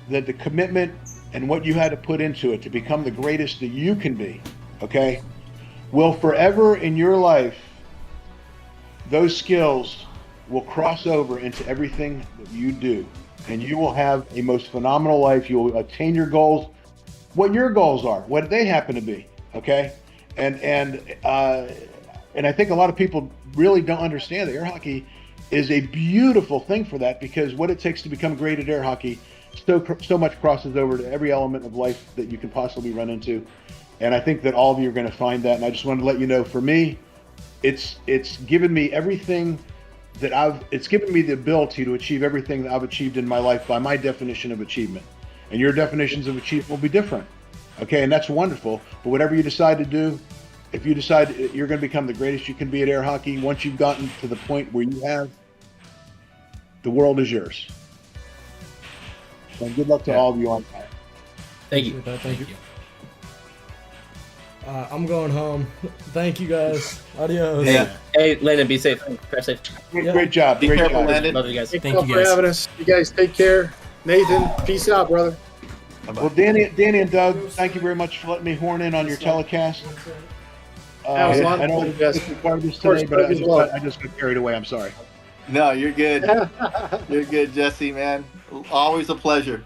that the commitment and what you had to put into it to become the greatest that you can be, okay, will forever in your life, those skills will cross over into everything that you do. And you will have a most phenomenal life. You will attain your goals, what your goals are, what they happen to be, okay? And I think a lot of people really don't understand that air hockey is a beautiful thing for that, because what it takes to become great at air hockey so much crosses over to every element of life that you can possibly run into. And I think that all of you are going to find that. And I just wanted to let you know, for me, it's given me everything that it's given me the ability to achieve everything that I've achieved in my life by my definition of achievement. And your definitions of achievement will be different. Okay, and that's wonderful. But whatever you decide to do, if you decide you're going to become the greatest you can be at air hockey, once you've gotten to the point where you have, the world is yours. And good luck to all of you on that. Thank you. Thank you. I'm going home. Thank you guys. Adios. Yeah. Hey, Landon, be safe. Drive safe. Great job. Be Great careful, job. Landon. Love you guys. Thank Thank you, for guys. having us. You guys take care. Nathan, peace out, brother. Well, Danny and Doug, thank you very much for letting me horn in on your telecast. That was a lot I of know fun, Jesse. this was part of this Of course, today, but Doug as well. I just got carried away. I'm sorry. No, you're good. You're good, Jesse, man. Always a pleasure.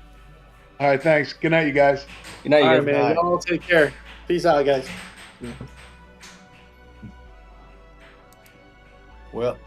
All right, thanks. Good night, you guys. Good night, you All guys. right, man. Y'all take care. Peace out, guys. Well,